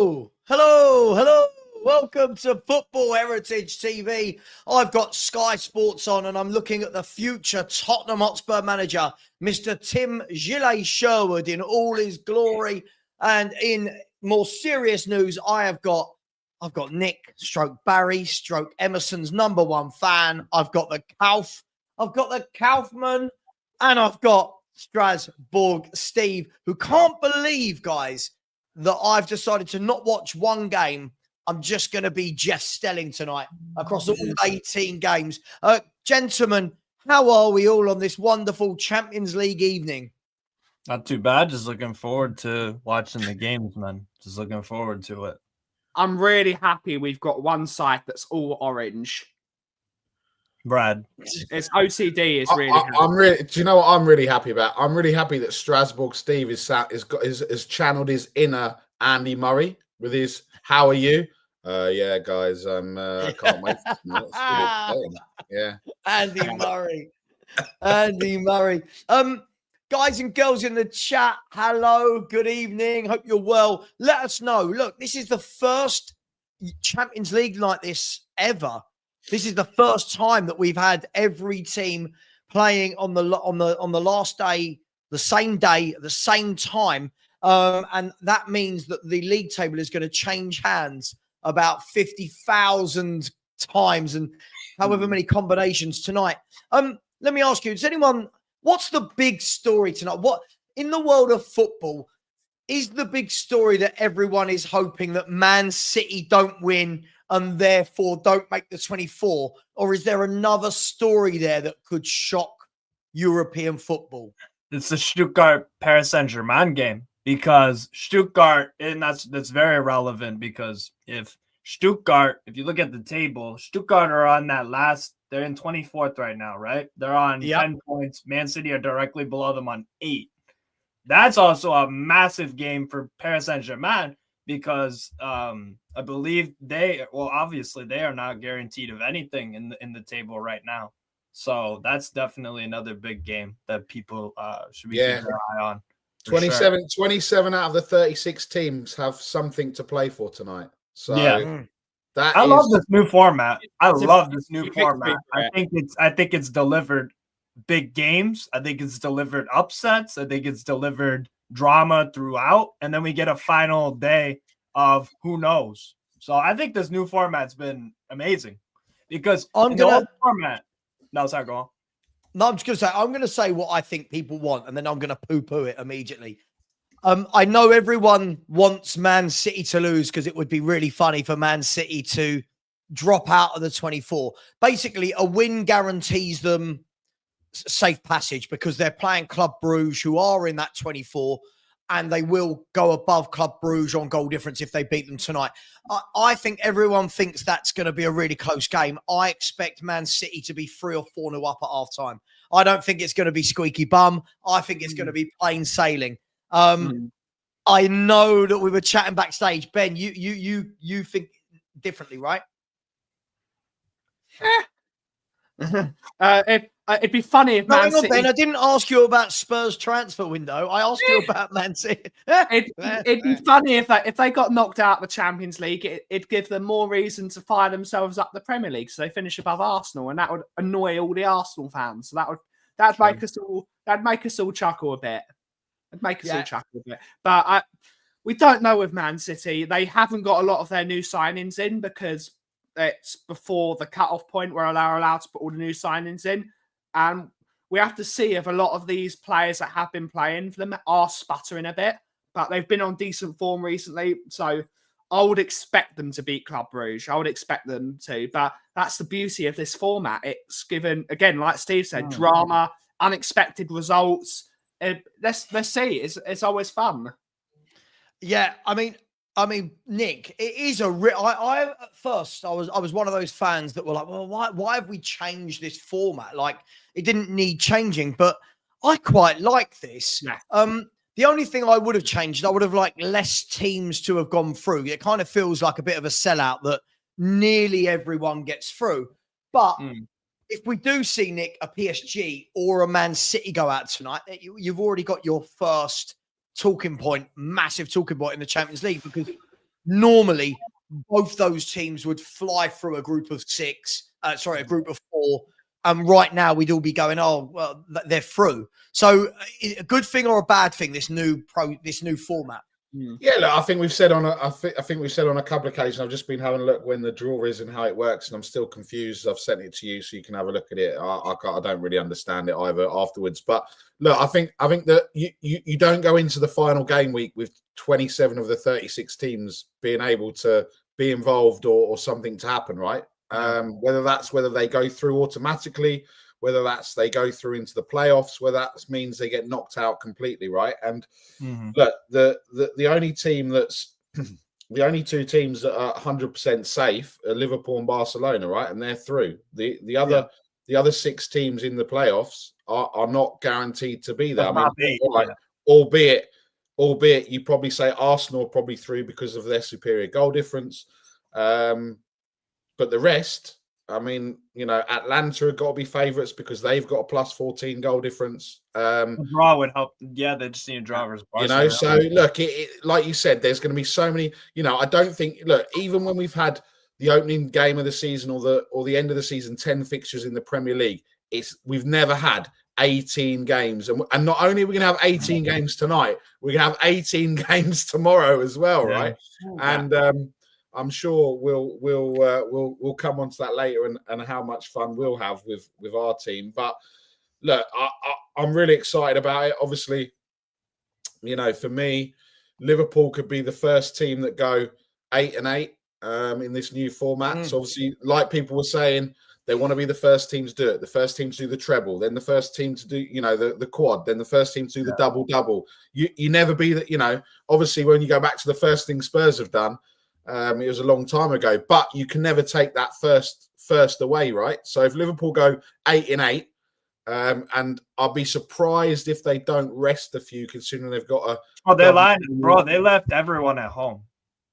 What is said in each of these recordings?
Hello. Welcome to Football Heritage TV. I've got Sky Sports on and I'm looking at the future Tottenham Hotspur manager, Mr. Tim Gillet Sherwood in all his glory. And in more serious news, I've got Nick, Barry, Emerson's number one fan. I've got the Kaufman, and I've got Strasbourg Steve, who can't believe, guys, that I've decided to not watch one game. I'm just going to be Jeff Stelling tonight across all 18 games. Gentlemen, how are we all on this wonderful Champions League evening? Not too bad. Just looking forward to watching the games, man. Just looking forward to it. I'm really happy we've got one side that's all orange. Brad. It's OCD is really do you know what I'm really happy about? I'm really happy that Strasbourg Steve has channeled his inner Andy Murray with his "How are you?" Yeah, guys, I can't wait. Yeah, Andy Murray. Guys and girls in the chat, hello, good evening. Hope you're well. Let us know. Look, this is the first Champions League like this ever. This is the first time that we've had every team playing on the last day, the same day, at the same time. And that means that the league table is going to change hands about 50,000 times and however many combinations tonight. Let me ask you, what's the big story tonight? What in the world of football is the big story that everyone is hoping that Man City don't win and therefore don't make the 24? Or is there another story there that could shock European football? It's the Stuttgart Paris Saint-Germain game, because Stuttgart, and that's very relevant, because if you look at the table, Stuttgart are on that they're in 24th right now, right? They're on 10 points. Man City are directly below them on 8. That's also a massive game for Paris Saint-Germain, because I believe obviously they are not guaranteed of anything in the table right now. So that's definitely another big game that people should be keeping their eye on. 27 out of the 36 teams have something to play for tonight. So I love this new format. I think it's delivered big games. I think it's delivered upsets. I think it's delivered drama throughout, and then we get a final day of who knows. So I think this new format's been amazing, because I'm just going to say what I think people want, and then I'm going to poo-poo it immediately. I know everyone wants Man City to lose because it would be really funny for Man City to drop out of the 24. Basically, a win guarantees them safe passage because they're playing Club Brugge, who are in that 24, and they will go above Club Brugge on goal difference if they beat them tonight. I think everyone thinks that's going to be a really close game. I expect Man City to be 3 or 4-0 up at half-time. I don't think it's going to be squeaky bum. I think it's going to be plain sailing. I know that we were chatting backstage. Ben, you think differently, right? It'd be funny if Man City... Ben, I didn't ask you about Spurs transfer window. I asked you about Man City. It'd be funny if they got knocked out of the Champions League. It'd give them more reason to fire themselves up the Premier League, so they finish above Arsenal, and that would annoy all the Arsenal fans. So that'd make us all chuckle a bit. But we don't know with Man City. They haven't got a lot of their new signings in because it's before the cut-off point where they're allowed to put all the new signings in. And we have to see if a lot of these players that have been playing for them are sputtering a bit. But they've been on decent form recently. So I would expect them to beat Club Brugge. I would expect them to. But that's the beauty of this format. It's given, again, like Steve said, drama, unexpected results. Let's see. It's always fun. Yeah, I mean, Nick, it is I at first I was one of those fans that were like, well, why have we changed this format? Like, it didn't need changing, but I quite like this. Yeah. The only thing I would have changed, I would have liked less teams to have gone through. It kind of feels like a bit of a sellout that nearly everyone gets through. But if we do see, Nick, a PSG or a Man City go out tonight, you've already got your first talking point, massive talking point in the Champions League, because normally both those teams would fly through a group of a group of 4. And right now we'd all be going, oh, well, they're through. So a good thing or a bad thing, this new format? Yeah, look, I think we've said on I think we've said on a couple of occasions. I've just been having a look when the draw is and how it works, and I'm still confused. I've sent it to you so you can have a look at it. I don't really understand it either afterwards. But look, I think that you don't go into the final game week with 27 of the 36 teams being able to be involved or something to happen, right? Whether they go through automatically, whether that's they go through into the playoffs, whether that means they get knocked out completely, right? And look, the only team that's the only 2 teams that are 100% safe are Liverpool and Barcelona, right? And they're through. The other 6 teams in the playoffs are not guaranteed to be there. Albeit you probably say Arsenal are probably through because of their superior goal difference. But the rest, I mean, Atlanta have got to be favourites because they've got a plus 14 goal difference. A draw would help. Yeah, they just need a draw. So look, like you said, there's going to be so many. I don't think. Look, even when we've had the opening game of the season or the end of the season, 10 fixtures in the Premier League, we've never had 18 games, and not only are we going to have 18 games tonight, we're going to have 18 games tomorrow as well, right? And I'm sure we'll come on to that later and how much fun we'll have with our team. But look, I'm really excited about it. Obviously, for me, Liverpool could be the first team that go 8-8 in this new format. So obviously, like people were saying, they want to be the first team to do it. The first team to do the treble, then the first team to do, the quad, then the first team to do the double. You never be that, obviously when you go back to the first thing Spurs have done, it was a long time ago, but you can never take that first away, right? So if Liverpool go 8-8, and I'll be surprised if they don't rest a few, considering they've got a. Oh, they're lying, bro. They left everyone at home.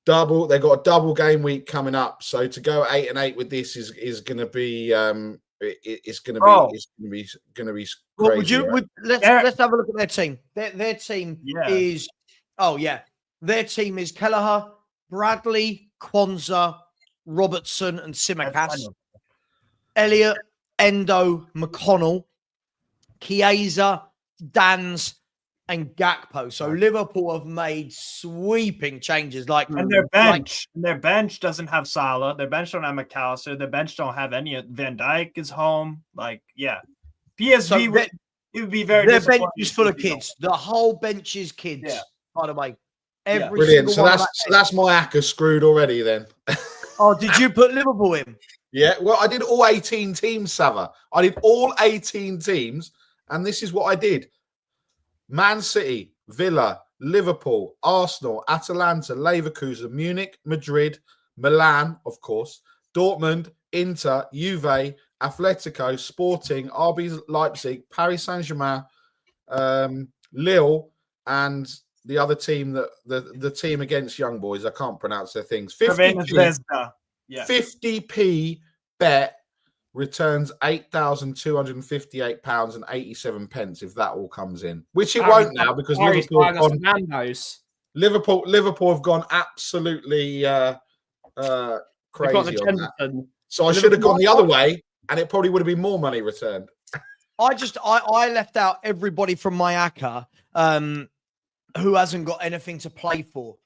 They've got a double game week coming up, so to go 8-8 with this is going to be it's going to be crazy. Well, let's have a look at their team. Their team is their team is Kelleher, Bradley, Kwanzaa, Robertson, and Tsimikas. Elliott, Endo, McConnell, Chiesa, Dans, and Gakpo. So Liverpool have made sweeping changes. And their bench doesn't have Salah. Their bench don't have McAllister. Their bench don't have any. Van Dijk is home. PSV it would be very. Their bench is full of kids. The whole bench is kids. Yeah. By the way, brilliant. So that's my hacker screwed already. Then. Oh, did you put Liverpool in? Yeah. Well, I did all 18 teams, Sava. I did all 18 teams, and this is what I did. Man City, Villa, Liverpool, Arsenal, Atalanta, Leverkusen, Munich, Madrid, Milan, of course, Dortmund, Inter, Juve, Atletico, Sporting, RB Leipzig, Paris Saint-Germain, Lille, and the other team, the team against Young Boys. I can't pronounce their things. 50p bet returns £8,258.87 if that all comes in, which it won't now because Liverpool have gone absolutely crazy on that. So I should have gone the other way, and it probably would have been more money returned. I left out everybody from my ACCA who hasn't got anything to play for.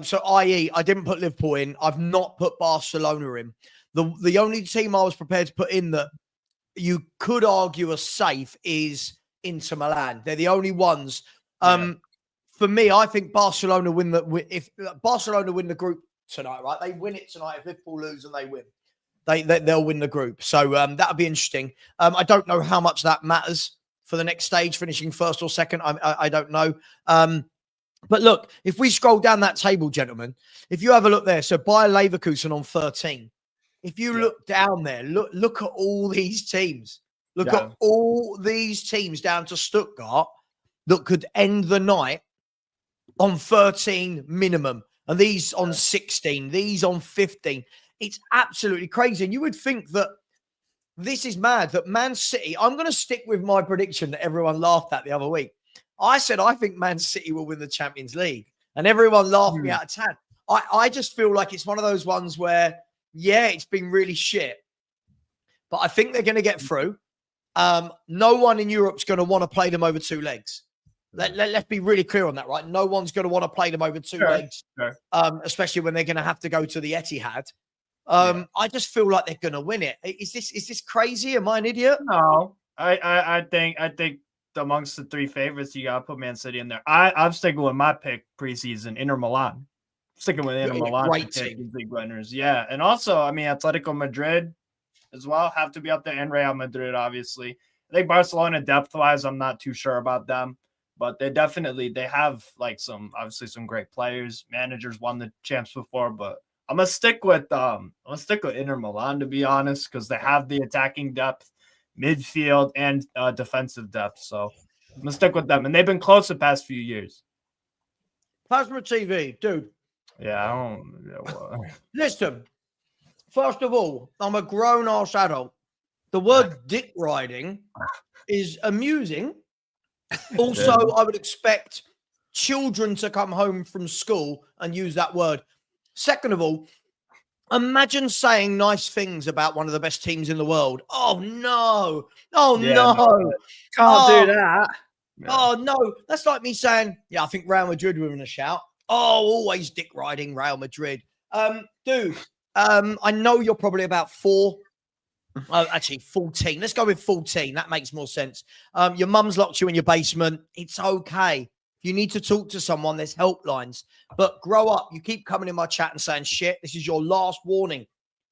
So i.e., I didn't put Liverpool in. I've not put Barcelona in. The only team I was prepared to put in that you could argue are safe is Inter Milan. They're the only ones. For me, I think Barcelona win if Barcelona win the group tonight, right? They win it tonight. If Liverpool lose and they win, they'll win the group. So that'll be interesting. I don't know how much that matters for the next stage, finishing first or second. I don't know. But look, if we scroll down that table, gentlemen, if you have a look there, so Bayer Leverkusen on 13. If you look down there, look at all these teams. Look at all these teams down to Stuttgart that could end the night on 13 minimum. And these on 16, these on 15. It's absolutely crazy. And you would think that this is mad, that Man City, I'm going to stick with my prediction that everyone laughed at the other week. I said, I think Man City will win the Champions League. And everyone laughed me out of town. I just feel like it's one of those ones where, yeah, it's been really shit, but I think they're going to get through. No one in Europe's going to want to play them over 2 legs. Let's be really clear on that, right? No one's going to want to play them over 2 legs, especially when they're going to have to go to the Etihad. I just feel like they're going to win it. Is this crazy? Am I an idiot? No, I think amongst the 3 favorites, you gotta put Man City in there. I'm sticking with my pick preseason, Inter Milan. Sticking with Inter Milan, great team, league winners. Yeah, and also, I mean, Atletico Madrid as well have to be up there, and Real Madrid, obviously. I think Barcelona, depth-wise, I'm not too sure about them, but they have like some great players. Managers won the champs before, but I'm gonna stick with Inter Milan, to be honest, because they have the attacking depth, midfield, and defensive depth. So I'm gonna stick with them, and they've been close the past few years. Plasma TV, dude. Yeah, I don't. Listen, first of all, I'm a grown-ass adult. The word dick riding is amusing. Also, I would expect children to come home from school and use that word. Second of all, imagine saying nice things about one of the best teams in the world. Oh, no. Oh, no. Can't do that. Oh, no. That's like me saying, yeah, I think Real Madrid were in a shout. Oh, always dick riding Real Madrid. Dude, I know you're probably about 4. Actually, 14. Let's go with 14. That makes more sense. Your mum's locked you in your basement. It's okay. If you need to talk to someone, there's helplines. But grow up. You keep coming in my chat and saying, shit, this is your last warning.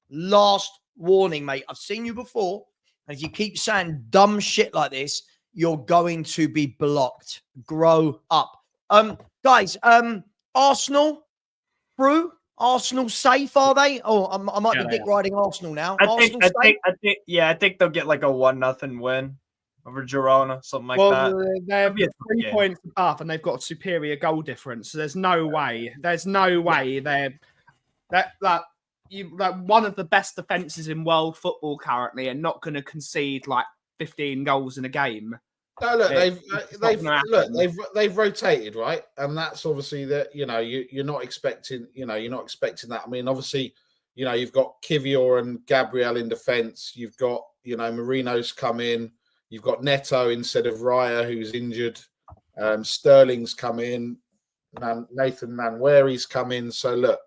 Last warning, mate. I've seen you before. And if you keep saying dumb shit like this, you're going to be blocked. Grow up. Guys, Arsenal, Brew? Arsenal safe, are they? Oh, I might be dick riding Arsenal now. I think they'll get like a 1-0 win over Girona, something like that. They're 3 points up, and they've got a superior goal difference. So there's no way. There's no way they're one of the best defenses in world football currently, and not going to concede like 15 goals in a game. No, look, they've rotated, right? And that's obviously that, you're not expecting that. I mean, obviously, you've got Kivior and Gabriel in defense. You've got, Marino's come in. You've got Neto instead of Raya, who's injured. Sterling's come in. Nathan Manweri's come in. So look,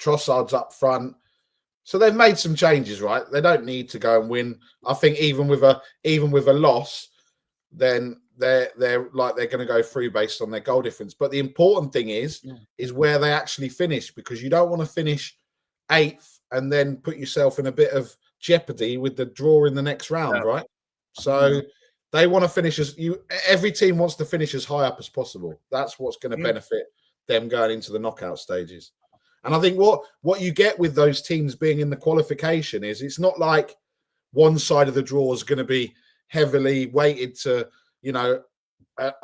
Trossard's up front. So they've made some changes, right? They don't need to go and win. I think even with a loss, then they're going to go through based on their goal difference. But the important thing is where they actually finish, because you don't want to finish 8th and then put yourself in a bit of jeopardy with the draw in the next round, right? So they want to finish every team wants to finish as high up as possible. That's what's going to benefit them going into the knockout stages. And I think what you get with those teams being in the qualification is it's not like one side of the draw is going to be heavily weighted to, a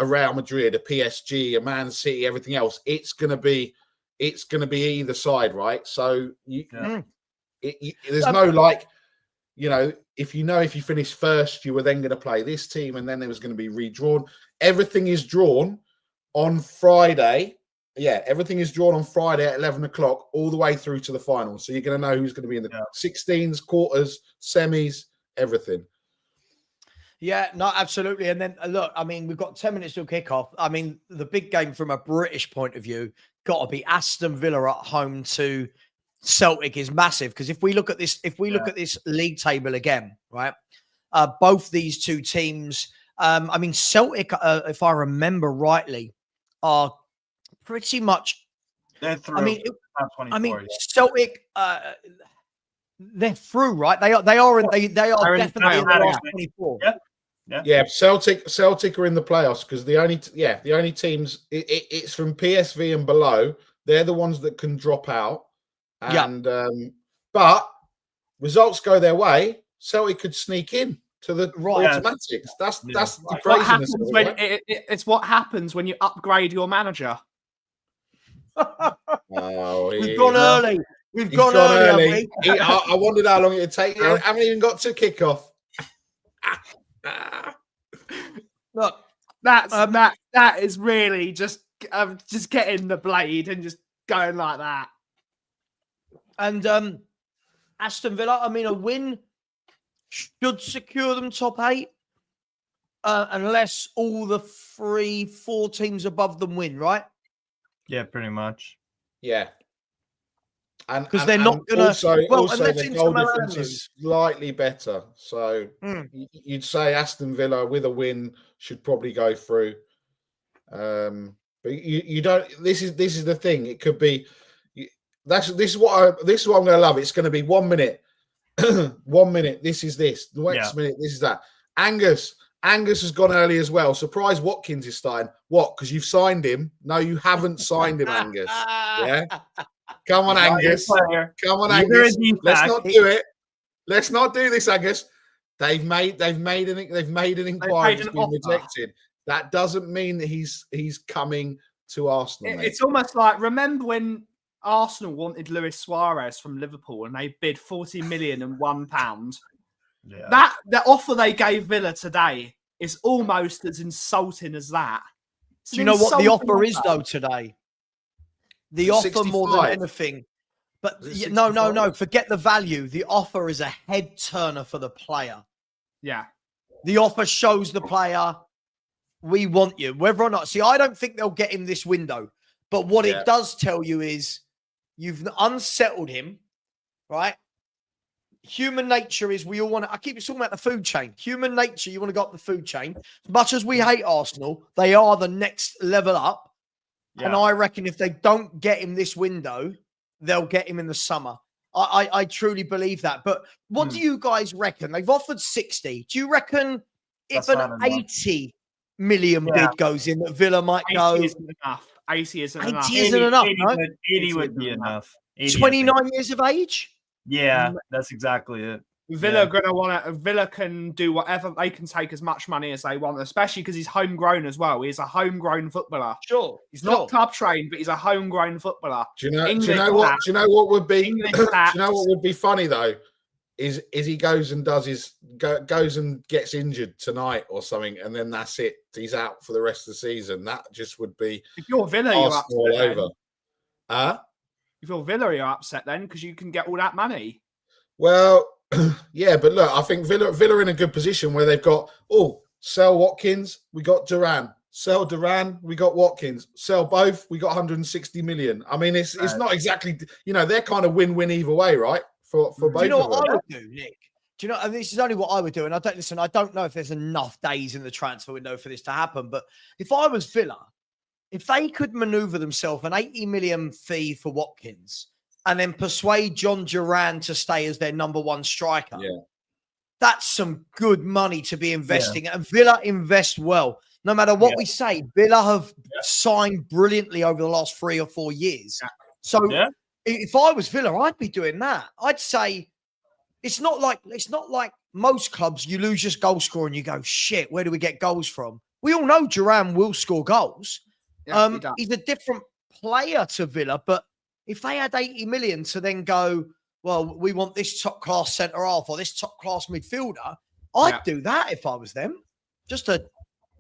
Real Madrid, a PSG, a Man City, everything else. It's going to be either side, right? So there's no like, if you finish first, you were then going to play this team, and then there was going to be redrawn. Everything is drawn on Friday. Yeah, everything is drawn on Friday at 11 o'clock all the way through to the final. So you're going to know who's going to be in the 16s, quarters, semis, everything. Yeah, no, absolutely. And then look, I mean, we've got 10 minutes till kickoff. I mean, the big game from a British point of view got to be Aston Villa at home to Celtic is massive, because if we look at this, look at this league table again, right? Both these two teams, I mean, Celtic, if I remember rightly, are pretty much. They're through. I mean, Celtic. They're through, right? They are definitely in the last 24. Yeah. Celtic are in the playoffs because the only teams it's from PSV and below. They're the ones that can drop out. And but results go their way. Celtic could sneak in to the automatics. That's the craziness. It's what happens when you upgrade your manager. We've gone early. We've gone early. I wondered how long it would take. I haven't even got to kick off. Look, that is really just getting the blade and just going like that. And Aston Villa, I mean, a win should secure them top 8, unless all the 3-4 teams above them win, right? Yeah, pretty much. Yeah. Because they're not going to. Also, unless the Inter goal Milan difference lose. is slightly better. So you'd say Aston Villa with a win should probably go through. But you don't. This is the thing. It could be. This is what I'm going to love. It's going to be 1 minute. 1 minute. This is this. The next minute. This is that. Angus has gone early as well. Surprise! Watkins is starting. What? Because you've signed him? No, you haven't signed him, Angus. Yeah. Come on, Angus. Come on, Angus. Let's not do it. Let's not do this, Angus. They've made an inquiry that's been rejected. That doesn't mean that he's coming to Arsenal. It's almost like, remember when Arsenal wanted Luis Suarez from Liverpool and they bid £40 million and £1. Yeah. The offer they gave Villa today is almost as insulting as that. Do you know what the offer is though today? The offer 65. more than anything. But no. Forget the value. The offer is a head turner for the player. Yeah. The offer shows the player, we want you, whether or not. See, I don't think they'll get him this window. But what it does tell you is you've unsettled him, right? Human nature is we all want to. I keep talking about the food chain. Human nature, you want to go up the food chain. As much as we hate Arsenal, they are the next level up. Yeah. And I reckon if they don't get him this window, they'll get him in the summer. I truly believe that. But what do you guys reckon? They've offered 60. Do you reckon if an 80 million bid goes in, that Villa might 80 go? Isn't enough. 80 isn't 80 enough. isn't enough. 80 would be enough. 29 years of age? Yeah, that's exactly it. Villa gonna want to. Villa can do whatever. They can take as much money as they want, especially because he's homegrown as well. He's a homegrown footballer. Sure, he's not club trained, but he's a homegrown footballer. Do you know what would be? Do you know what would be funny though? Is he goes and goes and gets injured tonight or something, and then that's it. He's out for the rest of the season. That just would be. If you're Villa, you're upset. All over. If you're Villa, you're upset then because you can get all that money. Well, yeah, but look, I think Villa are in a good position where they've got sell Watkins, we got Duran. Sell Duran, we got Watkins. Sell both, we got 160 million. I mean, it's not exactly, they're kind of win-win either way, right? For both. Do you know what I would do, Nick? Do you know? And this is only what I would do. And I don't know if there's enough days in the transfer window for this to happen. But if I was Villa, if they could maneuver themselves an 80 million fee for Watkins and then persuade John Duran to stay as their number one striker, that's some good money to be investing. And Villa invest well. No matter what we say, Villa have signed brilliantly over the last 3 or 4 years. Yeah. So if I was Villa, I'd be doing that. I'd say it's not like most clubs. You lose your goal scorer and you go, shit, where do we get goals from? We all know Duran will score goals. Yeah, he's a different player to Villa, but if they had 80 million to then go, well, we want this top class centre half or this top class midfielder, I'd do that if I was them.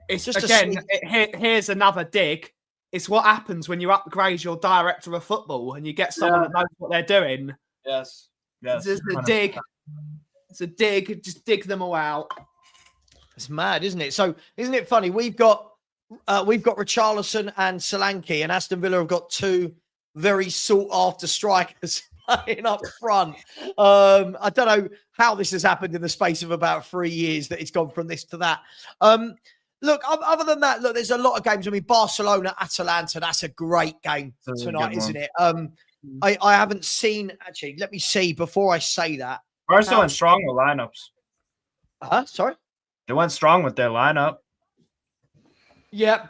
Here's another dig. It's what happens when you upgrade your director of football and you get someone that knows what they're doing. Yes. It's a dig. It's a dig. Just dig them all out. It's mad, isn't it? So, isn't it funny? We've got Richarlison and Solanke, and Aston Villa have got two very sought-after strikers playing up front. I don't know how this has happened in the space of about 3 years that it's gone from this to that. Look, other than that, there's a lot of games. I mean, Barcelona, Atalanta, that's a great game tonight, isn't it? I haven't seen, actually, let me see before I say that. Barcelona went strong with lineups. Sorry? They went strong with their lineup. Yeah,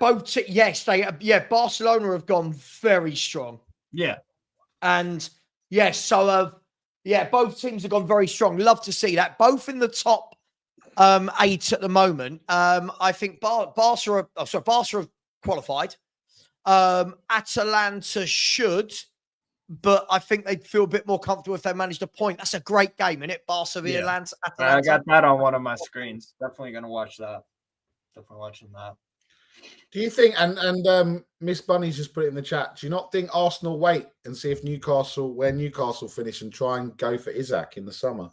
Barcelona have gone very strong. Yeah. And yes, so both teams have gone very strong. Love to see that. Both in the top 8 at the moment. I think Barca have qualified. Atalanta should, but I think they'd feel a bit more comfortable if they managed a point. That's a great game, isn't it? Barca v Atalanta. I got that on one of my screens. Definitely going to watch that. Definitely watching that. Do you think, and Miss Bunny's just put it in the chat, do you not think Arsenal wait and see if where Newcastle finish and try and go for Isaac in the summer?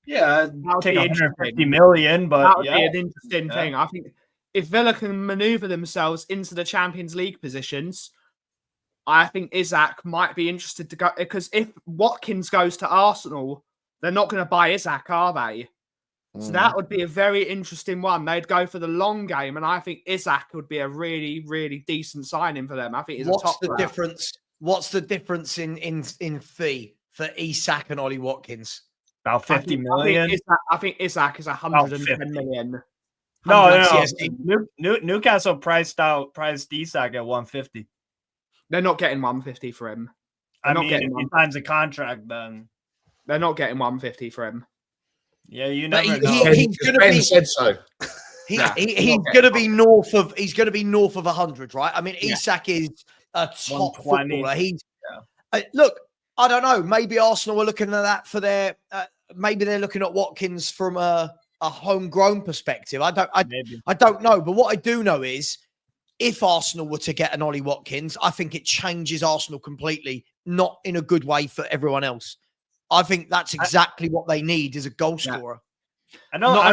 Yeah, would take be 150 million, but That would yeah. be an interesting thing. I think if Villa can maneuver themselves into the Champions League positions, I think Isaac might be interested to go, because if Watkins goes to Arsenal, they're not going to buy Isaac, are they? So that would be a very interesting one. They'd go for the long game, and I think Isaac would be a really, really decent signing for them. I think he's a top player. Difference? What's the difference in fee for Isak and Ollie Watkins? About 50 million. I think Isaac is 110 million. No. Newcastle priced Isak at 150. They're not getting 150 for him. If he signs a contract, then they're not getting 150 for him. Yeah, you never know. He's going to be said so. He's going to be north of 100, right? I mean, Isak is a top footballer. Look, I don't know. Maybe Arsenal are looking at that for their. Maybe they're looking at Watkins from a homegrown perspective. I don't know. But what I do know is, if Arsenal were to get an Ollie Watkins, I think it changes Arsenal completely, not in a good way for everyone else. I think that's exactly what they need is a goal scorer. I don't know. I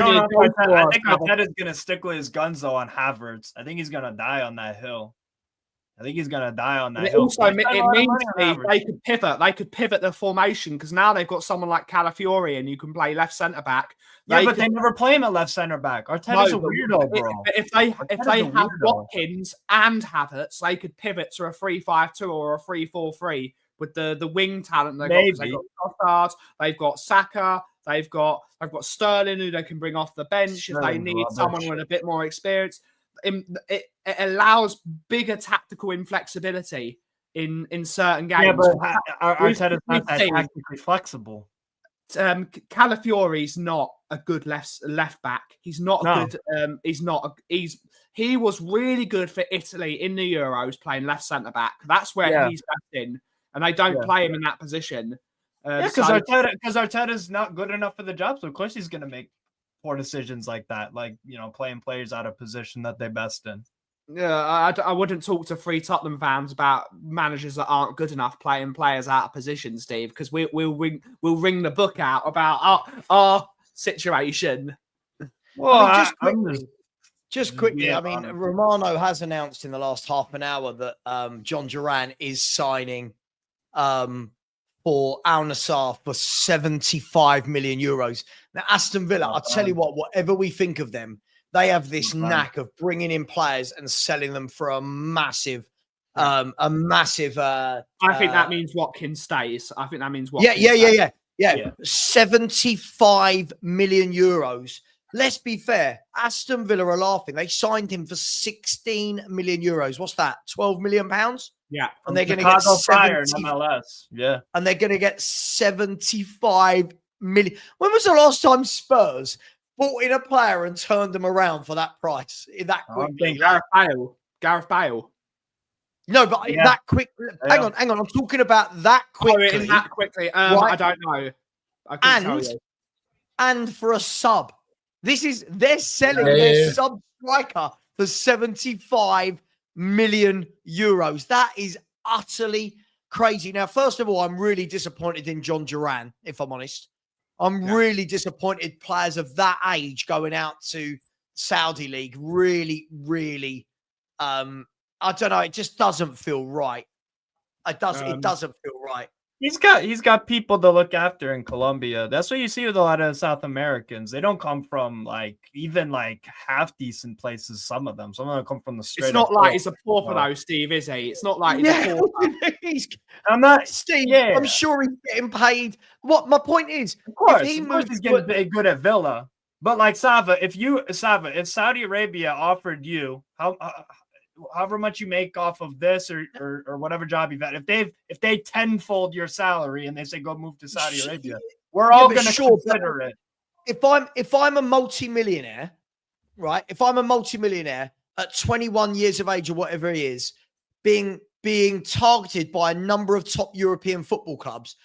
think Arteta's going to stick with his guns, though, on Havertz. I think he's going to die on that hill. Also, it means they could pivot. They could pivot the formation because now they've got someone like Calafiori and you can play left centre back. They never play him at left centre back. Arteta's a weirdo, bro. If they have Watkins and Havertz, they could pivot to a 3-5-2 or a 3-4-3 with the wing talent they've got. They've got Trossard, they've got Saka, they've got Sterling who they can bring off the bench if they need someone with a bit more experience. It allows bigger tactical inflexibility in certain games. Yeah, but Arteta's not that tactically flexible. Calafiori's not a good left back. He's not good. He was really good for Italy in the Euros playing left centre back. That's where he's best in, and they don't play him in that position. Because Arteta's not good enough for the job. So of course he's going to make poor decisions like that, playing players out of position that they're best in. Yeah, I wouldn't talk to Free Tottenham fans about managers that aren't good enough playing players out of position, Steve, because we'll ring the book out about our situation. Well, just quickly, Romano has announced in the last half an hour that John Duran is signing for Al Nassr for 75 million euros. Now, Aston Villa, I'll tell you what, whatever we think of them, they have this knack of bringing in players and selling them for a massive. I think that means Watkins stays. I think that means Watkins. Yeah. 75 million euros. Let's be fair. Aston Villa are laughing. They signed him for 16 million euros. What's that? 12 million pounds? Yeah. And they're going to get MLS. Yeah. And they're going to get 75 million. When was the last time Spurs bought in a player and turned them around for that price? That quickly? Gareth Bale. No, but that quick. Hang on. I'm talking about that quickly. That quickly. Right? I don't know. I couldn't tell you. And for a sub. They're selling their sub striker for 75 million euros. That is utterly crazy. Now, first of all, I'm really disappointed in John Duran, if I'm honest. I'm really disappointed players of that age going out to Saudi League. Really, really, I don't know. It just doesn't feel right. It doesn't feel right. He's got people to look after in Colombia. That's what you see with a lot of South Americans. They don't come from even half decent places. Some of them come from the straight. It's not like he's a pauper though, Steve, is he? It's not like he's a pauper. I'm not Steve. Yeah. I'm sure he's getting paid. What my point is, of course he's getting paid good at Villa. But like Sava, if Saudi Arabia offered you however much you make off of this or whatever job you've had, if they tenfold your salary and they say go move to Saudi Arabia, we're all going to consider it. If I'm a multi-millionaire, right? If I'm a multi-millionaire at 21 years of age or whatever he is, being targeted by a number of top European football clubs,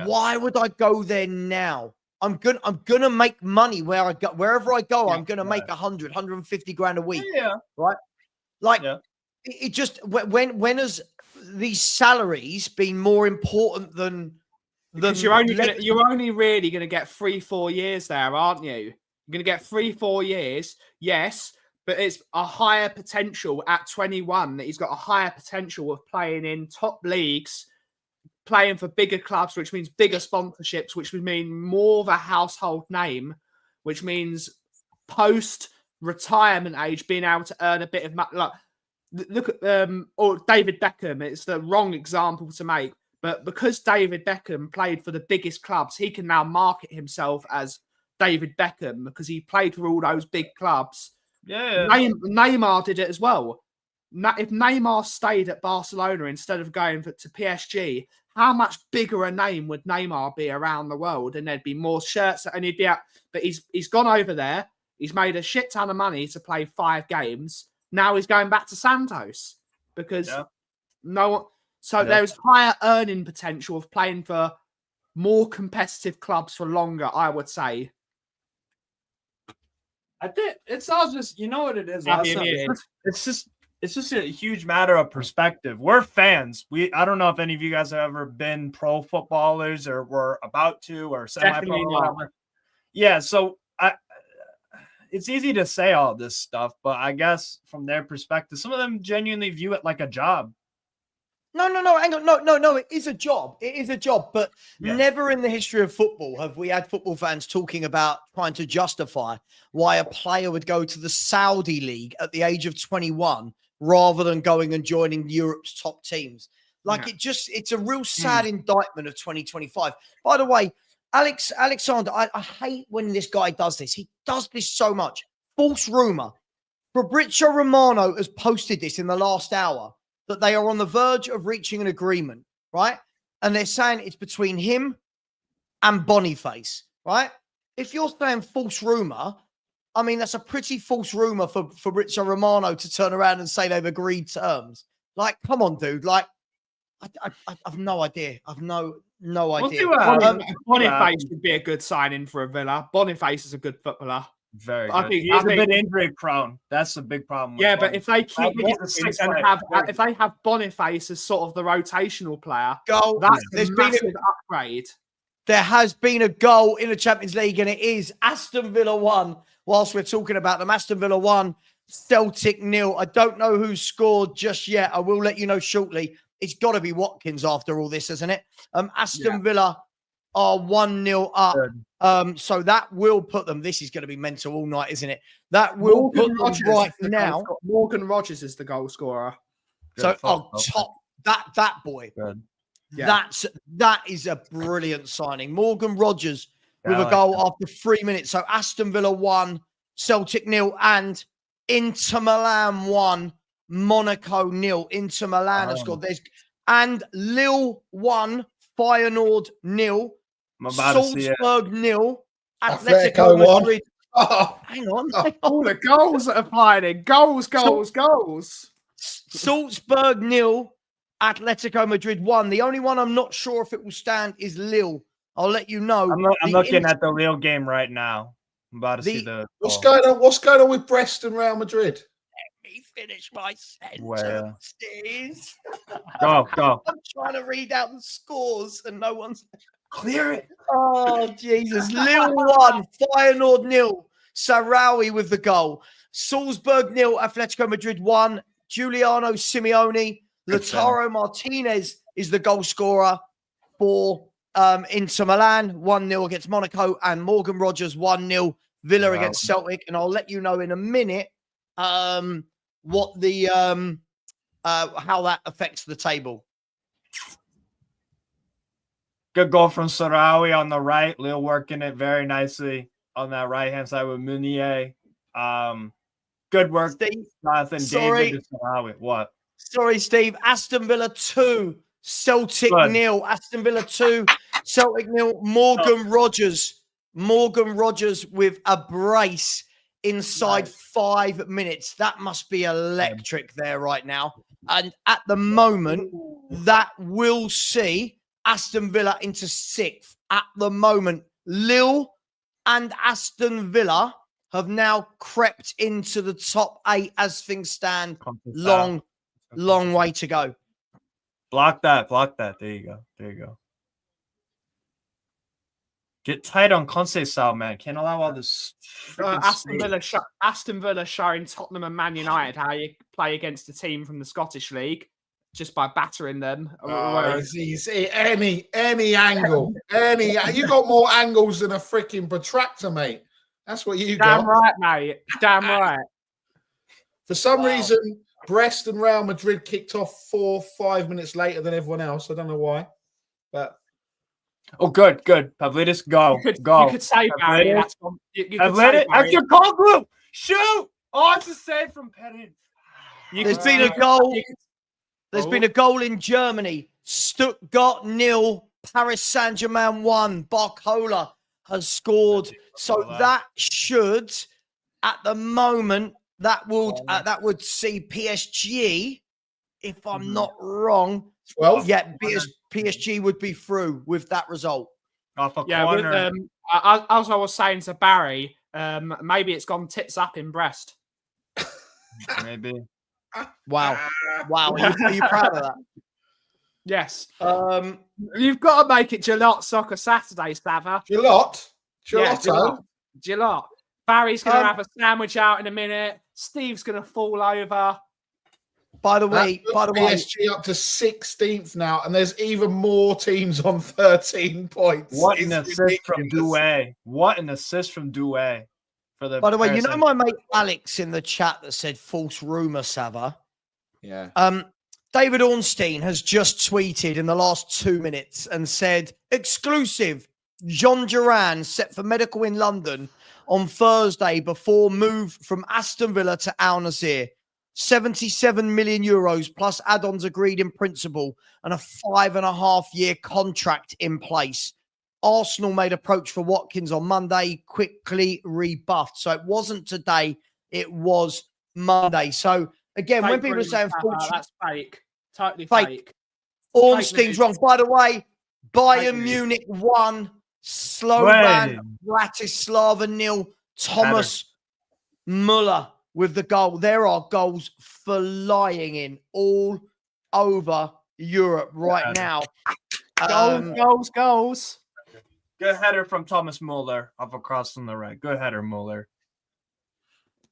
why would I go there now? I'm gonna make money wherever I go. I'm gonna make 100, 150 grand a week. Yeah. Right. Like, Yeah. it just when has these salaries been more important than? Because you're only really going to get 3-4 years there, aren't you? You're going to get 3-4 years, yes, but it's a higher potential at 21. That he's got a higher potential of playing in top leagues, playing for bigger clubs, which means bigger sponsorships, which would mean more of a household name, which means post-retirement age being able to earn a bit of money. Like, look at or David Beckham. It's the wrong example to make. But because David Beckham played for the biggest clubs, he can now market himself as David Beckham because he played for all those big clubs. Yeah. Neymar did it as well. If Neymar stayed at Barcelona instead of going to PSG, how much bigger a name would Neymar be around the world? And there'd be more shirts and he'd be out. But he's gone over there. He's made a shit ton of money to play 5 games. Now he's going back to Santos because no one. So there's higher earning potential of playing for more competitive clubs for longer, I would say. I think it's all just, you know what it is. It's just a huge matter of perspective. We're fans. I don't know if any of you guys have ever been pro footballers or were about to or semi-pro or whatever. Yeah, so it's easy to say all this stuff, but I guess from their perspective, some of them genuinely view it like a job. No, hang on. No, it is a job. It is a job, but never in the history of football have we had football fans talking about trying to justify why a player would go to the Saudi league at the age of 21 rather than going and joining Europe's top teams. Like it's a real sad indictment of 2025. By the way, Alexander, I hate when this guy does this. He does this so much. False rumor. Fabrizio Romano has posted this in the last hour, that they are on the verge of reaching an agreement, right? And they're saying it's between him and Boniface, right? If you're saying false rumor, I mean, that's a pretty false rumor for Fabrizio Romano to turn around and say they've agreed terms. Like, come on, dude. Like, I've no idea. I've no idea. Boniface would be a good signing for a Villa. Boniface is a good footballer. Very good. He's a bit injury prone. That's a big problem. Yeah, but if they keep if they have Boniface as sort of the rotational player, that's a massive upgrade. There has been a goal in the Champions League, and it is Aston Villa 1. Whilst we're talking about them, Aston Villa 1, Celtic 0. I don't know who scored just yet. I will let you know shortly. It's got to be Watkins after all this, isn't it? Aston Villa are 1-0 up. So that will put them. This is going to be mental all night, isn't it? That will put them right now. Morgan Rogers is the goal scorer. So top that boy. Good. Yeah. That is a brilliant signing. Morgan Rogers with a goal after 3 minutes. So Aston Villa 1, Celtic 0, and Inter Milan 1, Monaco 0. Inter Milan has scored. And Lille 1, Feyenoord 0. Salzburg 0, Atletico Madrid. Hang on. All the goals that are flying in. Goals. Salzburg 0, Atletico Madrid 1. The only one I'm not sure if it will stand is Lille. I'll let you know. I'm looking at the Lille game right now. I'm about to see the. What's going on with Brest and Real Madrid? Let me finish my sentences. Go. I'm trying to read out the scores and no one's. Clear it. Oh, Jesus. Lille 1, Feyenoord 0. Sarawi with the goal. Salzburg 0, Atletico Madrid 1. Giuliano Simeone. Lautaro Martinez is the goal scorer for Inter Milan. 1-0 against Monaco. And Morgan Rogers 1-0. Villa against Celtic. And I'll let you know in a minute what the how that affects the table. Good goal from Sarawi on the right. Lille working it very nicely on that right-hand side with Meunier. Good work, Steve. Jonathan. Sorry. David Sarawi. What? Sorry, Steve. Aston Villa 2, Celtic 0. Aston Villa 2, Celtic 0. Morgan Rogers with a brace inside 5 minutes. That must be electric there right now. And at the moment, that will see Aston Villa into 6th. At the moment, Lille and Aston Villa have now crept into the top 8 as things stand. Conte's Long, out. long way to go. Block that. There you go. Get tight on Conceição, man. Can't allow all this. Aston Villa showing Tottenham and Man United how you play against a team from the Scottish League just by battering them. See, any angle, you got more angles than a freaking protractor, mate. That's what you got. Damn right, mate. Damn right. For some reason, Brest and Real Madrid kicked off 4-5 minutes later than everyone else. I don't know why, but. Oh, good. Pavlidis, go. You could say Barry. That's your call group. Shoot. Oh, it's a save from Pettit. There's been a goal. There's been a goal in Germany. Stuttgart 0, Paris Saint-Germain 1. Barcola has scored. So that should, at the moment, that would see PSG, if I'm not wrong. 12? Yeah, PSG would be through with that result. Off a corner. As I was saying to Barry, maybe it's gone tits up in Brest. Maybe. Wow. Are you proud of that? Yes. You've got to make it Gillot Soccer Saturday, Sava. Gillot? Gillot. Barry's going to have a sandwich out in a minute. Steve's going to fall over. By the way, PSG up to 16th now, and there's even more teams on 13 points. What an assist from Doué! By the way, you know my mate Alex in the chat that said false rumor, Sava. Yeah. David Ornstein has just tweeted in the last 2 minutes and said, exclusive, John Duran set for medical in London on Thursday before move from Aston Villa to Al Nassr. 77 million euros plus add-ons agreed in principle and a 5.5-year contract in place. Arsenal made approach for Watkins on Monday, quickly rebuffed. So it wasn't today, it was Monday. So again, when people are saying that's fake, totally fake. Ornstein's wrong. By the way, Bayern Munich 1, Slovan Bratislava 0, Thomas Muller with the goal. There are goals flying in all over Europe right now. Goals. Good header from Thomas Muller up across from the right. Good header, Muller.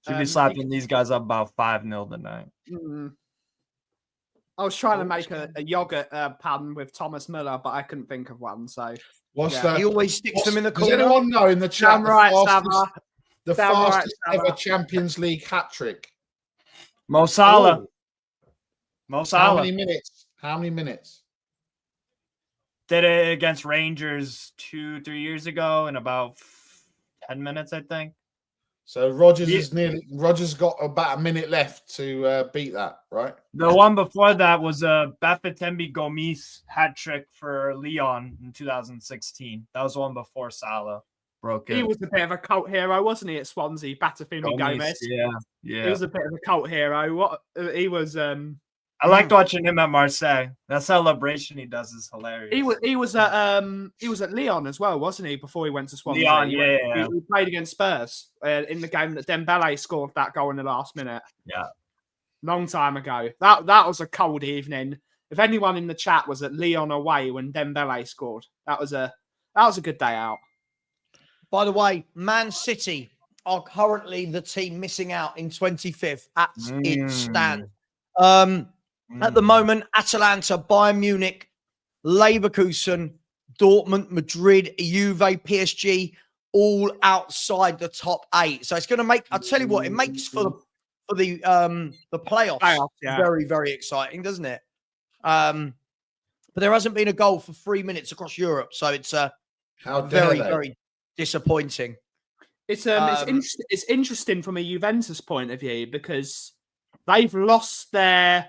Should be slapping these guys up about 5-0 tonight. I was trying to make a yogurt pun with Thomas Muller, but I couldn't think of one. So he always sticks them in the corner. Does anyone know in the chat the fastest ever Champions League hat trick? Mo Salah. How many minutes? Did it against Rangers 2-3 years ago in about 10 minutes, I think. So Rogers got about a minute left to beat that, right? The one before that was a Bafétembi Gomis hat trick for Lyon in 2016. That was the one before Salah broke it. He was a bit of a cult hero, wasn't he, at Swansea? Bafétembi Gomis. Yeah. He was a bit of a cult hero. He was. I liked watching him at Marseille. That celebration he does is hilarious. He was at Lyon as well, wasn't he? Before he went to Swansea. Lyon, yeah. He played against Spurs in the game that Dembele scored that goal in the last minute. Yeah, long time ago. That was a cold evening. If anyone in the chat was at Lyon away when Dembele scored, that was a good day out. By the way, Man City are currently the team missing out in 25th as it stands. At the moment, Atalanta, Bayern Munich, Leverkusen, Dortmund, Madrid, Juve, PSG, all outside the top 8. So it's going to make, I'll tell you what, it makes for the playoffs very, very exciting, doesn't it? But there hasn't been a goal for 3 minutes across Europe. So it's very disappointing. It's interesting from a Juventus point of view because they've lost their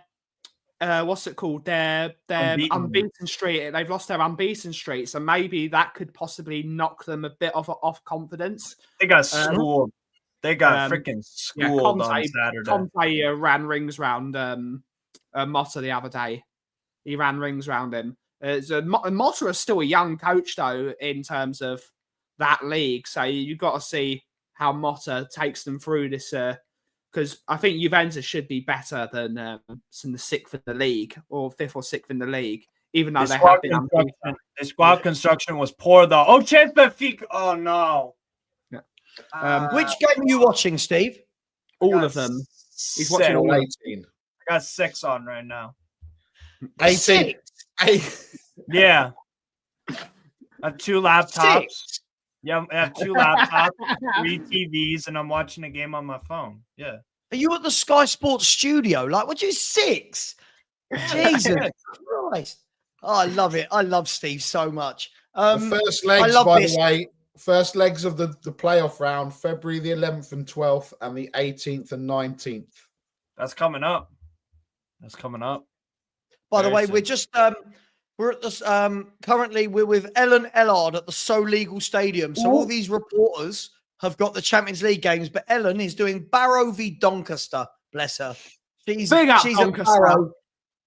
their unbeaten streak. They've lost their unbeaten streak, so maybe that could possibly knock them a bit off confidence. They got schooled. They got freaking schooled on Saturday. Conte ran rings round Motta the other day. He ran rings round him. Motta is still a young coach though in terms of that league, so you've got to see how Motta takes them through this. Because I think Juventus should be better than the 6th in the league or 5th or 6th in the league, even though they have been. The squad construction was poor, though. Oh, chance Benfica. Oh, no. Which game are you watching, Steve? All of them. He's watching all 18. I got 6 on right now. 18. Yeah. I have 2 laptops. 6. Yeah, I have 2 laptops, 3 TVs, and I'm watching a game on my phone. Yeah. Are you at the Sky Sports studio? Like, what you 6? Jesus Christ. Oh, I love it. I love Steve so much. The first legs, by the way, first legs of the playoff round, February the 11th and 12th, and the 18th and 19th. That's coming up. By the way, we're just we're at this currently we're with Ellen Ellard at the So Legal Stadium. So all these reporters have got the Champions League games, but Ellen is doing Barrow v Doncaster. Bless her. She's at Barrow,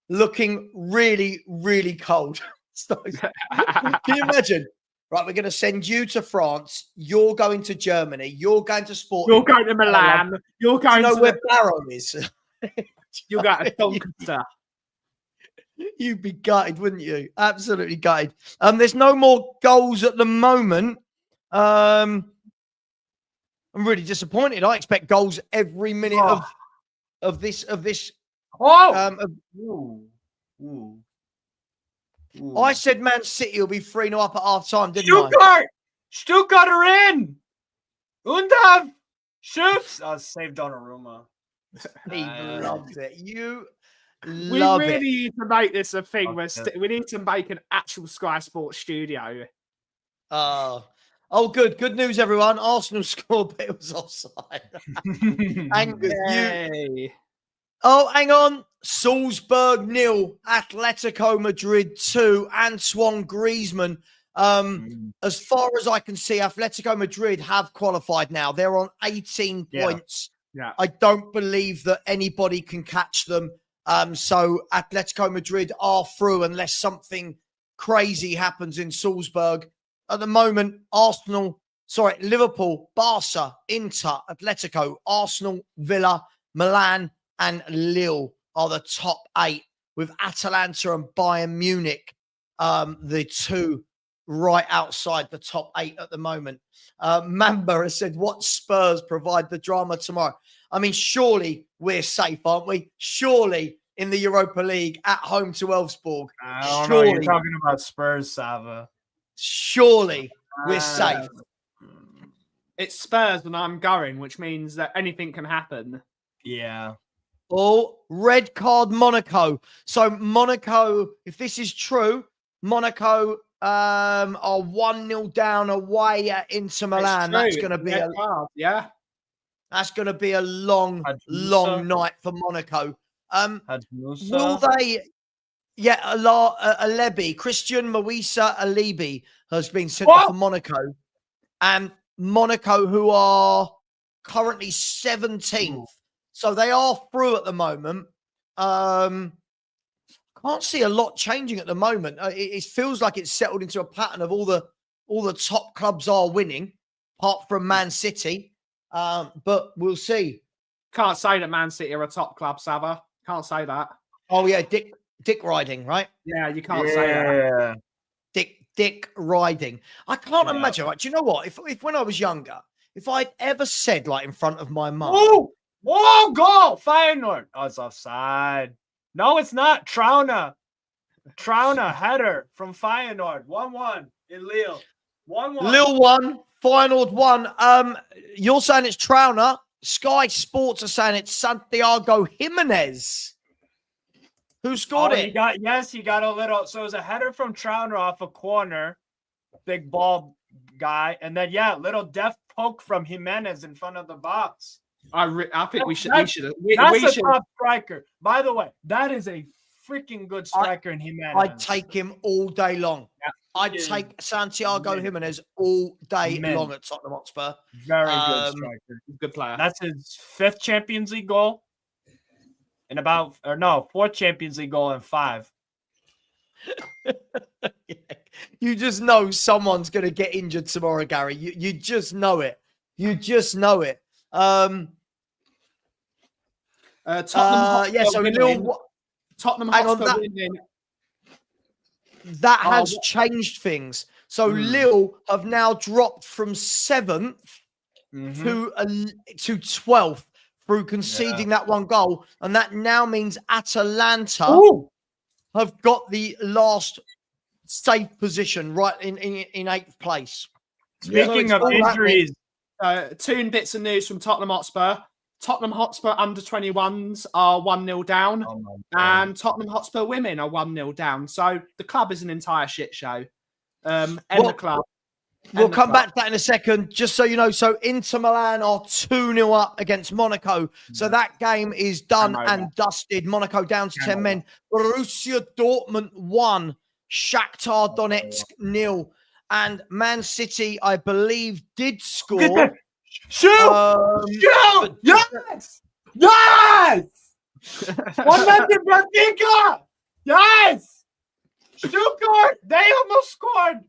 looking really, really cold. Can you imagine? Right, we're going to send you to France. You're going to Germany. You're going to Sport. You're going to Milan. You're going to where Barrow is. You're going to Doncaster. You'd be gutted, wouldn't you? Absolutely gutted. There's no more goals at the moment. I'm really disappointed. I expect goals every minute of this. I said Man City will be 3-0 up at half time, didn't I? Stuttgart are in. Undav shoots. Saved Donnarumma. He loves it. You we love really it. need to make this a thing where we need to make an actual Sky Sports studio. Oh, good. Good news, everyone. Arsenal scored, but it was offside. Oh, hang on. Salzburg 0, Atletico Madrid 2, Antoine Griezmann. As far as I can see, Atletico Madrid have qualified now. They're on 18 points. Yeah. I don't believe that anybody can catch them. So Atletico Madrid are through unless something crazy happens in Salzburg. At the moment, Liverpool, Barca, Inter, Atletico, Arsenal, Villa, Milan, and Lille are the top 8, with Atalanta and Bayern Munich, the 2 right outside the top 8 at the moment. Mamba has said, what Spurs provide the drama tomorrow? I mean, surely we're safe, aren't we? Surely in the Europa League at home to Elfsborg. I don't know. You're talking about Spurs, Sava. Surely we're safe. It's Spurs and I'm going, which means that anything can happen. Yeah. Oh, red card Monaco. So Monaco, if this is true, Monaco are 1-0 down away at Inter Milan. That's going to be That's going to be a long night for Monaco. Will they? Yeah, Alebi, Christian Mawisa Alibi has been sent off for Monaco, and Monaco, who are currently 17th. So they are through at the moment. Can't see a lot changing at the moment. It feels like it's settled into a pattern of all the top clubs are winning, apart from Man City. But we'll see. Can't say that Man City are a top club, Sava. Can't say that. Oh yeah, Dick Riding, right? Yeah, you can't say that. Dick Riding. I can't imagine. Like, do you know what? If when I was younger, if I'd ever said like in front of my mum, "Whoa, goal, Feyenoord!" Oh, it's offside. No, it's not. Trauna header from Feyenoord. 1-1 in Lille. 1-1. Lille 1, Feyenoord 1. You're saying it's Trauna. Sky Sports are saying it's Santiago Jimenez. Who scored it? He got a little. So it was a header from Trauner off a corner, big ball guy, and then little deft poke from Jimenez in front of the box. I think we should. That's a top striker. By the way, that is a freaking good striker in Jimenez. I'd take him all day long. Yeah. I'd take Santiago Jimenez all day long at Tottenham Hotspur. Very good striker. Good player. That's his 5th Champions League goal. And 4th Champions League goal and 5. You just know someone's going to get injured tomorrow, Gary. You just know it. You just know it. Tottenham Hotspur So winning. Tottenham hang on, Hotspur winning. that has changed things. So Lille have now dropped from 7th to 12th through conceding that one goal, and that now means Atalanta have got the last safe position right in 8th place. Speaking of injuries, 2 bits of news from Tottenham Hotspur. Tottenham Hotspur under 21s are 1-0 down, and Tottenham Hotspur women are 1-0 down. So the club is an entire shit show. The club. We'll come back to that in a second. Just so you know, so Inter Milan are 2-0 up against Monaco. So that game is done and dusted. Monaco down to 10 men. Borussia Dortmund 1, Shakhtar Donetsk 0. And Man City, I believe, did score. Shoot! Yes! Yes! 100 Benfica! Yes! Stuttgart! They almost scored!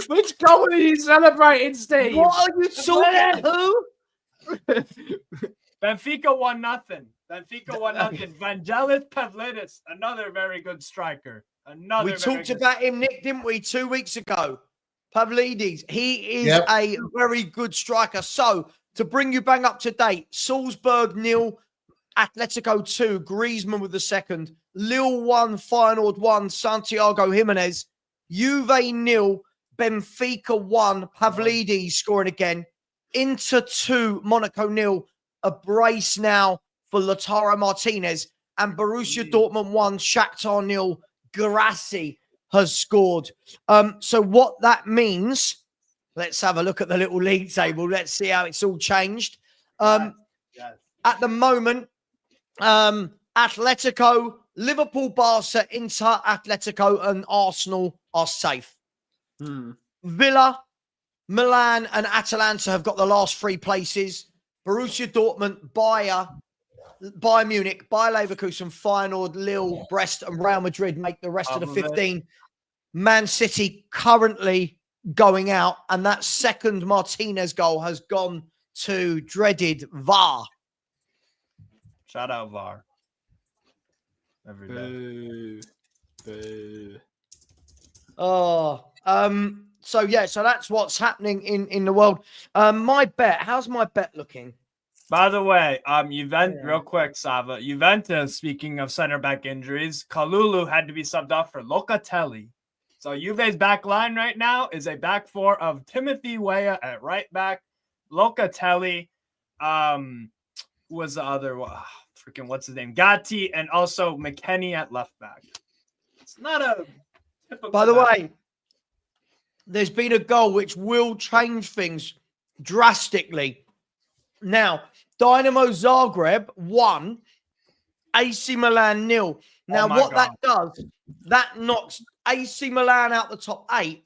Which goal are you celebrating, Steve? What are you talking who? Benfica 1-0. Benfica 1-0. Vangelis Pavlidis, another very good striker. We talked about him, Nick, didn't we, 2 weeks ago? Pavlidis. He is a very good striker. So, to bring you bang up to date, Salzburg 0, Atletico 2, Griezmann with the second, Lille 1, Feyenoord 1, Santiago Jimenez, Juve 0, Benfica 1, Pavlidis scoring again, Inter 2, Monaco 0, a brace now for Lautaro Martinez, and Borussia Dortmund 1, Shakhtar 0, Guirassy has scored. So what that means, let's have a look at the little league table. Let's see how it's all changed. At the moment, Atletico, Liverpool, Barca, Inter, Atletico, and Arsenal are safe. Villa, Milan, and Atalanta have got the last 3 places. Borussia Dortmund, Bayern Munich, Bayer Leverkusen, Feyenoord, Lille, Brest, and Real Madrid make the rest of the 15. Man City currently going out, and that second Martinez goal has gone to dreaded VAR. Shout out VAR. Every day. Boo. So that's what's happening in the world. My bet, how's my bet looking? By the way, real quick, Sava. Juventus, speaking of center back injuries, Kalulu had to be subbed off for Locatelli. So Juve's back line right now is a back 4 of Timothy Weah at right back, Locatelli, was the other one? What's his name? Gatti, and also McKennie at left back. It's not a typical. By the way, there's been a goal which will change things drastically. Now, Dynamo Zagreb 1, AC Milan 0. Now, that does, that knocks AC Milan out the top 8,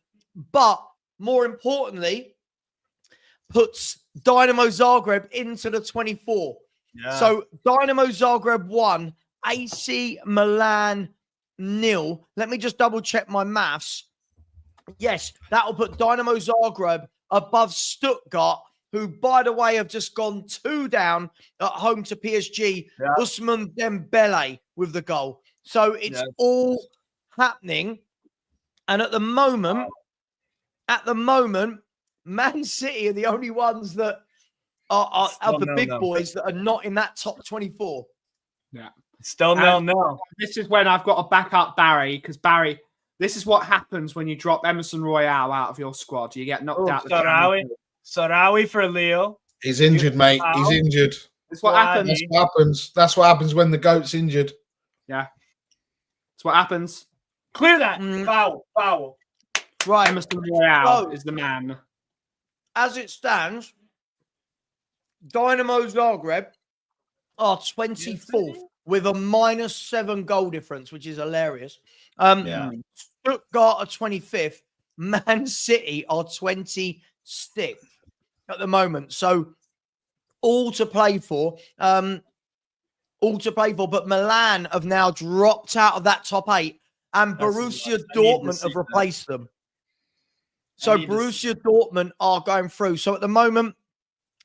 but more importantly, puts Dynamo Zagreb into the 24. Yeah. So, Dynamo Zagreb 1, AC Milan 0. Let me just double check my maths. Yes, that will put Dynamo Zagreb above Stuttgart, who, by the way, have just gone 2 down at home to PSG. Yeah. Ousmane Dembele with the goal. So it's all happening. And at the moment, Man City are the only ones that are of the big boys that are not in that top 24. Yeah. Still no. This is when I've got to back up Barry, because Barry, this is what happens when you drop Emerson Royale out of your squad. You get knocked out. Sarawi for Leo. He's injured, mate. He's injured. That's what happens. That's what happens when the goat's injured. Yeah. That's what happens. Clear that. Foul. Right. Emerson Royale is the man. As it stands, Dynamo Zagreb are 24th with a -7 goal difference, which is hilarious. Stuttgart are 25th. Man City are 26th at the moment. So all to play for. But Milan have now dropped out of that top 8, and Borussia Dortmund have replaced them. So need to Borussia Dortmund are going through. So at the moment,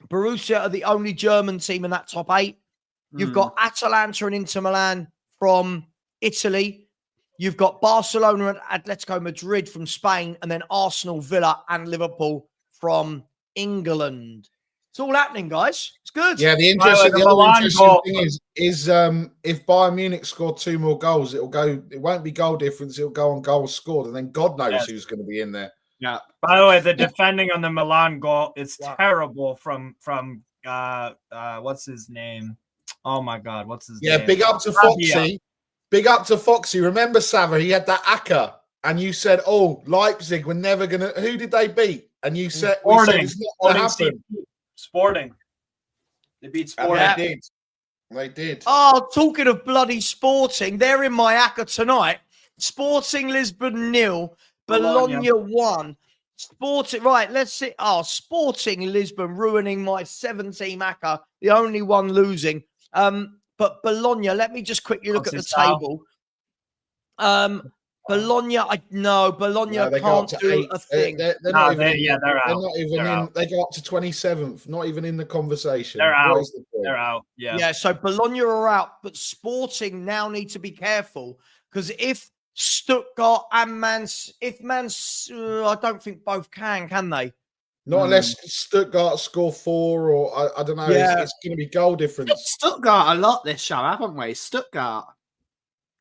Borussia are the only German team in that top 8. You've got Atalanta and Inter Milan from Italy. You've got Barcelona and Atletico Madrid from Spain, and then Arsenal, Villa, and Liverpool from England. It's all happening, guys. It's good. Yeah, the the other Milan interesting goal- thing is if Bayern Munich score 2 more goals, it won't be goal difference, it'll go on goals scored, and then God knows who's going to be in there. Yeah. By the way, the defending on the Milan goal is Wow. terrible from what's his name? Oh my God, what's his name? Yeah, big up to Foxy. Big up to Foxy. Remember, Sava, he had that Aka, and you said, "Oh, Leipzig were never gonna." Who did they beat? And you said, "We said it's not gonna happen." Sporting. They beat And Sporting. they did. They did. Oh, talking of bloody Sporting, they're in my ACCA tonight. Sporting Lisbon 0, Bologna 1. Sporting, right, let's see. Oh, Sporting Lisbon ruining my 7-team ACCA, the only one losing. But Bologna, let me just quickly look at the table. Bologna, Bologna No, they go up can't to do 8. a thing. They're not even. They're They're out. not even They're in. out. They go up to 27th. Not even in the conversation. They're out. What is the point? They're out. Yeah. Yeah, so Bologna are out, but Sporting now need to be careful because if Stuttgart and I don't think both can they? Not unless Stuttgart score 4 or I don't know. Yeah. It's going to be goal difference. Stuttgart a lot this show, haven't we? Stuttgart.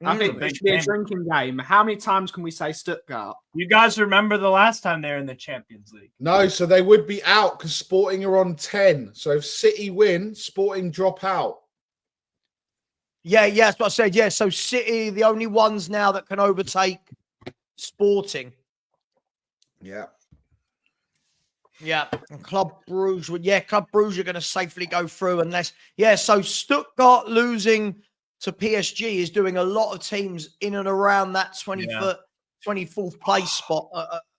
I think big it should be a game. drinking game. How many times can we say Stuttgart? You guys remember the last time they were in the Champions League? No, so they would be out because Sporting are on 10. So if City win, Sporting drop out. Yeah, that's what I said. Yeah, so City, the only ones now that can overtake Sporting. Yeah. Yeah, and Club Brugge Club Brugge are going to safely go through unless, so Stuttgart losing to PSG is doing a lot of teams in and around that 24th place spot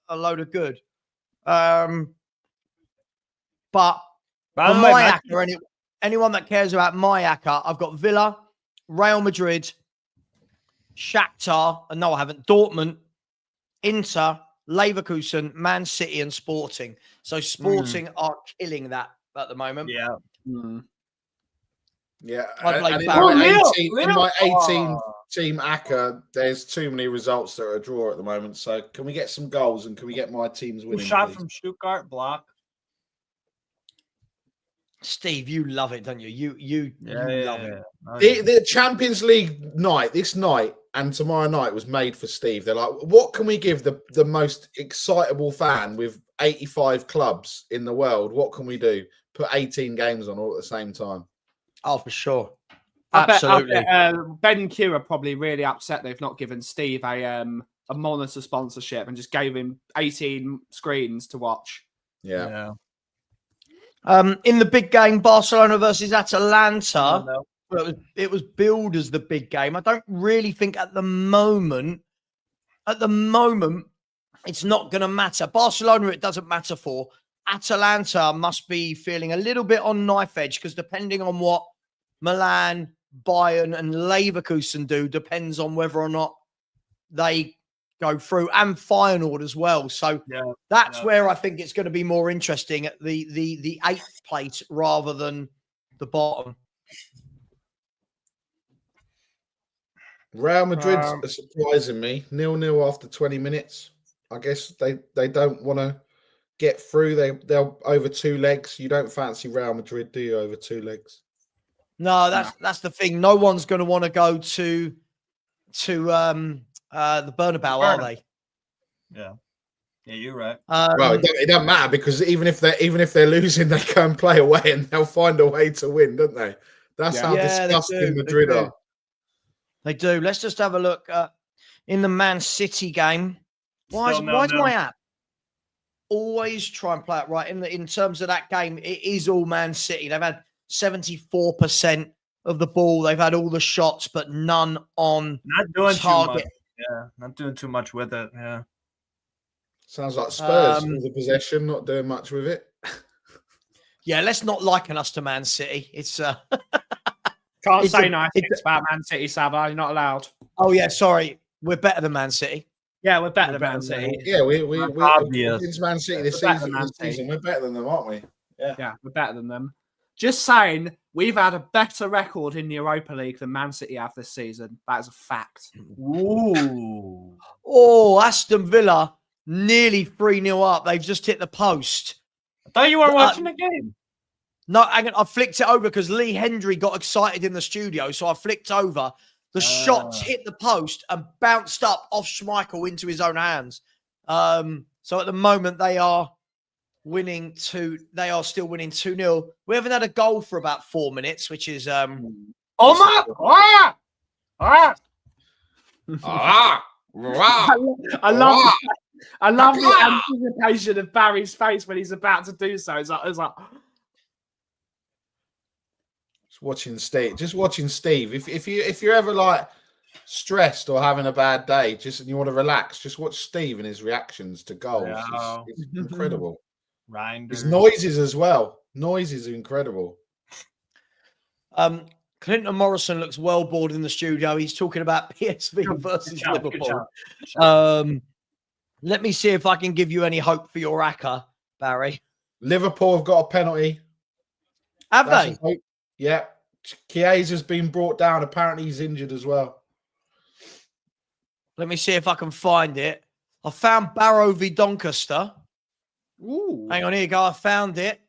a load of good. But By for the way, my ACCA, anyone that cares about my ACCA, I've got Villa, Real Madrid, Shakhtar, and no, I haven't, Dortmund, Inter, Leverkusen, Man City, and Sporting. So Sporting are killing that at the moment. Yeah. Yeah. I blame And in Barry. my 18 team ACCA, there's too many results that are a draw at the moment. So can we get some goals and can we get my teams Who winning? shot please? from Stuttgart block? Steve, you love it, don't you? You love it. The Champions League night, this night and tomorrow night was made for Steve. They're like, what can we give the most excitable fan with 85 clubs in the world? What can we do? Put 18 games on all at the same time. Oh, for sure. Absolutely. I bet, Ben Q are probably really upset they've not given Steve a monitor sponsorship and just gave him 18 screens to watch. Yeah. In the big game, Barcelona versus Atalanta, No. it was billed as the big game. I don't really think at the moment, it's not going to matter. Barcelona, it doesn't matter for. Atalanta must be feeling a little bit on knife edge because depending on what Milan, Bayern, and Leverkusen do, depends on whether or not they go through, and Feyenoord as well. So that's where I think it's going to be more interesting at the 8th place rather than the bottom. Real Madrid are surprising me. 0-0 after 20 minutes. I guess they don't want to get through. They'll over 2 legs. You don't fancy Real Madrid, do you, over 2 legs? No, that's the thing. No one's going to want to go to the Bernabeu, are they? Yeah, you're right. Well, it doesn't matter because even if they're losing, they go and play away and they'll find a way to win, don't they? That's how disgusting Madrid are. They do. Let's just have a look in the Man City game. Why is my app always try and play it right? In terms of that game, it is all Man City. They've had 74% of the ball. They've had all the shots, but none on Not doing target. too much. Yeah, not doing too much with it. Yeah. Sounds like Spurs with the possession, not doing much with it. Yeah, let's not liken us to Man City. It's Can't It's say a- nice it's things about Man City, Sava. You're not allowed. oh yeah, sorry, we're better than Man City. Yeah, we're better than Man City. Yeah, we're Obvious. against Man City We're this better season. than Man This season. City. We're better than them, aren't we? Yeah, we're better than them. Just saying, we've had a better record in the Europa League than Man City have this season. That is a fact. Ooh. Oh, Aston Villa nearly 3-0 up. They've just hit the post. I thought you weren't watching the game. No, I flicked it over because Lee Hendry got excited in the studio. So I flicked over. The shots hit the post and bounced up off Schmeichel into his own hands. So at the moment, they are winning They are still winning 2-0. We haven't had a goal for about 4 minutes, which is Oh my! I love the anticipation of Barry's face when he's about to do so. It's like just watching Steve. If you're ever like stressed or having a bad day, and you want to relax, just watch Steve and his reactions to goals. Yeah. It's incredible. Reinders. His noises as well. Noises are incredible. Clinton Morrison looks well bored in the studio. He's talking about PSV versus Liverpool. Let me see if I can give you any hope for your ACCA, Barry. Liverpool have got a penalty. Have That's they? a hope. Yeah. Chiesa's been brought down. Apparently he's injured as well. Let me see if I can find it. I found Barrow v Doncaster. ooh. Hang on, here you go. I found it.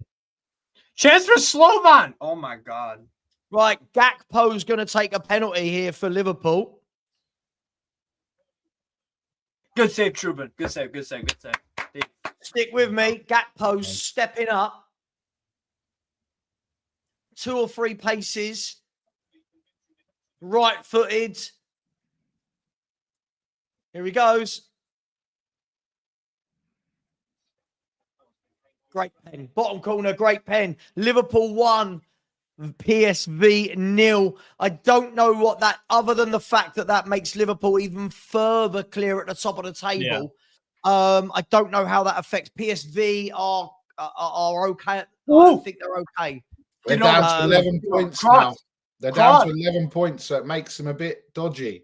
Chance for Slovan. Oh my God. Right, Gakpo's going to take a penalty here for Liverpool. Good save, Trubin. Good save. Stick with me. Gakpo's stepping up. 2 or 3 paces. Right-footed. Here he goes. Great pen. Bottom corner, great pen. Liverpool 1. PSV 0. I don't know what that, other than the fact that makes Liverpool even further clear at the top of the table. Yeah. I don't know how that affects PSV. Are okay. I think they're okay. They're down to 11 points now. They're down to 11 points, so it makes them a bit dodgy.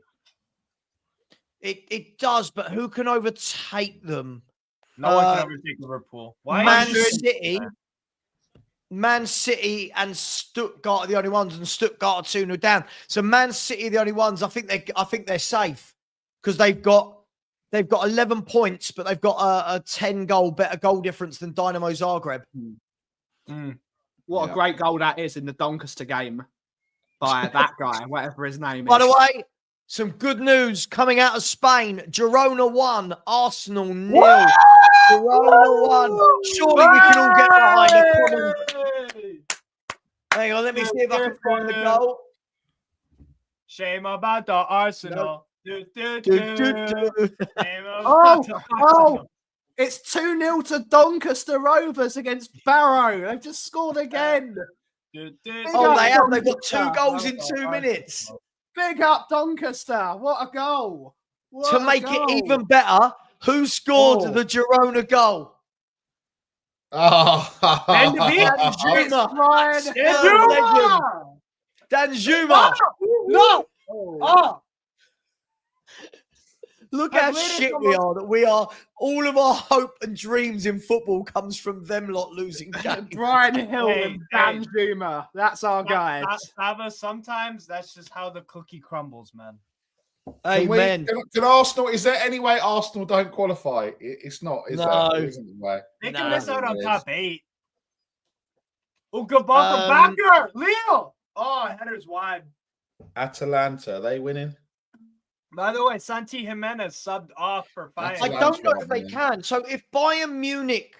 It does, but who can overtake them? No one can overtake Liverpool. Why? Man City and Stuttgart are the only ones, and Stuttgart are 2-0 down. So Man City are the only ones. I think they're safe because they've got 11 points, but they've got a 10-goal better goal difference than Dynamo Zagreb. What a great goal that is in the Doncaster game by that guy, whatever his name is. By the way, some good news coming out of Spain. Girona 1, Arsenal 0. Girona 1. Surely we can all get behind it. Hang on, let me see if I can find the goal. Shame about the Arsenal. No. It's 2-0 to Doncaster Rovers against Barrow. They've just scored again. Oh, they have. They've got 2 goals in 2 minutes. Big up Doncaster. What a goal. To make it even better, who scored the Girona goal? Danjuma. No. Look how shit we are. That we are. All of our hope and dreams in football comes from them lot losing games. Brian Hill and Dan Zuma. That's our guys. Sometimes that's just how the cookie crumbles, man. Amen. Can Arsenal? Is there any way Arsenal don't qualify? It's not. Is no. there? Isn't the way. They can miss out on top 8. Backer, Leo. Oh, header's wide. Atalanta, are they winning? By the way, Santi Jimenez subbed off for 5. I don't know if they can. So if Bayern Munich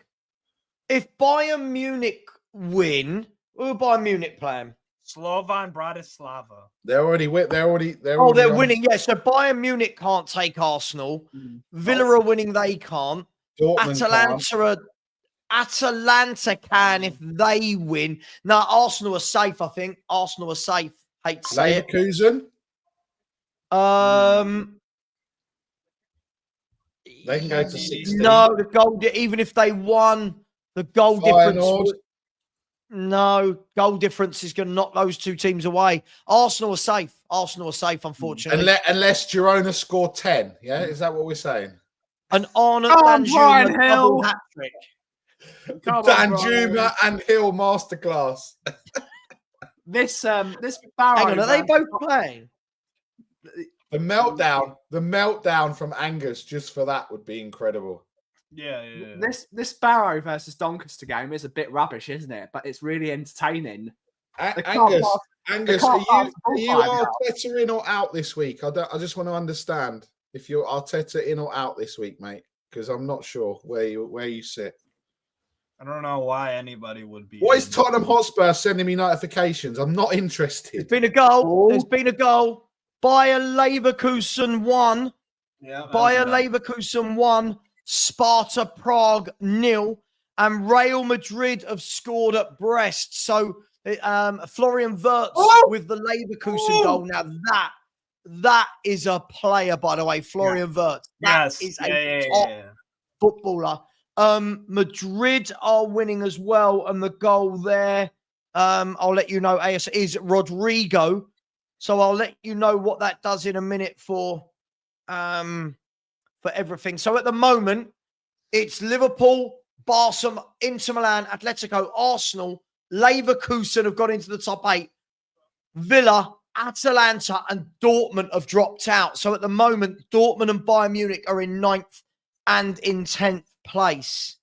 win, who will Bayern Munich playing? Slovan Bratislava. They're already they're winning. Yeah, so Bayern Munich can't take Arsenal. Villa are winning. They can't. Atalanta can if they win. Now Arsenal are safe. I think Arsenal are safe. Hate to say it. Leverkusen. They can go to 16. No, the goal. Even if they won, the goal difference. No, goal difference is going to knock those 2 teams away. Arsenal are safe. Unfortunately. Unless Girona score 10. Yeah, is that what we're saying? An Arnold Come on, Brian Danjuma Hill. double hat trick. Come on, Danjuma and Hill masterclass. This Barrow. Hang on, are they versus- both playing? The meltdown from Angus just for that would be incredible. Yeah. This Barrow versus Doncaster game is a bit rubbish, isn't it? But it's really entertaining. Angus, can't are pass you the ball Arteta in or out this week? I just want to understand if you're Arteta in or out this week, mate, because I'm not sure where you sit. I don't know why anybody would be. Why is Tottenham Hotspur sending me notifications? I'm not interested. There's been a goal. Oh. There's been a goal. Bayer Leverkusen 1. Yeah, Bayer Leverkusen 1. Sparta Prague 0. And Real Madrid have scored at Brest. So Florian Wirtz with the Leverkusen goal. Now that is a player, by the way, Florian Wirtz. That is a top footballer. Madrid are winning as well, and the goal there, I'll let you know, AS is Rodrigo. So I'll let you know what that does in a minute for everything. So at the moment, it's Liverpool, Barca, Inter Milan, Atletico, Arsenal, Leverkusen have got into the top 8. Villa, Atalanta, and Dortmund have dropped out. So at the moment, Dortmund and Bayern Munich are in 9th and in 10th place.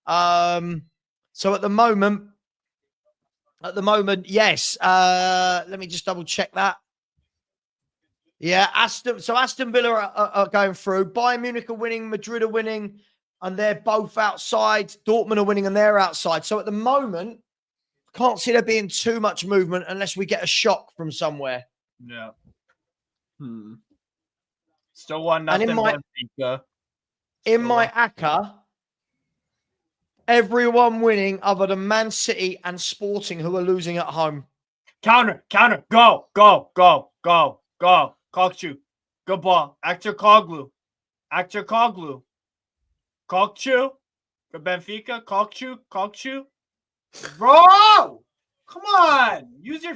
So at the moment, yes. Let me just double check that. Yeah, Aston Villa are going through. Bayern Munich are winning, Madrid are winning, and they're both outside. Dortmund are winning and they're outside. So at the moment, can't see there being too much movement unless we get a shock from somewhere. Yeah. Still 1-0 Benfica. In my ACCA, everyone winning other than Man City and Sporting, who are losing at home. Counter. Go. Kokchu. Good ball. Actor Koglu. Kokchu. For Benfica. Kokchu. Bro! Come on. Use your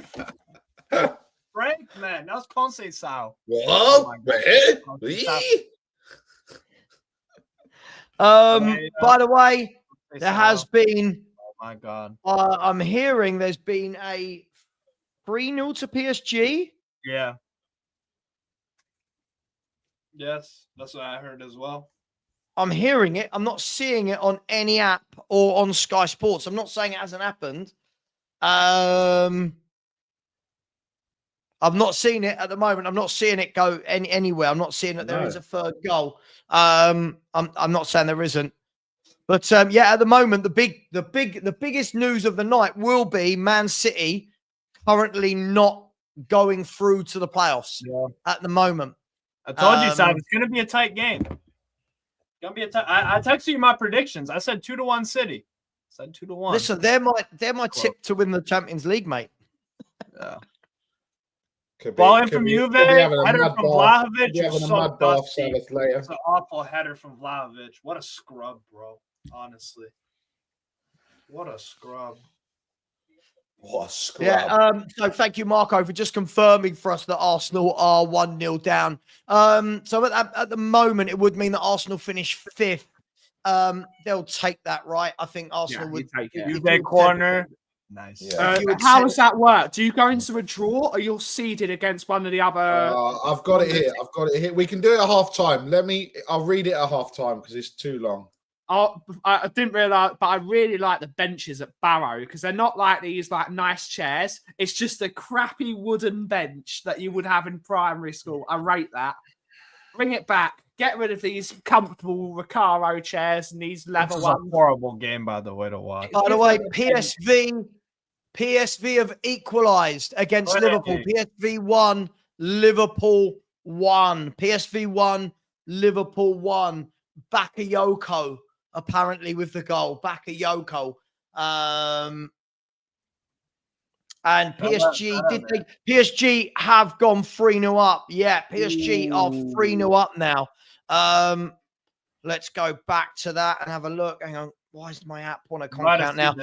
break, man. That was Conceição. What? By the way, there has been. Oh my God. I'm hearing there's been a 3-0 to PSG. Yeah. Yes, that's what I heard as well. I'm hearing it. I'm not seeing it on any app or on Sky Sports. I'm not saying it hasn't happened. I'm not seeing it at the moment. I'm not seeing it go anywhere. I'm not seeing that there is a third goal. I'm not saying there isn't. But yeah, at the moment, the biggest news of the night will be Man City currently not going through to the playoffs at the moment. I told you, Sam, it's going to be a tight game. It's going to be a tight. I texted you my predictions. I said 2-1 City. I said 2-1. Listen, they're my tip to win the Champions League, mate. Yeah. Ball in from Juve, header from Vlahovic. It's an awful header from Vlahovic. What a scrub, bro. Honestly. What a scrub. Yeah, so thank you, Marco, for just confirming for us that Arsenal are 1-0 down. So at the moment, it would mean that Arsenal finish 5th. They'll take that, right? I think Arsenal would take it. Juve corner. Nice. Yeah. How does that work? Do you go into a draw or you're seeded against one of the other? I've got it here. We can do it at half time. I'll read it at half time because it's too long. I didn't realize, but I really like the benches at Barrow because they're not like these like nice chairs. It's just a crappy wooden bench that you would have in primary school. I rate that. Bring it back. Get rid of these comfortable Recaro chairs and these leather ones. This is a horrible game, by the way, to watch. By the way, PSV have equalised against Liverpool. PSV 1, Liverpool 1. PSV 1, Liverpool 1. Bakayoko apparently with the goal. Bakayoko. And PSG PSG have gone 3-0 up. Yeah, PSG are 3-0 up now. Let's go back to that and have a look. Hang on. Why is my app on a count now?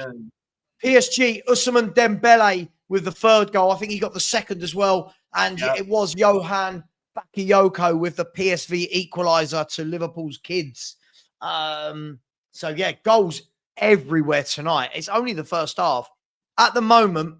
PSG, Ousmane Dembele with the 3rd goal. I think he got the 2nd as well. And it was Johan Bakayoko with the PSV equaliser to Liverpool's kids. So yeah, goals everywhere tonight. It's only the first half. At the moment,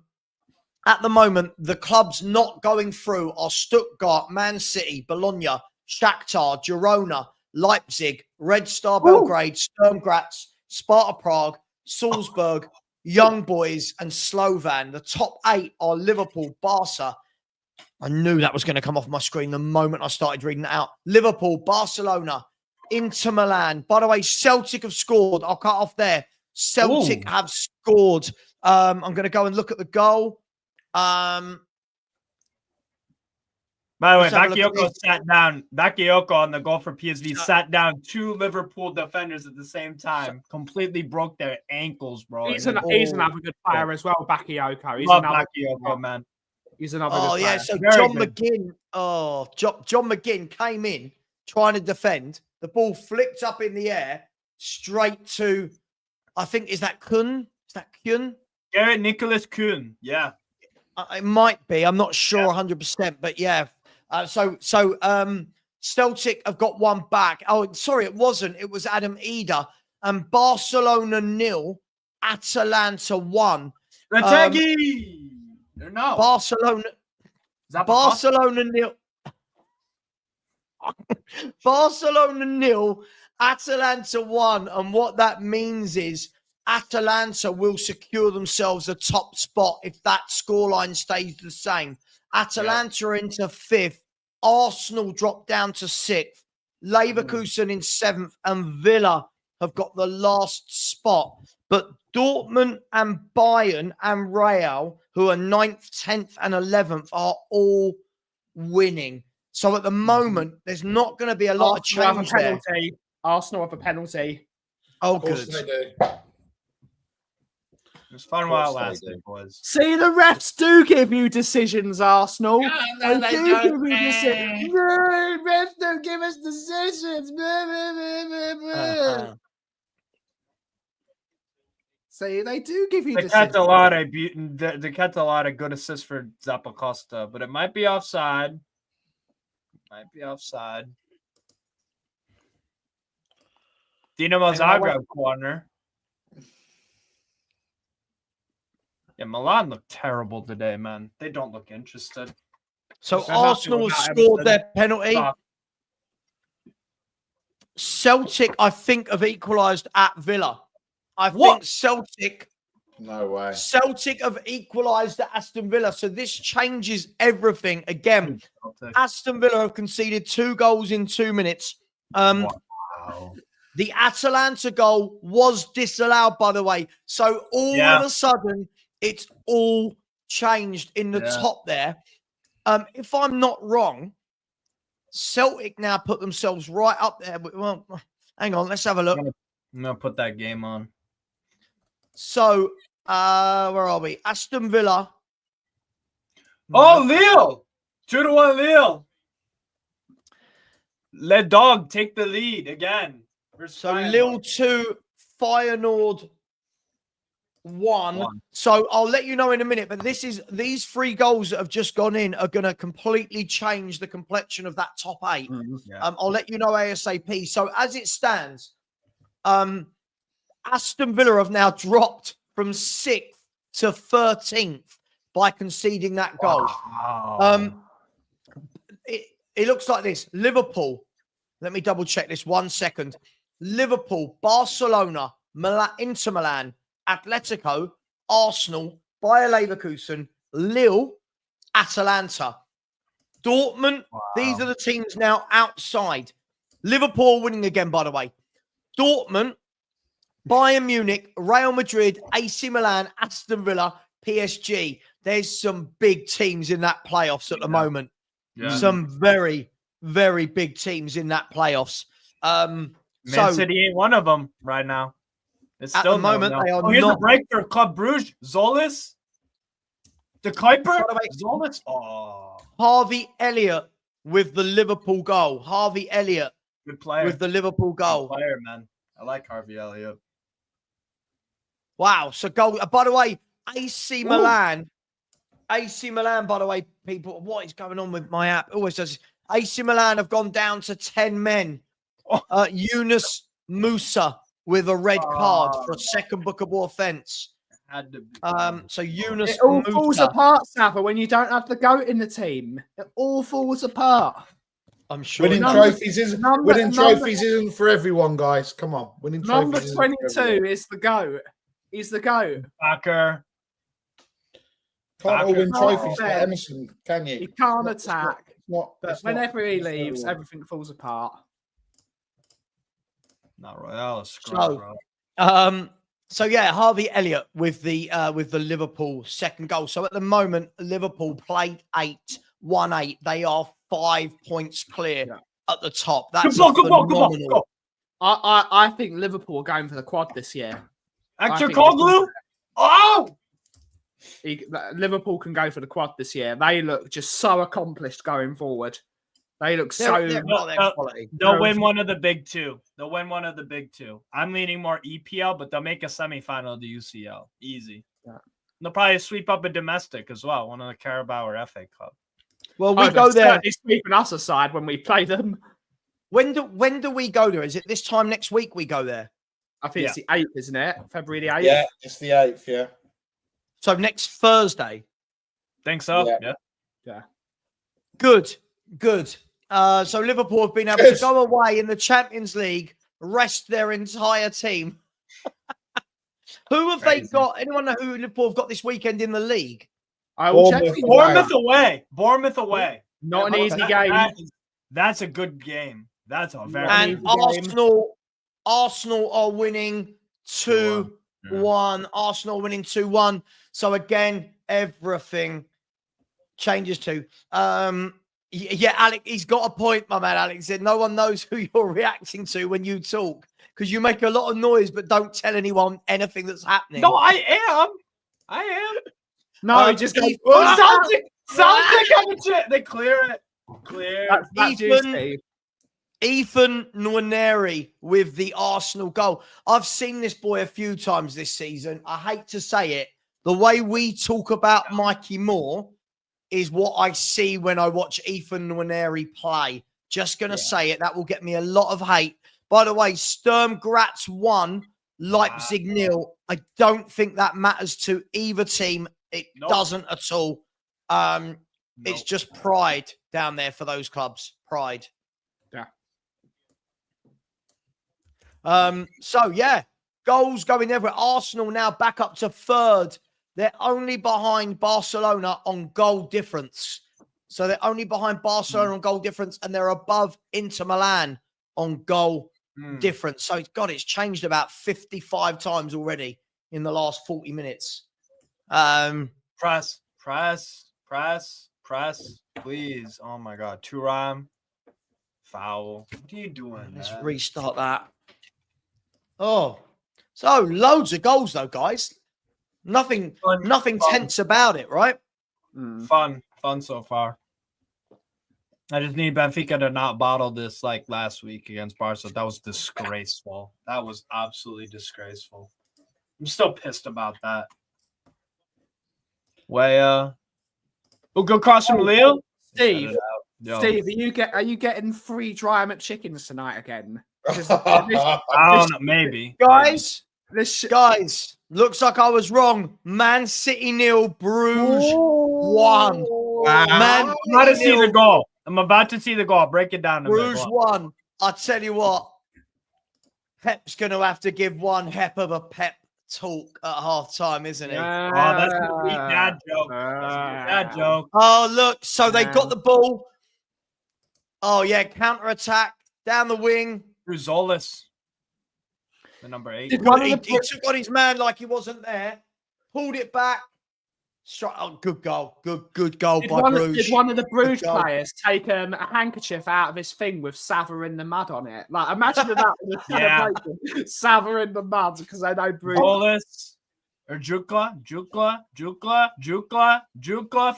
the clubs not going through are Stuttgart, Man City, Bologna, Shakhtar, Girona, Leipzig, Red Star Belgrade, Sturm Graz, Sparta Prague, Salzburg, Young Boys, and Slovan. The top 8 are Liverpool, Barca. I knew that was going to come off my screen the moment I started reading it out. Liverpool, Barcelona, Inter Milan. By the way, Celtic have scored. I'll cut off there. Celtic have scored. I'm going to go and look at the goal. By the way, Bakayoko sat down. Bakayoko on the goal for PSV sat down 2 Liverpool defenders at the same time. Completely broke their ankles, bro. He's another good player as well, Bakayoko. He's Love another Bakayoko, man. He's another good player. Yeah, so Very John good. McGinn. John McGinn came in trying to defend. The ball flipped up in the air straight to, I think, is that Kuhn? Is that Kuhn? Garrett Nicholas Kuhn. Yeah. It might be. I'm not sure 100%, but yeah. Celtic have got one back. Oh, sorry, it wasn't. It was Adam Eder. And Barcelona 0, Atalanta 1. Retegi! No. Barcelona 0. Barcelona 0, Atalanta 1. And what that means is Atalanta will secure themselves a top spot if that scoreline stays the same. Atalanta are into 5th. Arsenal drop down to 6th. Leverkusen in 7th. And Villa have got the last spot. But Dortmund and Bayern and Real, who are 9th, 10th, and 11th, are all winning. So at the moment, there's not going to be a lot of change there. Arsenal have a penalty. Oh, good. It's fun while it lasted, boys. See, the refs do give you decisions, Arsenal. No, they don't. Give you decisions. No, refs don't give us decisions. See, they do give you They decisions. got a lot of good assists for Zappacosta, but it might be offside. Dinamo Zagreb corner. Yeah, Milan look terrible today, man. They don't look interested. So Arsenal have scored their penalty. Celtic, I think, have equalised at Villa. I think Celtic. No way. Celtic have equalised at Aston Villa. So this changes everything. Again, Aston Villa have conceded 2 goals in 2 minutes. Wow. The Atalanta goal was disallowed, by the way. So all of a sudden, it's all changed in the top there. If I'm not wrong, Celtic now put themselves right up there. Well, hang on, let's have a look. I'm going to put that game on. So, where are we? Aston Villa. Oh, Lille! 2-1 Lille. Le Dog take the lead again. So Lille 2, Feyenoord 1. So I'll let you know in a minute, but these 3 goals that have just gone in are going to completely change the complexion of that top 8. I'll let you know ASAP. So as it stands, Aston Villa have now dropped from 6th to 13th by conceding that goal. Wow. It looks like this. Liverpool. Let me double check this 1 second. Liverpool, Barcelona, Inter Milan, Atletico, Arsenal, Bayer Leverkusen, Lille, Atalanta. Dortmund, these are the teams now outside. Liverpool winning again, by the way. Dortmund, Bayern Munich, Real Madrid, AC Milan, Aston Villa, PSG. There's some big teams in that playoffs at the moment. Yeah. Some very, very big teams in that playoffs. Man City ain't one of them right now. It's at still the moment, they are here's not. a break for Club Brugge. Zolis. De Kuiper. Zolis. Oh. Harvey Elliott with the Liverpool goal. Harvey Elliott Good player. with the Liverpool goal. Good player, man. I like Harvey Elliott. Wow. So goal. By the way, AC Milan. AC Milan, by the way, people, what is going on with my app? It always does. AC Milan have gone down to 10 men. Yunus Musa with a red card for a second bookable offence. Had to be. So Yunus It all falls Musa, apart, Sava, when you don't have the GOAT in the team. It all falls apart. I'm sure. Winning Number- trophies isn't number- winning number- trophies isn't for everyone, guys. Come on, winning Number trophies. isn't for 22 everyone. is the GOAT. He's the GOAT. Backer. Can't all win Backer. trophies for Can't Emerson, can you? He can't It's not- attack. it's not- But it's not- whenever he it's not leaves, everyone. everything falls apart. Not Royale. Scrub, So- bro. So yeah, Harvey Elliott with the Liverpool second goal. So at the moment, Liverpool played 8, won 8. They are 5 points clear at the top. That's phenomenal. I think Liverpool are going for the quad this year. Actor Koglu. Oh, Liverpool can go for the quad this year. They look just so accomplished going forward. They look They're not their quality. they'll win one of the big two. They'll win one of the big two. I'm leaning more EPL, but they'll make a semifinal of the UCL. Easy. Yeah. They'll probably sweep up a domestic as well, one of the Carabao or FA Cup. Well, we go there. It's sweeping us aside when we play them. When do we go there? Is it this time next week we go there? I think it's the 8th, isn't it? February the 8th. Yeah, it's the 8th. Yeah. So next Thursday. Think so? Yeah. Yeah. Good. So Liverpool have been able to go away in the Champions League, rest their entire team. Who have they got? Anyone know who Liverpool have got this weekend in the league? I will check. Bournemouth away. Not an easy game. That's a good game. That's a very And good game. Arsenal are winning 2-1. Arsenal winning 2-1. So again, everything changes to. Yeah, Alex, he's got a point, my man. Alex said no one knows who you're reacting to when you talk because you make a lot of noise but don't tell anyone anything that's happening. No, I am. No, he just goes. Something. They clear it. Clear. That's juicy. Ethan Nwaneri with the Arsenal goal. I've seen this boy a few times this season. I hate to say it. The way we talk about Mikey Moore is what I see when I watch Ethan Nwaneri play. Just going to say it. That will get me a lot of hate. By the way, Sturm Graz 1, Leipzig 0. I don't think that matters to either team. It doesn't at all. It's just pride down there for those clubs. Pride. So yeah, goals going everywhere. Arsenal now back up to 3rd. They're only behind Barcelona on goal difference. So they're only behind Barcelona on goal difference, and they're above Inter Milan on goal difference. So it's changed about 55 times already in the last 40 minutes. Press, please. Oh my God, Thuram, foul. What are you doing? Let's restart that. Oh, so loads of goals though, guys. Nothing tense about it, right? Fun so far. I just need Benfica to not bottle this like last week against Barca. That was disgraceful. That was absolutely disgraceful. I'm still pissed about that. Weah. We'll go across from Leo. Steve, are you getting free dry McChickens tonight again? I don't know, maybe. Guys, looks like I was wrong. Man City 0, Bruges 1. I'm about to see the goal. I'm about to see the goal. Break it down. Bruges 1. I tell you what, Pep's going to have to give one heck of a pep talk at half time, isn't he? Oh, that's a sweet dad joke. That's a good dad joke. Oh, look. So they got the ball. Oh, yeah. Counter attack down the wing. Ruzolis, the number 8. He took on his man like he wasn't there. Pulled it back. Good goal. Good goal by Bruges. Did one of the Bruges players take a handkerchief out of his thing with Sava in the mud on it? Like, imagine that was a celebration. Sava in the mud because I know Bruges. Ruzolis or Jukla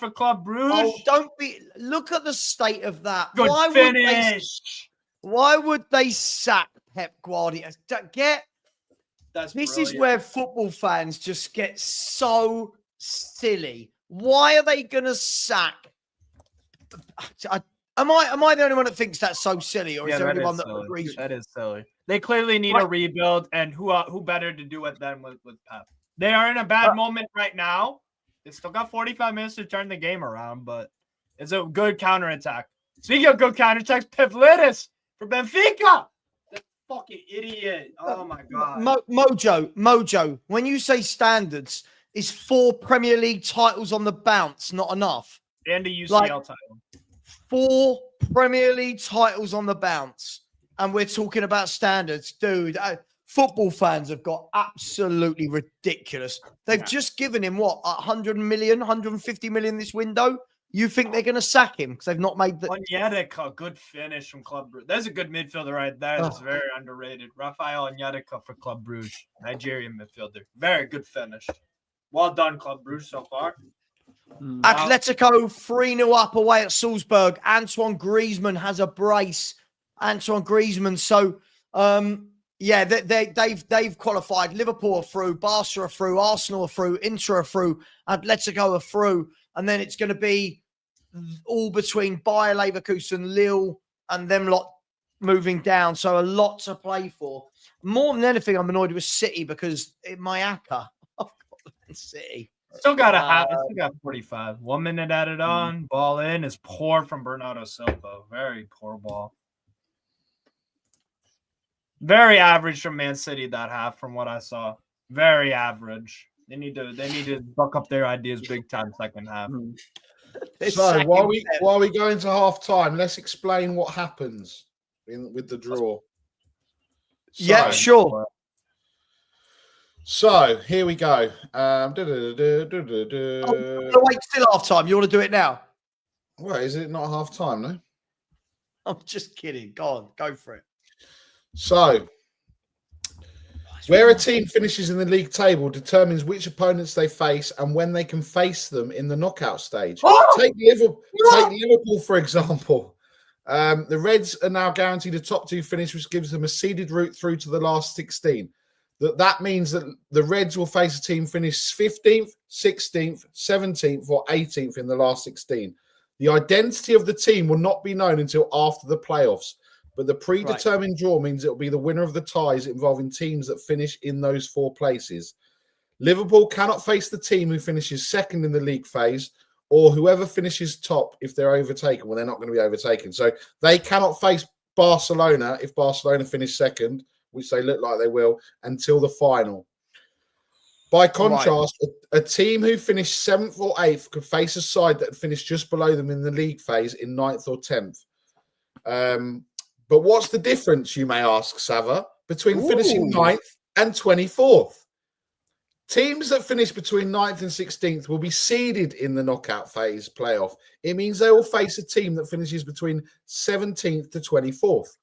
for Club Bruges. Oh, don't be. Look at the state of that. Good finish. Why would they sack Pep Guardiola? This is where football fans just get so silly. Why are they going to sack? Am I the only one that thinks that's so silly, or is there anyone that agrees? That is silly. They clearly need a rebuild, and who better to do it than with Pep? They are in a bad moment right now. They still got 45 minutes to turn the game around, but it's a good counterattack. Speaking of good counterattacks, Pavlidis for Benfica. That fucking idiot. Oh, my God. Mojo, when you say standards, is 4 Premier League titles on the bounce not enough? And a UCL title. 4 Premier League titles on the bounce. And we're talking about standards. Dude, football fans have got absolutely ridiculous. They've just given him, 100 million, 150 million this window? You think they're going to sack him because they've not made the... Onyedika, good finish from Club Brugge. There's a good midfielder right there that's very underrated. Rafael Onyedika for Club Brugge, Nigerian midfielder. Very good finish. Well done, Club Brugge, so far. Atletico 3-0 up away at Salzburg. Antoine Griezmann has a brace. Antoine Griezmann. So, they've qualified. Liverpool are through, Barca are through, Arsenal are through, Inter are through, Atletico are through, and then it's going to be all between Bayer Leverkusen, Lille, and them lot moving down. So a lot to play for. More than anything, I'm annoyed with City because Mayaka. I've got City. Still got 45. 1 minute added on. Ball in is poor from Bernardo Silva. Very poor ball. Very average from Man City that half, from what I saw. Very average. They need to buck up their ideas big time second half. So while we go into half time, let's explain what happens with the draw. Yeah, sure. So here we go. Wait, still half time. You want to do it now? Well, is it not half time, no? I'm just kidding. Go on, go for it. So, where a team finishes in the league table determines which opponents they face and when they can face them in the knockout stage. Take Liverpool, for example. The Reds are now guaranteed a top 2 finish, which gives them a seeded route through to the last 16. That means that the Reds will face a team finished 15th, 16th, 17th, or 18th in the last 16. The identity of the team will not be known until after the playoffs. But the predetermined draw means it will be the winner of the ties involving teams that finish in those 4 places. Liverpool cannot face the team who finishes second in the league phase or whoever finishes top if they're overtaken. Well, they're not going to be overtaken. So they cannot face Barcelona if Barcelona finish second, which they look like they will, until the final. By contrast, a team who finished 7th or 8th could face a side that finished just below them in the league phase in 9th or 10th. But what's the difference, you may ask, Sava, between finishing 9th and 24th? Teams that finish between 9th and 16th will be seeded in the knockout phase playoff. It means they will face a team that finishes between 17th to 24th.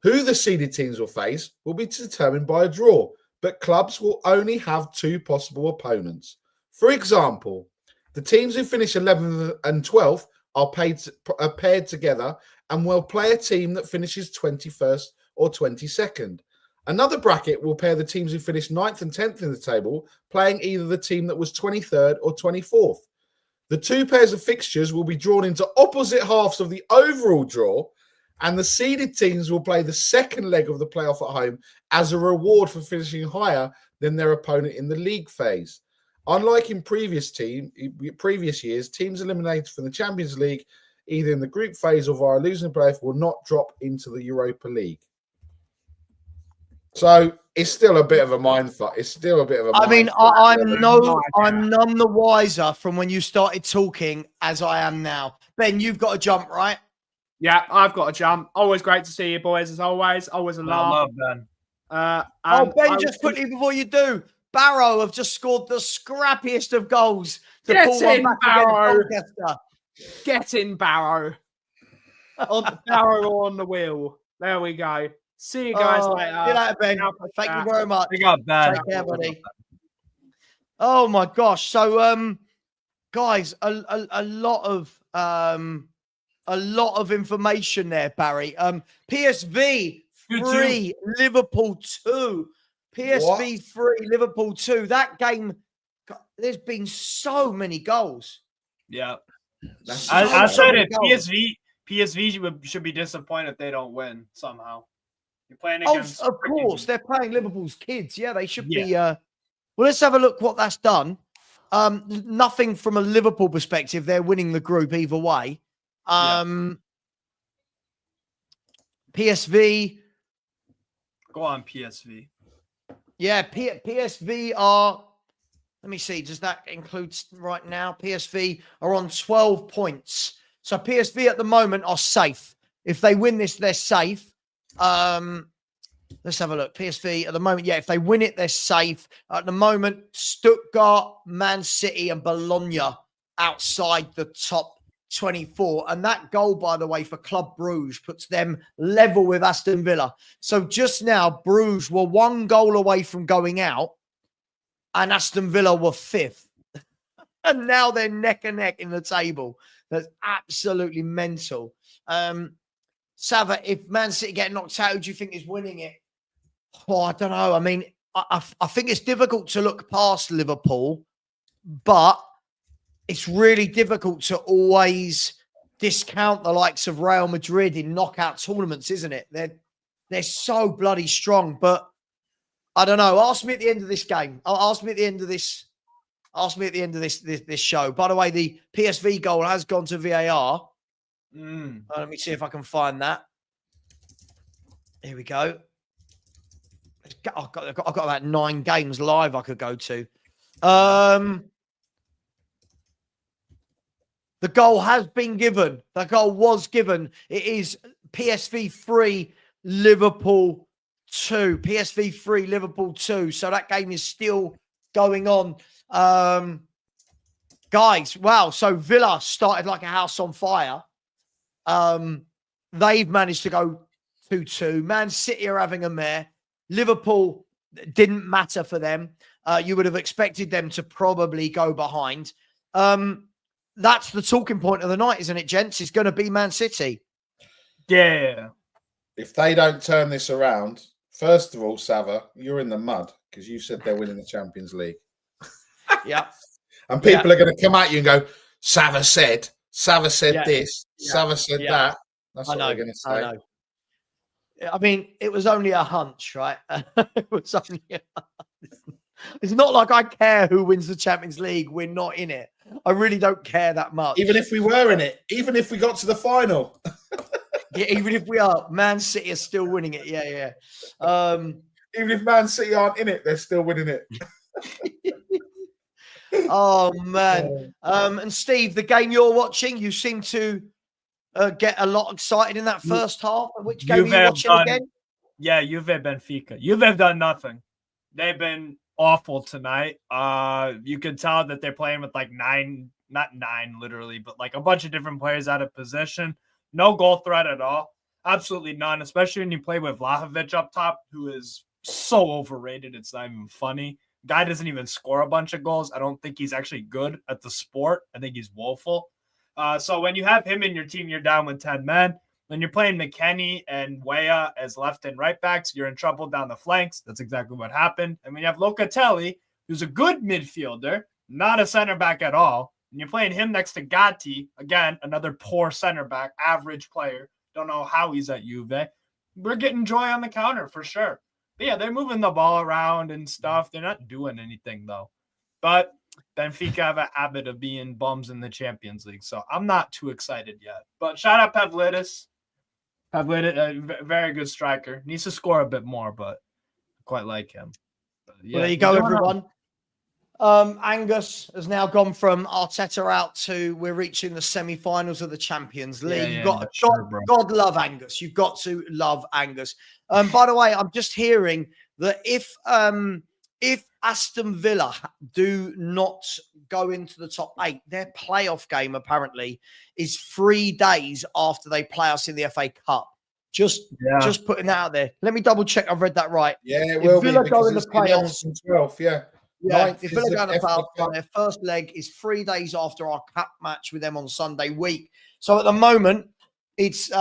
Who the seeded teams will face will be determined by a draw, but clubs will only have 2 possible opponents. For example, the teams who finish 11th and 12th are paired together and will play a team that finishes 21st or 22nd. Another bracket will pair the teams who finish 9th and 10th in the table, playing either the team that was 23rd or 24th. The 2 pairs of fixtures will be drawn into opposite halves of the overall draw, and the seeded teams will play the second leg of the playoff at home as a reward for finishing higher than their opponent in the league phase. Unlike in previous years, teams eliminated from the Champions League, either in the group phase or via losing playoff, will not drop into the Europa League. So it's still a bit of a mindfuck. I'm none the wiser from when you started talking as I am now. Ben, you've got to jump, right? Yeah, I've got to jump. Always great to see you boys, as always. Always a laugh. I love Ben. Ben, just quickly before you do, Barrow have just scored the scrappiest of goals to Get pull one in, back Barrow. against Doncaster. Get in, Barrow. Barrow on the wheel. There we go. See you guys later. See you later, Ben. Thank you very much. We got Ben. Take care, buddy. Oh my gosh. So, guys, a lot of information there, Barry. PSV 3, Liverpool 2. PSV 3, Liverpool 2. That game, there's been so many goals. Yeah. I said it. PSV should be disappointed if they don't win somehow. You're playing Oh, against. of course, they're playing Liverpool's kids. Yeah, they should Yeah. be. Well, let's have a look what that's done. Nothing from a Liverpool perspective. They're winning the group either way. PSV. Go on, PSV. Yeah, PSV are. Let me see. Does that include right now? PSV are on 12 points. So PSV at the moment are safe. If they win this, they're safe. Let's have a look. PSV at the moment, yeah, if they win it, they're safe. At the moment, Stuttgart, Man City, and Bologna outside the top 24. And that goal, by the way, for Club Bruges puts them level with Aston Villa. So just now, Bruges were 1 goal away from going out, and Aston Villa were 5th. And now they're neck and neck in the table. That's absolutely mental. Sava, if Man City get knocked out, who do you think is winning it? Oh, I don't know. I mean, I think it's difficult to look past Liverpool, but it's really difficult to always discount the likes of Real Madrid in knockout tournaments, isn't it? They're so bloody strong. But I don't know. Ask me at the end of this game. Ask me at the end of this. Ask me at the end of this show. By the way, the PSV goal has gone to VAR. Let me see if I can find that. Here we go. I've got about 9 games live I could go to. The goal has been given. The goal was given. It is PSV 3, Liverpool 2. PSV 3, Liverpool 2. So that game is still going on. Guys, wow. So Villa started like a house on fire. They've managed to go 2-2. Man City are having a mare. Liverpool didn't matter for them. You would have expected them to probably go behind. That's the talking point of the night, isn't it, gents? It's going to be Man City. Yeah. If they don't turn this around, first of all, Sava, you're in the mud because you said they're winning the Champions League. Yeah. And people are going to come at you and go, Sava said this, Yeah. Sava said that. That's what they're going to say. I know. I mean, it was only a hunch, right? It was only a hunch. It's not like I care who wins the Champions League. We're not in it. I really don't care that much. Even if we were in it, even if we got to the final. Yeah, even if we are, Man City are still winning it. Yeah. Even if Man City aren't in it, they're still winning it. Oh, man. And Steve, the game you're watching, you seem to get a lot excited in that first half. Which game are you watching again? Yeah, Juve Benfica. Juve have done nothing. They've been awful tonight. You can tell that they're playing with like 9, not 9 literally, but like a bunch of different players out of position. No goal threat at all. Absolutely none, especially when you play with Vlahovic up top, who is so overrated. It's not even funny. Guy doesn't even score a bunch of goals. I don't think he's actually good at the sport. I think he's woeful. So when you have him in your team, you're down with 10 men. When you're playing McKennie and Weah as left and right backs, you're in trouble down the flanks. That's exactly what happened. And when you have Locatelli, who's a good midfielder, not a center back at all, and you're playing him next to Gatti, again, another poor center back, average player. Don't know how he's at Juve. We're getting joy on the counter for sure. But yeah, they're moving the ball around and stuff. They're not doing anything, though. But Benfica have a habit of being bums in the Champions League, so I'm not too excited yet. But shout out Pavlidis. Pavlidis, a very good striker. Needs to score a bit more, but I quite like him. Yeah, well, there you go, everyone. Angus has now gone from Arteta out to we're reaching the semi-finals of the Champions League. God love Angus. You've got to love Angus. By the way, I'm just hearing that if Aston Villa do not go into the top 8, their playoff game apparently is 3 days after they play us in the FA Cup. Just putting that out there. Let me double check. I've read that right. Yeah, it will Villa be go in the playoffs. 12th, yeah. Yeah, if Villa go in the playoffs, their first leg is 3 days after our cup match with them on Sunday week. So at the moment, it's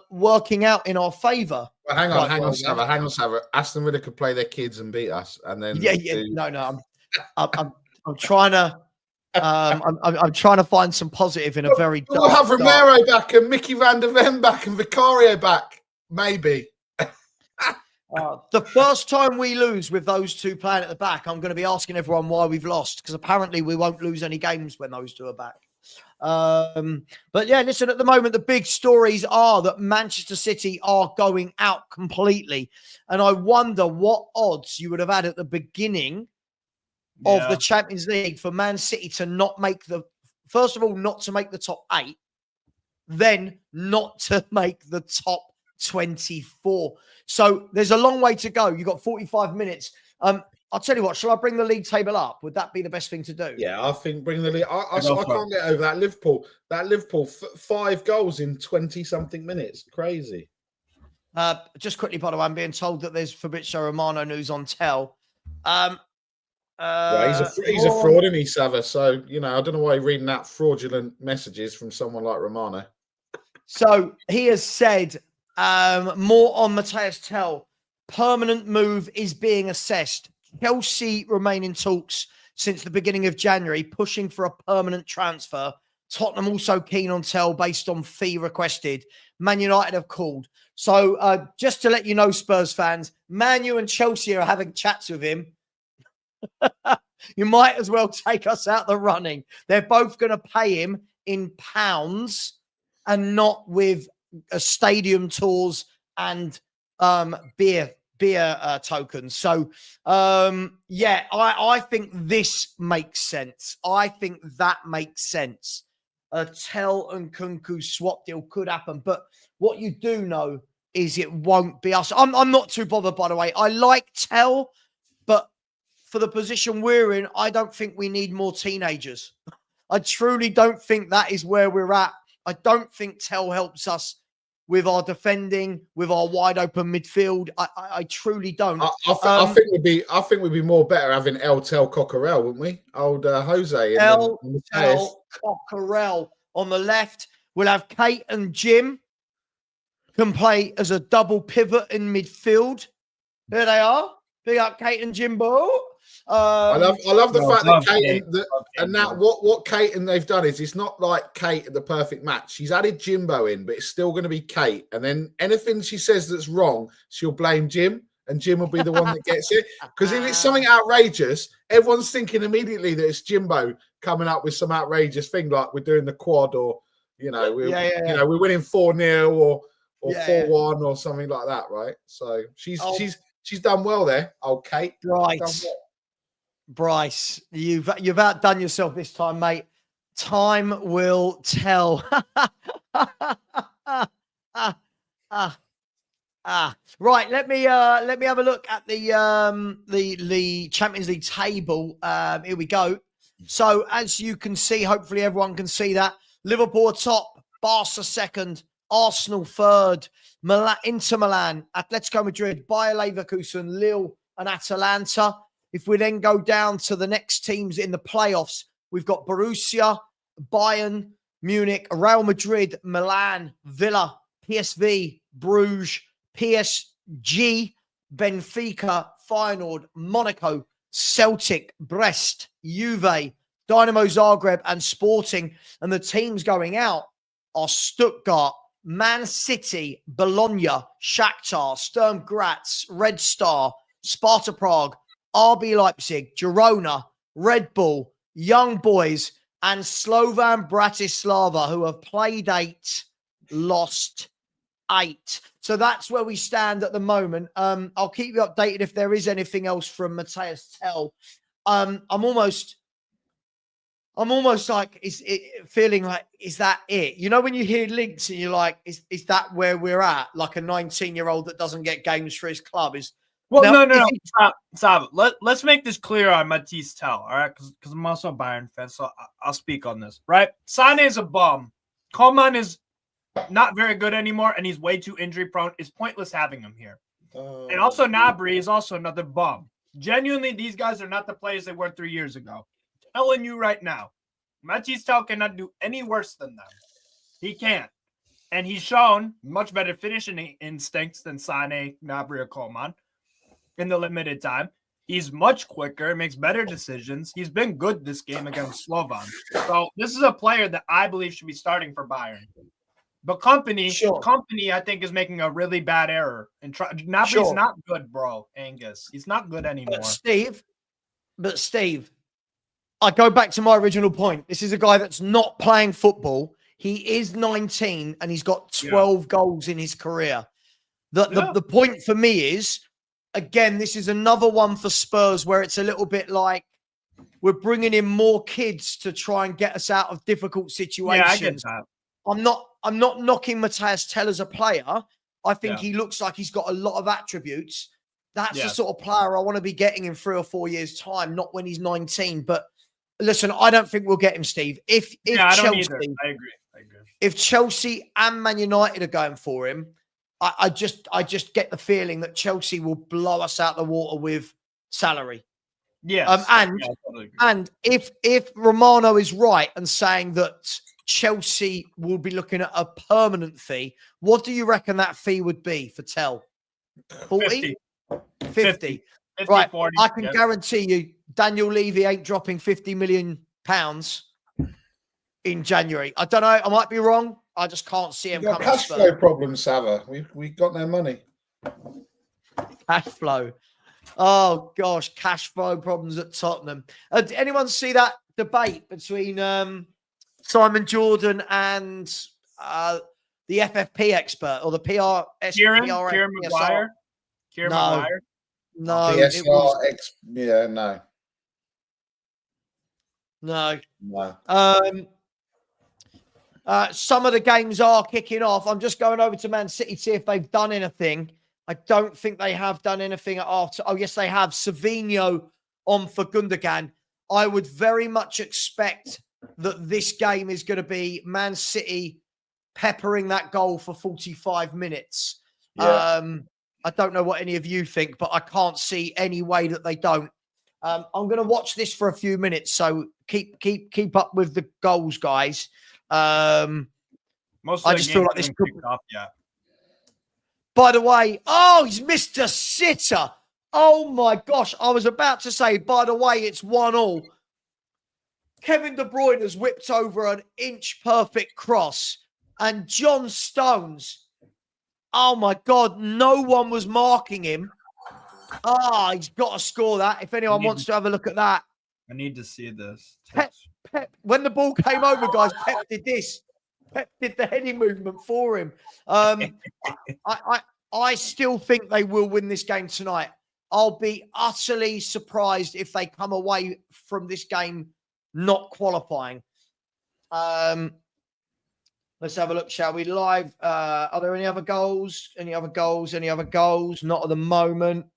working out in our favour. Well, hang on, Sava. Aston Villa could play their kids and beat us, and then No. I'm trying to. I'm trying to find some positive in a very. We'll have Romero back and Mickey van der Ven back and Vicario back, maybe. The first time we lose with those two playing at the back, I'm going to be asking everyone why we've lost, because apparently we won't lose any games when those two are back. But yeah, listen, at the moment, the big stories are that Manchester City are going out completely. And I wonder what odds you would have had at the beginning of the Champions League for Man City to not make first of all, not to make the top 8, then not to make the top 24. So there's a long way to go. You've got 45 minutes. I'll tell you what, shall I bring the league table up? Would that be the best thing to do? Yeah, I think bring the league. I can't get over that Liverpool. 5 goals in 20-something minutes. Crazy. Just quickly, by the way, I'm being told that there's Fabrizio Romano news on Tell. He's a fraud, isn't he, Sava? So, I don't know why you're reading that fraudulent messages from someone like Romano. So he has said more on Matthias Tell. Permanent move is being assessed. Chelsea remain in talks since the beginning of January, pushing for a permanent transfer. Tottenham also keen on Tell based on fee requested. Man United have called. So just to let you know, Spurs fans, Man U and Chelsea are having chats with him. You might as well take us out the running. They're both going to pay him in pounds and not with stadium tours and beer tokens. So, I think this makes sense. I think that makes sense. A Tell and Kunku swap deal could happen. But what you do know is it won't be us. I'm not too bothered, by the way. I like Tell, but for the position we're in, I don't think we need more teenagers. I truly don't think that is where we're at. I don't think Tell helps us with our defending, with our wide open midfield. I truly don't. I think we'd be more better having El Tel Coquerel, wouldn't we? Old Jose. El Tel Coquerel on the left. We'll have Kate and Jim can play as a double pivot in midfield. There they are. Big up Kate and Jimbo. I love the fact that Kate and now what Kate and they've done is it's not like Kate at the perfect match. She's added Jimbo in, but it's still going to be Kate. And then anything she says that's wrong, she'll blame Jim, and Jim will be the one that gets it. Because if it's something outrageous, everyone's thinking immediately that it's Jimbo coming up with some outrageous thing like we're doing the quad, or we're winning 4-0 or 4-1 or something like that, right? So she's done well there, old Kate. Right. Bryce, you've outdone yourself this time, mate. Time will tell. Right, let me have a look at the Champions League table. Here we go. So as you can see, hopefully everyone can see that Liverpool top, Barca second, Arsenal third, Inter Milan, Atletico Madrid, Bayer Leverkusen, Lille, and Atalanta. If we then go down to the next teams in the playoffs, we've got Borussia, Bayern, Munich, Real Madrid, Milan, Villa, PSV, Bruges, PSG, Benfica, Feyenoord, Monaco, Celtic, Brest, Juve, Dynamo Zagreb, and Sporting. And the teams going out are Stuttgart, Man City, Bologna, Shakhtar, Sturm Graz, Red Star, Sparta Prague, RB Leipzig, Girona, Red Bull, Young Boys, and Slovan Bratislava, who have played 8, lost 8. So that's where we stand at the moment. I'll keep you updated if there is anything else from Matthias Tell. I'm almost like, feeling like, is that it? You know, when you hear links and you're like, is that where we're at? Like a 19-year-old that doesn't get games for his club is. Well, no. Stop. Let's make this clear on Matthias Tell, all right? Because I'm also a Bayern fan, so I'll speak on this, right? Sane is a bum. Coman is not very good anymore, and he's way too injury-prone. It's pointless having him here. And also, Gnabry is also another bum. Genuinely, these guys are not the players they were 3 years ago. Telling you right now, Matthias Tell cannot do any worse than them. He can't. And he's shown much better finishing instincts than Sane, Gnabry, or Coman in the limited time. He's much quicker, makes better decisions. He's been good this game against Slovan. So this is a player that I believe should be starting for Bayern. But company, Sure. I think, is making a really bad error. And Napoli's Sure. not good, bro, Angus. He's not good anymore. But Steve, I go back to my original point. This is a guy that's not playing football. He is 19 and he's got 12 goals in his career. The point for me is, again, this is another one for Spurs where it's a little bit like we're bringing in more kids to try and get us out of difficult situations. Yeah, I get that. I'm not knocking Matthias Tell as a player. I think he looks like he's got a lot of attributes. That's the sort of player I want to be getting in 3 or 4 years' time, not when he's 19. But listen, I don't think we'll get him, Steve. If I don't Chelsea, either. I agree. If Chelsea and Man United are going for him, I just get the feeling that Chelsea will blow us out the water with salary. Yes. And if Romano is right and saying that Chelsea will be looking at a permanent fee, what do you reckon that fee would be for Tell? 40? 50. Right. 40, I can guarantee you Daniel Levy ain't dropping £50 million in January. I don't know. I might be wrong. I just can't see him coming. Cash flow problems, Sava. We got no money. Cash flow. Oh gosh, cash flow problems at Tottenham. Did anyone see that debate between Simon Jordan and the FFP expert or the Kieran Maguire? Kieran Maguire? No. Some of the games are kicking off. I'm just going over to Man City to see if they've done anything. I don't think they have done anything after. Oh, yes, they have. Savinho on for Gundogan. I would very much expect that this game is going to be Man City peppering that goal for 45 minutes. Yeah. I don't know what any of you think, but I can't see any way that they don't. I'm going to watch this for a few minutes, so keep up with the goals, guys. I just feel like this could... By the way, he's Mr. Sitter. Oh my gosh, I was about to say, by the way, it's 1-1. Kevin De Bruyne has whipped over an inch perfect cross, and John Stones, oh my God, no one was marking him. He's got to score that. If anyone wants to have a look at that. I need to see this. Pep, when the ball came over, guys, Pep did this. Pep did the heading movement for him. I still think they will win this game tonight. I'll be utterly surprised if they come away from this game not qualifying. Let's have a look, shall we? Live. Are there any other goals? Any other goals? Not at the moment.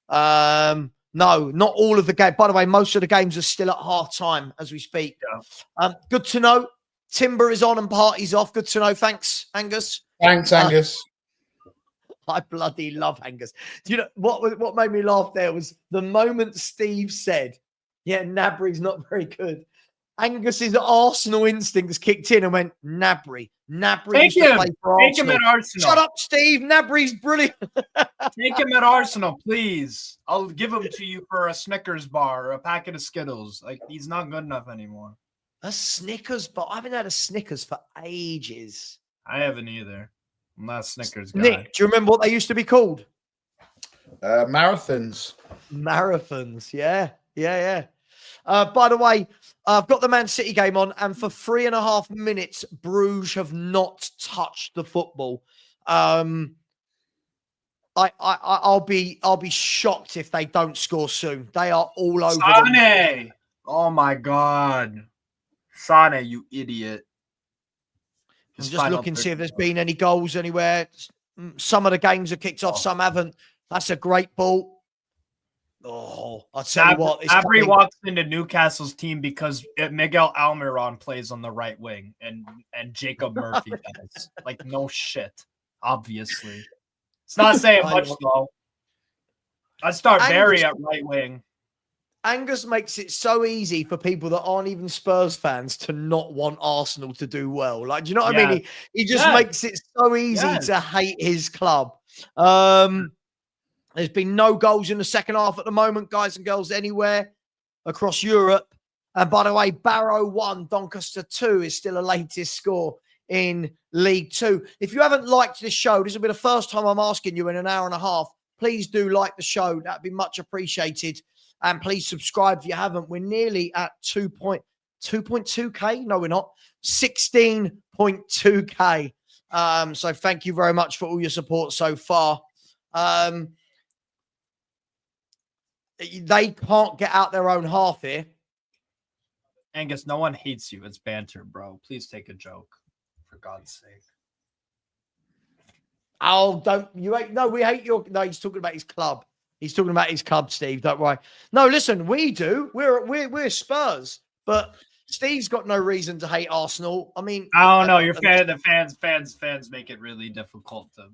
No, not all of the game. By the way, most of the games are still at half time as we speak. Yeah. Good to know. Timber is on and party's off. Good to know. Thanks, Angus. Thanks, Angus. I bloody love Angus. Do you know what made me laugh there was the moment Steve said, yeah, Gnabry's not very good. Angus's Arsenal instincts kicked in and went, Gnabry used to play for Arsenal. Take him at Arsenal. Shut up, Steve. Gnabry's brilliant. Take him at Arsenal, please. I'll give him to you for a Snickers bar or a packet of Skittles. Like, he's not good enough anymore. A Snickers bar? I haven't had a Snickers for ages. I haven't either. I'm not a Snickers guy. Nick, do you remember what they used to be called? Marathons. Yeah. By the way, I've got the Man City game on, and for 3.5 minutes, Bruges have not touched the football. I'll be shocked if they don't score soon. They are all over. Sane! Oh my God, Sane, you idiot! I'm just looking to see if there's been any goals anywhere. Some of the games have kicked off, some haven't. That's a great ball. Oh, I'll tell you what. Gnabry walks into Newcastle's team because Miguel Almiron plays on the right wing and Jacob Murphy does. Like, no shit, obviously. It's not saying much, though. I'd start Barry at right wing. Angus makes it so easy for people that aren't even Spurs fans to not want Arsenal to do well. Like, do you know what I mean? He just makes it so easy to hate his club. There's been no goals in the second half at the moment, guys and girls, anywhere across Europe. And by the way, Barrow 1, Doncaster 2 is still a latest score in League Two. If you haven't liked this show, this will be the first time I'm asking you in an hour and a half. Please do like the show. That'd be much appreciated. And please subscribe if you haven't. We're nearly at 2.2K. No, we're not. 16.2K. So thank you very much for all your support so far. They can't get out their own half here. Angus, no one hates you. It's banter, bro. Please take a joke, for God's sake. Oh, don't you hate? No, we hate your. No, he's talking about his club. He's talking about his club, Steve. Don't worry. No, listen, we do. We're Spurs, but Steve's got no reason to hate Arsenal. I mean, I don't know. The fans make it really difficult to.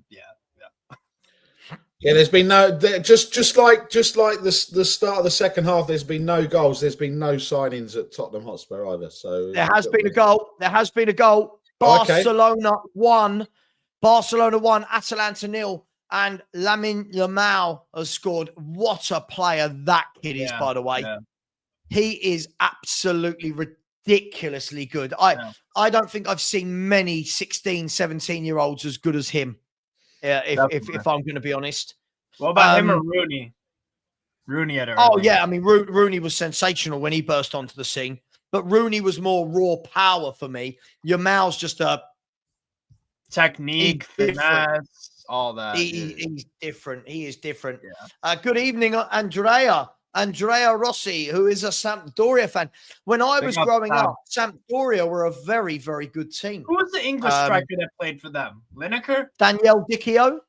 Yeah, there's been no just like the start of the second half. There's been no goals. There's been no signings at Tottenham Hotspur either. So there has been a goal. There has been a goal. Barcelona won. Barcelona won. Atalanta 0. And Lamine Yamal has scored. What a player that kid is, by the way. Yeah. He is absolutely ridiculously good. I don't think I've seen many 16, 17-year-olds as good as him. If I'm going to be honest. What about him or Rooney? Rooney had yeah. I mean, Rooney was sensational when he burst onto the scene. But Rooney was more raw power for me. Yamal's just a technique, finesse, all that. He's different. He is different. Yeah. Good evening, Andrea Rossi, who is a Sampdoria fan. When I was growing up, Sampdoria were a very, very good team. Who was the English striker that played for them? Lineker? Daniel Dicchio?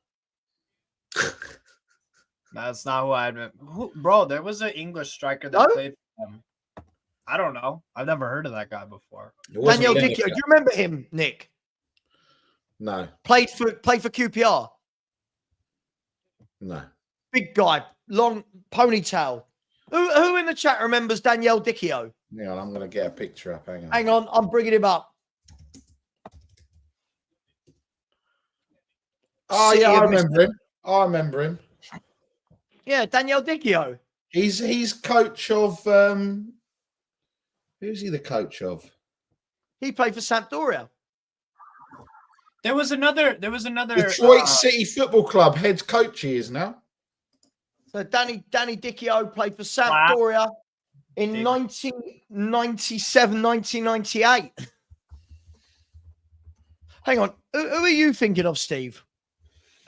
That's not who I admit. Bro, there was an English striker that played for them. I don't know. I've never heard of that guy before. Daniel Dicchio. Do you remember him, Nick? No. Played for QPR? No. Big guy, long ponytail. Who in the chat remembers Daniel Dicchio? Yeah, I'm going to get a picture up. Hang on, I'm bringing him up. Oh, yeah, I remember him. Yeah, Daniel Dicchio. He's coach of who's he the coach of? He played for Sampdoria. There was another Detroit City Football Club head coach he is now. So Danny Dicchio played for Sampdoria in 1997, 1998. Hang on. Who are you thinking of, Steve?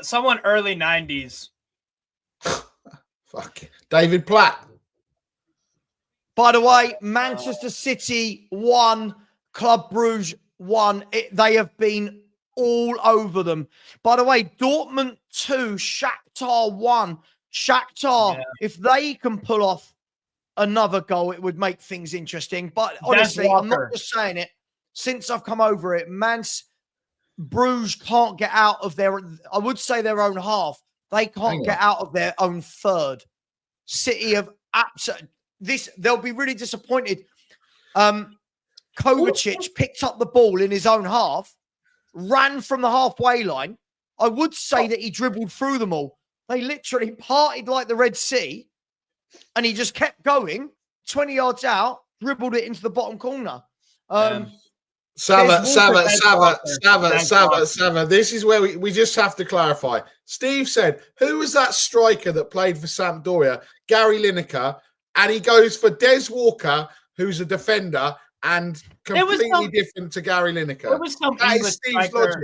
Someone early 90s. Fuck. David Platt. By the way, Manchester City won. Club Brugge won. They have been all over them. By the way, Dortmund 2, Shakhtar 1. Shakhtar, if they can pull off another goal, it would make things interesting. But honestly, I'm not just saying it. Since I've come over it, Bruges can't get out of their, I would say their own half. They can't get out of their own third. City of absolute, they'll be really disappointed. Kovacic picked up the ball in his own half, ran from the halfway line. I would say that he dribbled through them all. They literally parted like the Red Sea, and he just kept going 20 yards out, dribbled it into the bottom corner. Sava. This is where we just have to clarify. Steve said, who was that striker that played for Sampdoria? Gary Lineker. And he goes for Des Walker, who's a defender and completely different to Gary Lineker. There was some English striker.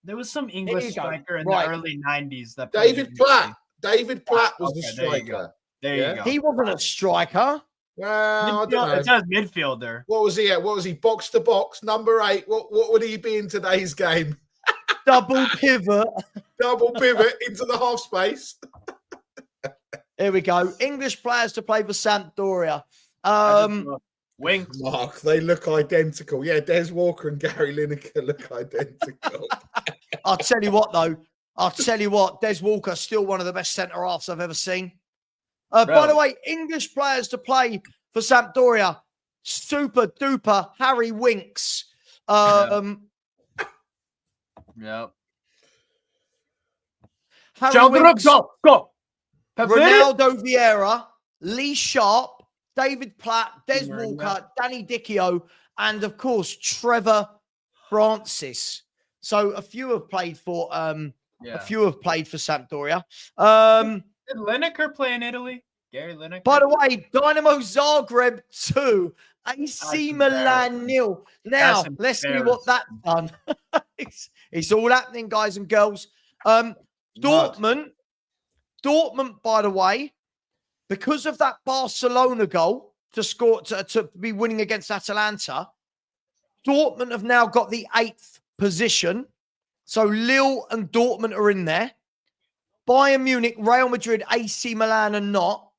There was some English striker in the early 90s. That David Platt. David Platt was the striker. There you go. He wasn't a striker. Well, I don't know. It says midfielder. What was he at? What was he? Box to box, number 8. What would he be in today's game? Double pivot. Double pivot into the half space. Here we go. English players to play for Sampdoria. Winks. Mark, they look identical. Yeah, Des Walker and Gary Lineker look identical. I'll tell you what, though. Des Walker, still one of the best centre-halves I've ever seen. By the way, English players to play for Sampdoria. Super duper Harry Winks. Yep. Harry Winks, go. Ronaldo Vieira, Lee Sharp, David Platt, Des Walker, Danny Dicchio, and of course Trevor Francis. So a few have played for Sampdoria. Did Lineker play in Italy? Gary Lineker. By the way, Dynamo Zagreb 2, AC Milan 0. Now, let's see what that's done. it's all happening, guys and girls. Dortmund, by the way, because of that Barcelona goal to be winning against Atalanta, Dortmund have now got the 8th position. So Lille and Dortmund are in there. Bayern Munich, Real Madrid, AC Milan are not.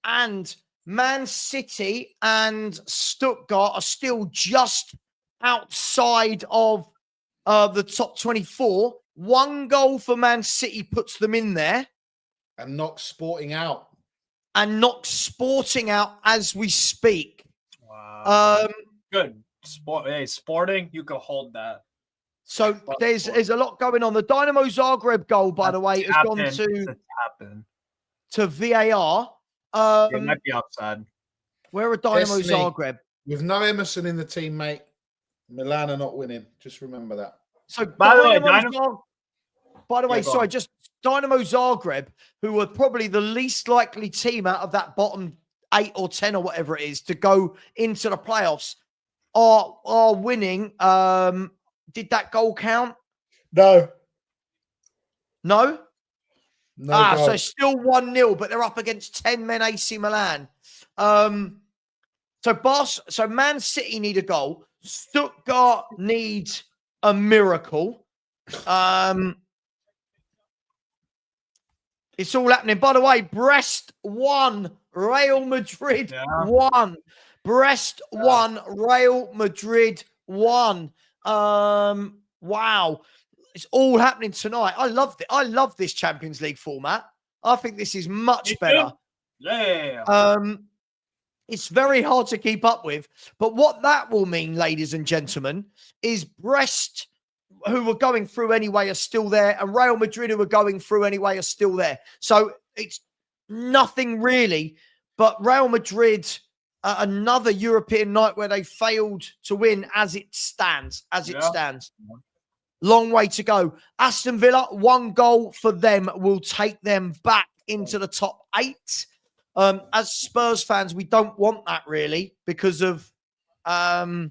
And Man City and Stuttgart are still just outside of the top 24. 1 goal for Man City puts them in there. And knocks Sporting out. As we speak. Wow. Good. Sporting, you can hold that. So there's a lot going on. The Dynamo Zagreb goal, by the way, has gone to VAR. It might be outside. Where are Dynamo Zagreb? With no Emerson in the team, mate, Milan are not winning. Just remember that. So by the way, Dynamo Zagreb, who were probably the least likely team out of that bottom 8 or 10 or whatever it is to go into the playoffs, are winning. Did that goal count? No. No? Goal. So still 1-0, but they're up against 10 men AC Milan. So Man City need a goal. Stuttgart needs a miracle. It's all happening. By the way, Brest 1, Real Madrid 1. Brest 1, Real Madrid 1. Wow. It's all happening tonight. I love it. I love this Champions League format. I think this is much better. Yeah. It's very hard to keep up with. But what that will mean, ladies and gentlemen, is Brest, who were going through anyway, are still there. And Real Madrid, who were going through anyway, are still there. So it's nothing really. But Real Madrid, another European night where they failed to win as it stands. Long way to go. Aston Villa, 1 goal for them will take them back into the top 8. As Spurs fans, we don't want that really because of their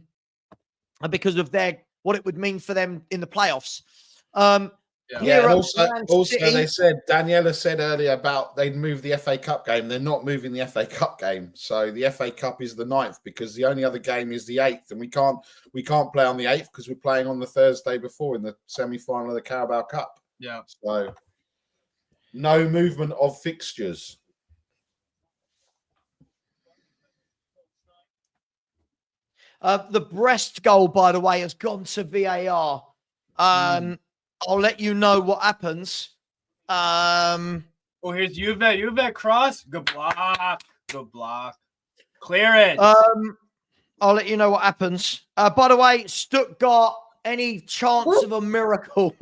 what it would mean for them in the playoffs. And also they said, Daniela said earlier about they'd move the FA Cup game. They're not moving the FA Cup game. So the FA Cup is the 9th because the only other game is the 8th. And we can't play on the 8th because we're playing on the Thursday before in the semi-final of the Carabao Cup. Yeah. So no movement of fixtures. The Brest goal, by the way, has gone to VAR. I'll let you know what happens. Here's Juve cross. Good block. Clear it. I'll let you know what happens. By the way, Stuttgart, any chance of a miracle,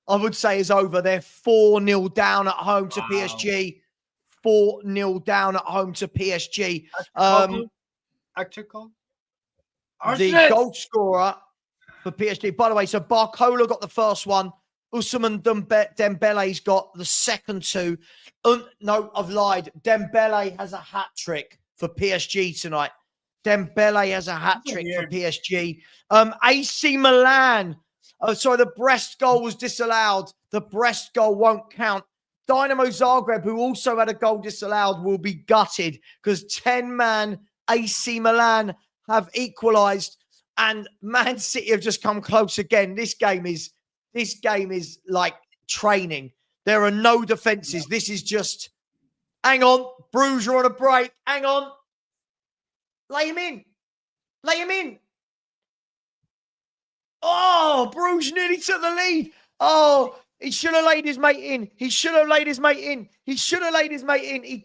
I would say is over. They're 4-0 down at home to PSG. 4-0 down at home to PSG. The goal scorer for PSG. By the way, so Barcola got the first one. Ousmane Dembele's got the second 2. No, I've lied. Dembele has a hat-trick for PSG tonight. Dembele has a hat-trick for PSG. AC Milan. The Brest goal was disallowed. The Brest goal won't count. Dynamo Zagreb, who also had a goal disallowed, will be gutted because 10-man AC Milan have equalised, and Man City have just come close again. This game is like training. There are no defences. This is just, hang on, Bruges are on a break. Hang on. Lay him in. Oh, Bruges nearly took the lead. Oh, he should have laid his mate in. He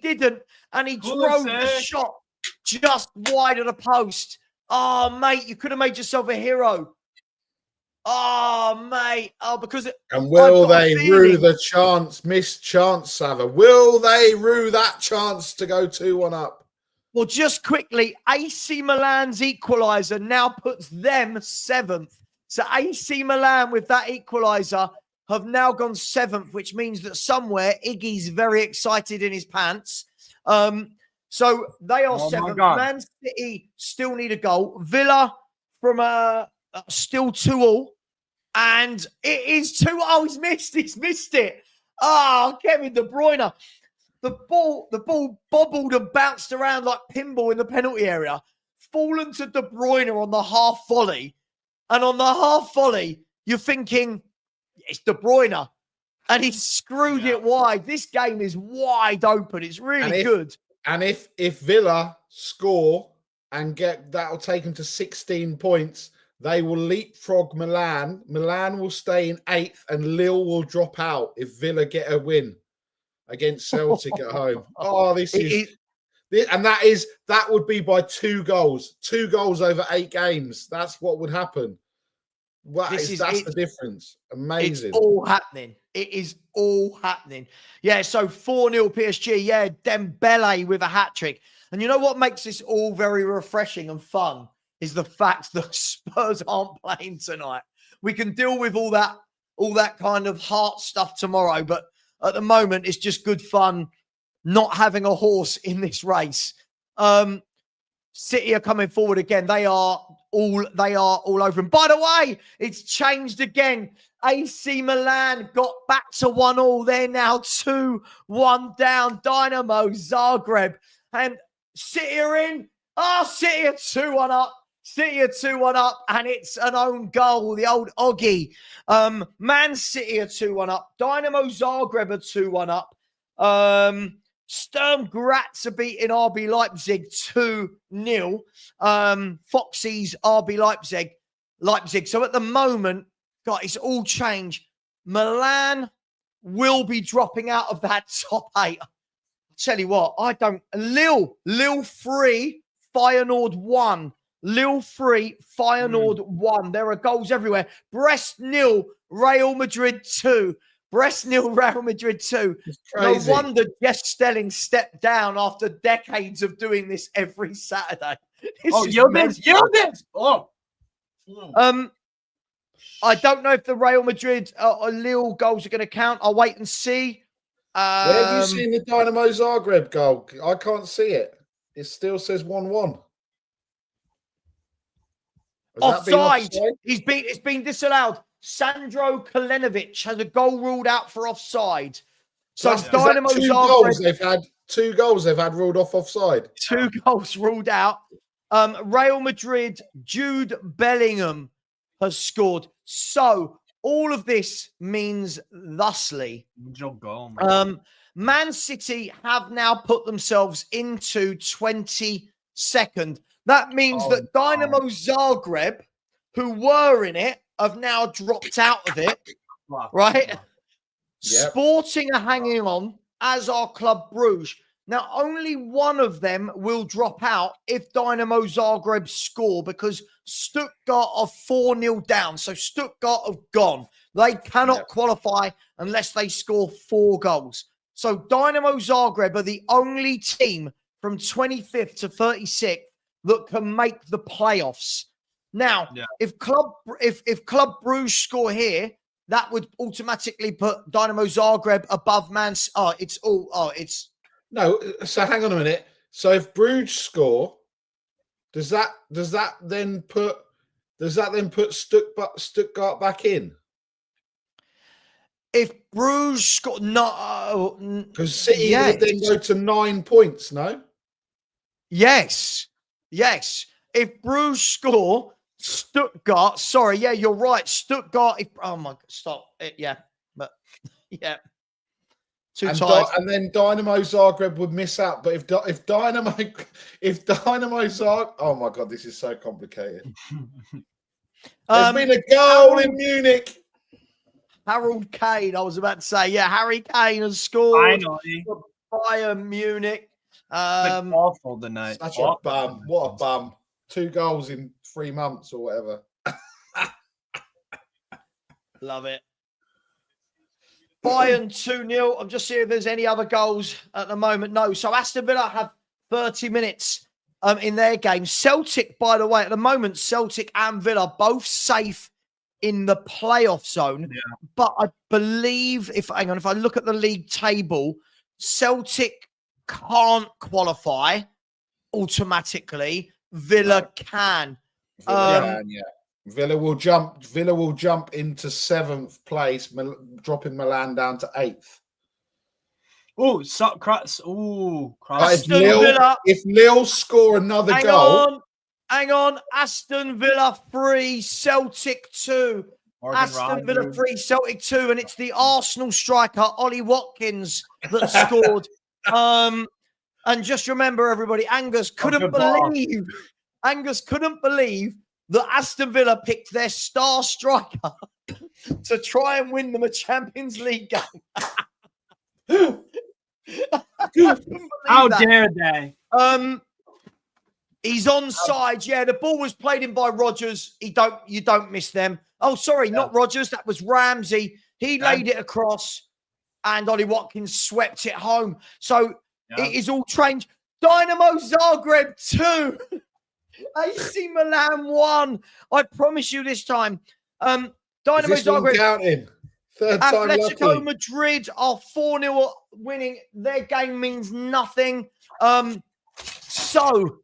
didn't, and he drove the shot just wide of the post. Oh, mate, you could have made yourself a hero. Oh, mate. Oh, because... And will they rue the chance, missed chance, Sava? Will they rue that chance to go 2-1 up? Well, just quickly, AC Milan's equaliser now puts them 7th. So AC Milan with that equaliser have now gone 7th, which means that somewhere Iggy's very excited in his pants. So they are 7th. Man City still need a goal. Villa from still 2-2. And it is 2. Oh, he's missed it. Oh, Kevin De Bruyne. The ball bobbled and bounced around like pinball in the penalty area. Fallen to De Bruyne on the half volley. And on the half volley, you're thinking, it's De Bruyne. And he screwed it wide. This game is wide open. It's really good. And if Villa score and that'll take them to 16 points, they will leapfrog Milan. Milan will stay in 8th and Lille will drop out if Villa get a win against Celtic at home. Oh, that would be by 2 goals. 2 goals over 8 games. That's what would happen. That's the difference. Amazing. It's all happening. It is all happening. Yeah, so 4-0 PSG. Yeah, Dembele with a hat-trick. And you know what makes this all very refreshing and fun is the fact that Spurs aren't playing tonight. We can deal with all that kind of heart stuff tomorrow, but at the moment, it's just good fun not having a horse in this race. City are coming forward again. They are all over him. By the way, it's changed again. AC Milan got back to 1-1. They're now 2-1 down. Dynamo Zagreb and City are in. City are 2-1 up. City are 2-1 up, and it's an own goal. The old Oggy. Man City are 2-1 up. Dynamo Zagreb are 2-1 up. Sturm Graz are beating RB Leipzig 2-0. Foxy's RB Leipzig. So at the moment, God, it's all changed. Milan will be dropping out of that top 8. I'll tell you what, Lille 3, Feyenoord 1. Lille 3, Feyenoord 1. There are goals everywhere. Brest 0, Real Madrid 2. Brest 0, Real Madrid 2. No wonder Jess Stelling stepped down after decades of doing this every Saturday. Yildiz! Oh. I don't know if the Real Madrid or Lille goals are going to count. I'll wait and see. Where have you seen the Dynamo Zagreb goal? I can't see it. It still says 1-1. Offside. It's been disallowed. Sandro Kalenovic has a goal ruled out for offside. So Dynamo Zagreb, they've had 2 goals they've had ruled off offside. 2 goals ruled out. Real Madrid, Jude Bellingham has scored. So all of this means thusly, Man City have now put themselves into 22nd. That means that Dynamo Zagreb, who were in it, have now dropped out of it, right? Yep. Sporting are hanging on, as are Club Brugge. Now, only one of them will drop out if Dynamo Zagreb score because Stuttgart are 4-0 down. So Stuttgart have gone. They cannot qualify unless they score 4 goals. So Dynamo Zagreb are the only team from 25th to 36th that can make the playoffs. Now, if Club Brugge score here, that would automatically put Dynamo Zagreb above Man. No. So hang on a minute. So if Bruges score, does that then put Stuttgart back in? If Bruges score, no, because City would then go to 9 points. No. Yes. If Bruges score, Stuttgart. Sorry, you're right. Stuttgart. Oh my God, stop it. But too tired. And then Dynamo Zagreb would miss out. But if Dynamo Zagreb, oh my God, this is so complicated. There's been a goal in Munich. Harold Kane. I was about to say, Harry Kane has scored for Bayern Munich. Awful tonight. Such a bum. What a bum. 2 goals in 3 months or whatever. Love it. Bayern 2-0. I'm just seeing if there's any other goals at the moment. No. So Aston Villa have 30 minutes in their game. Celtic, by the way, at the moment, Celtic and Villa both safe in the playoff zone. Yeah. But I believe if I look at the league table, Celtic can't qualify automatically. Villa can. Villa Villa will jump into 7th place, dropping Milan down to 8th. Oh, If Lille score another goal. Hang on. Aston Villa 3, Celtic 2. Aston Villa 3, Celtic 2, and it's the Arsenal striker Ollie Watkins that scored. And just remember, everybody, Angus couldn't believe that Aston Villa picked their star striker to try and win them a Champions League game. How dare they? He's onside. Yeah, the ball was played in by Rodgers. You don't miss them. Oh, sorry, not Rodgers. That was Ramsey. He laid it across, and Ollie Watkins swept it home. So it is all changed. Dynamo Zagreb 2. AC Milan 1. I promise you this time. Dynamo Zagreb. Counting? Third time Atletico lucky. Madrid are 4-0 winning. Their game means nothing. So,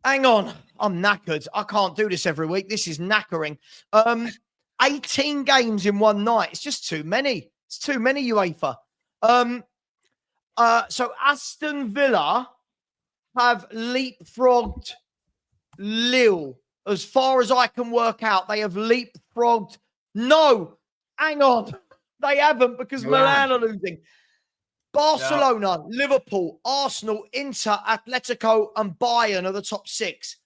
hang on. I'm knackered. I can't do this every week. This is knackering. 18 games in one night. It's just too many. It's too many, UEFA. So Aston Villa have leapfrogged Lille. As far as I can work out, they have leapfrogged. No, hang on. They haven't, because Milan are losing. Barcelona, Liverpool, Arsenal, Inter, Atletico, and Bayern are the top 6.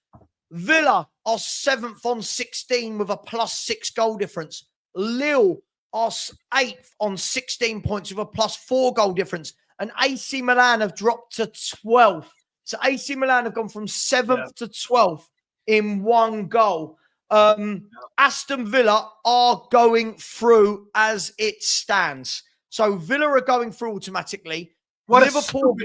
Villa are 7th on 16 with a +6 goal difference. Lille are 8th on 16 points with a +4 goal difference. And AC Milan have dropped to 12th. So AC Milan have gone from 7th to 12th in 1 goal. Aston Villa are going through as it stands. So Villa are going through automatically. Liverpool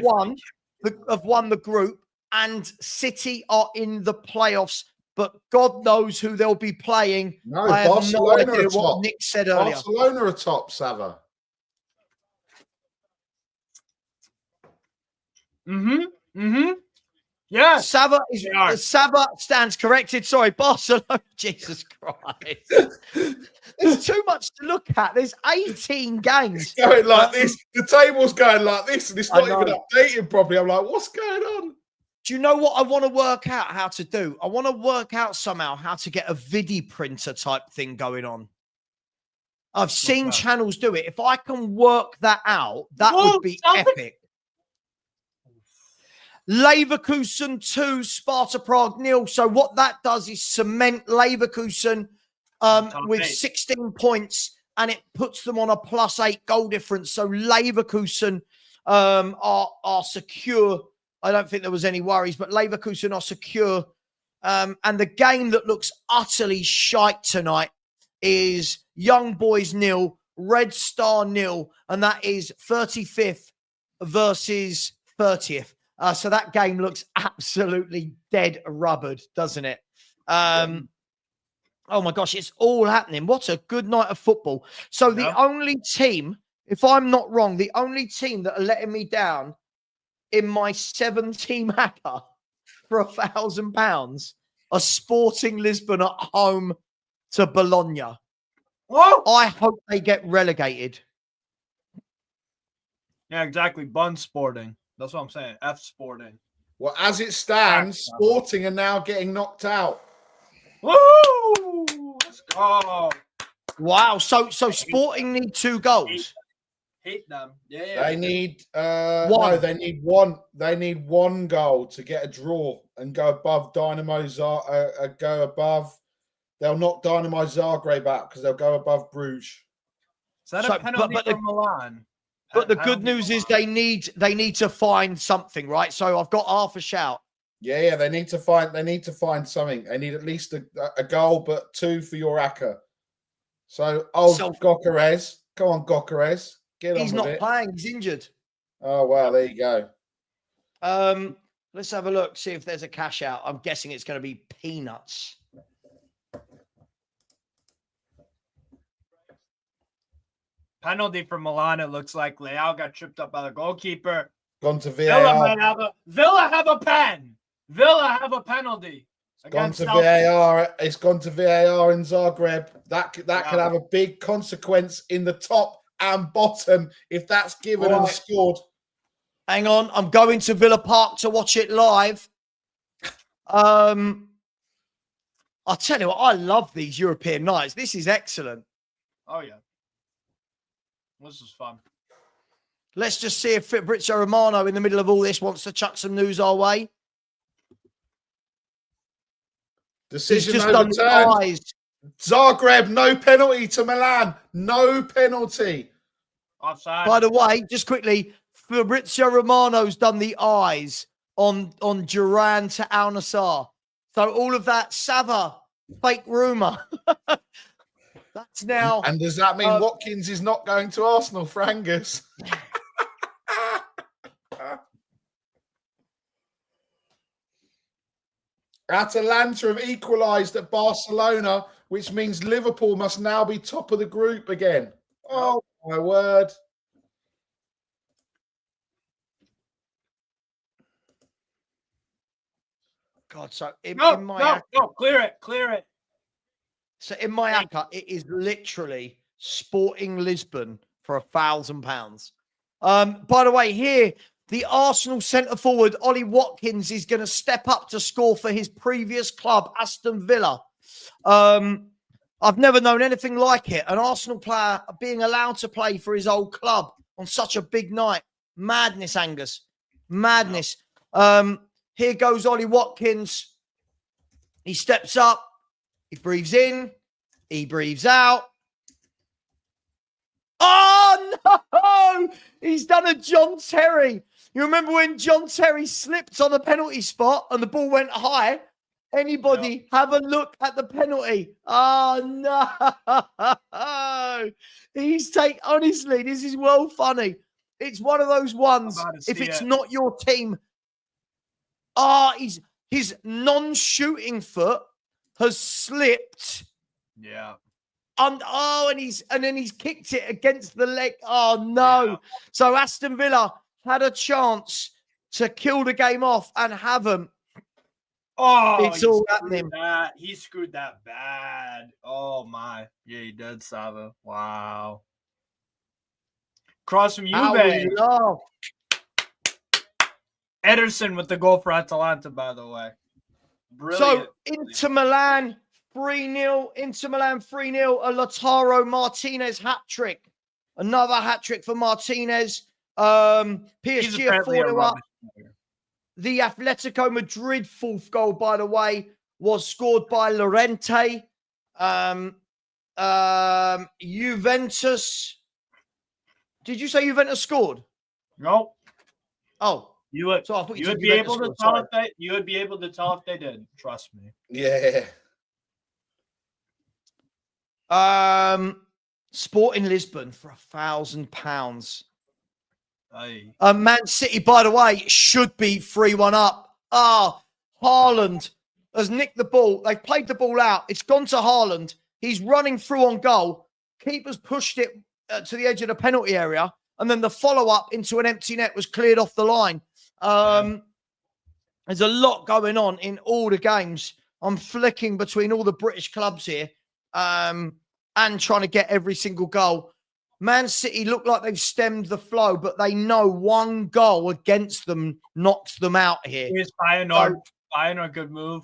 have won the group, and City are in the playoffs. But God knows who they'll be playing. No, I have Barcelona no idea are what top. Nick said earlier. Barcelona are top, Sava. Yeah. Sava stands corrected. Sorry, Barcelona. Jesus Christ. There's too much to look at. There's 18 games. It's going like this. The table's going like this, and it's not even updated properly. I'm like, what's going on? Do you know what I want to work out how to do? I want to work out somehow how to get a vidi printer type thing going on. I've seen channels do it. If I can work that out, that would be epic. Leverkusen 2, Sparta Prague 0. So what that does is cement Leverkusen with 16 points, and it puts them on a +8 goal difference. So Leverkusen are secure. I don't think there was any worries, but Leverkusen are secure. And the game that looks utterly shite tonight is Young Boys 0, Red Star 0, and that is 35th versus 30th. So that game looks absolutely dead rubbered, doesn't it? Oh my gosh, it's all happening. What a good night of football. So the only team, if I'm not wrong, the only team that are letting me down in my 7-team hacker for £1,000 are Sporting Lisbon at home to Bologna. Whoa! I hope they get relegated. Yeah, exactly. Bun Sporting. That's what I'm saying. F Sporting. Well, as it stands, Sporting are now getting knocked out. Woo! Let's go. Wow. So Sporting need 2 goals. Hate them. Yeah. They need no, they need one. They need 1 goal to get a draw and go above Dynamo go above. They'll knock Dynamo Zagreb out because they'll go above Bruges. Is that a penalty for Milan? But the good news is they need to find something, right? So I've got half a shout. Yeah, they need to find something. They need at least a goal, but 2 for your hacker. So Gokares. Come on, Gokares. Get on He's with not it. playing, he's injured. Oh well, there you go. Let's have a look, see if there's a cash out. I'm guessing it's going to be peanuts. Penalty for Milan. It looks like Leao got tripped up by the goalkeeper. Gone to Villa VAR. Villa have a pen. Villa have a penalty. Gone to VAR. It's gone to VAR in Zagreb. That could have a big consequence in the top and bottom if that's given and scored. Hang on, I'm going to Villa Park to watch it live. I'll tell you what, I love these European nights. This is excellent. Oh yeah, this is fun. Let's just see if Fabrizio Romano in the middle of all this wants to chuck some news our way. Decision He's just done the eyes. Zagreb, no penalty to Milan. No penalty. Offside. By the way, just quickly, Fabrizio Romano's done the eyes on Duran to Al Nassr. So all of that Sava fake rumour. That's now. And does that mean Watkins is not going to Arsenal, Frangus? Atalanta have equalised at Barcelona, which means Liverpool must now be top of the group again. Oh, my word. God, so No, clear it. So in my account, it is literally Sporting Lisbon for £1,000. By the way, here, the Arsenal centre-forward, Ollie Watkins, is going to step up to score for his previous club, Aston Villa. I've never known anything like it. An Arsenal player being allowed to play for his old club on such a big night. Madness, Angus. Madness. Here goes Ollie Watkins. He steps up. He breathes in. He breathes out. Oh, no! He's done a John Terry. You remember when John Terry slipped on the penalty spot and the ball went high? Anybody have a look at the penalty? Oh, no. Honestly, this is well funny. It's one of those ones, if it's not your team. His non-shooting foot has slipped. Yeah. And then he's kicked it against the leg. Oh, no. Yeah. So Aston Villa had a chance to kill the game off and haven't. Oh, it's all happening. He screwed that bad. Oh, my. Yeah, he did, Sava. Wow. Cross from Juve. Ederson with the goal for Atalanta, by the way. Brilliant. So, Inter Milan 3-0. Inter Milan 3-0. A Lautaro Martinez hat-trick. Another hat-trick for Martinez. PSG are 4-0 up. The Atletico Madrid fourth goal, by the way, was scored by Llorente. Juventus. Did you say Juventus scored? No. Oh. You would be able to tell if they did. Trust me. Yeah. Sporting Lisbon for £1,000. Man City, by the way, should be 3-1 up. Haaland has nicked the ball. They've played the ball out. It's gone to Haaland. He's running through on goal. Keeper's pushed it to the edge of the penalty area. And then the follow-up into an empty net was cleared off the line. There's a lot going on in all the games. I'm flicking between all the British clubs here and trying to get every single goal. Man City look like they've stemmed the flow, but they know one goal against them knocks them out here. Here's Feyenoord, good move.